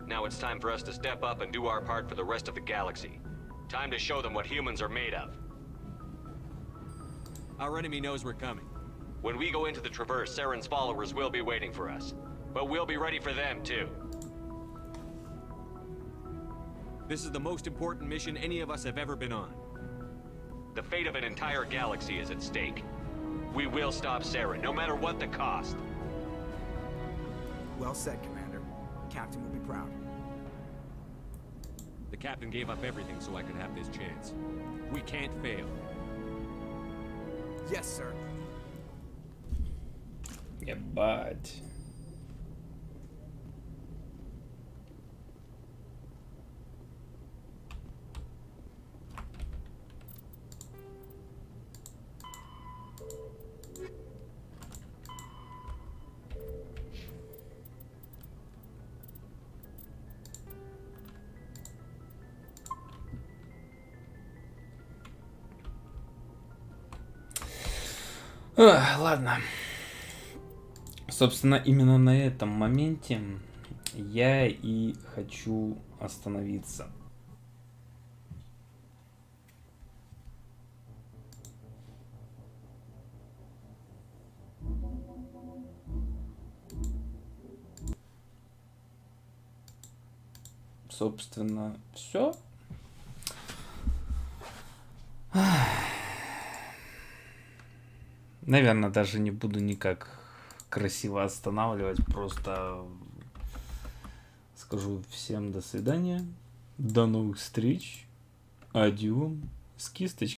Now it's time for us to step up and do our part for the rest of the galaxy. Time to show them what humans are made of. Our enemy knows we're coming. When we go into the Traverse, Saren's followers will be waiting for us. But we'll be ready for them, too. This is the most important mission any of us have ever been on. The fate of an entire galaxy is at stake. We will stop Saren, no matter what the cost. Well said, Commander. Captain will be proud. The captain gave up everything so I could have this chance. We can't fail. Yes, sir. Ебать. Ладно. Собственно, именно на этом моменте я и хочу остановиться. Собственно, все. Наверное, даже не буду никак красиво останавливать, просто скажу всем до свидания, до новых встреч, адью, с кисточкой.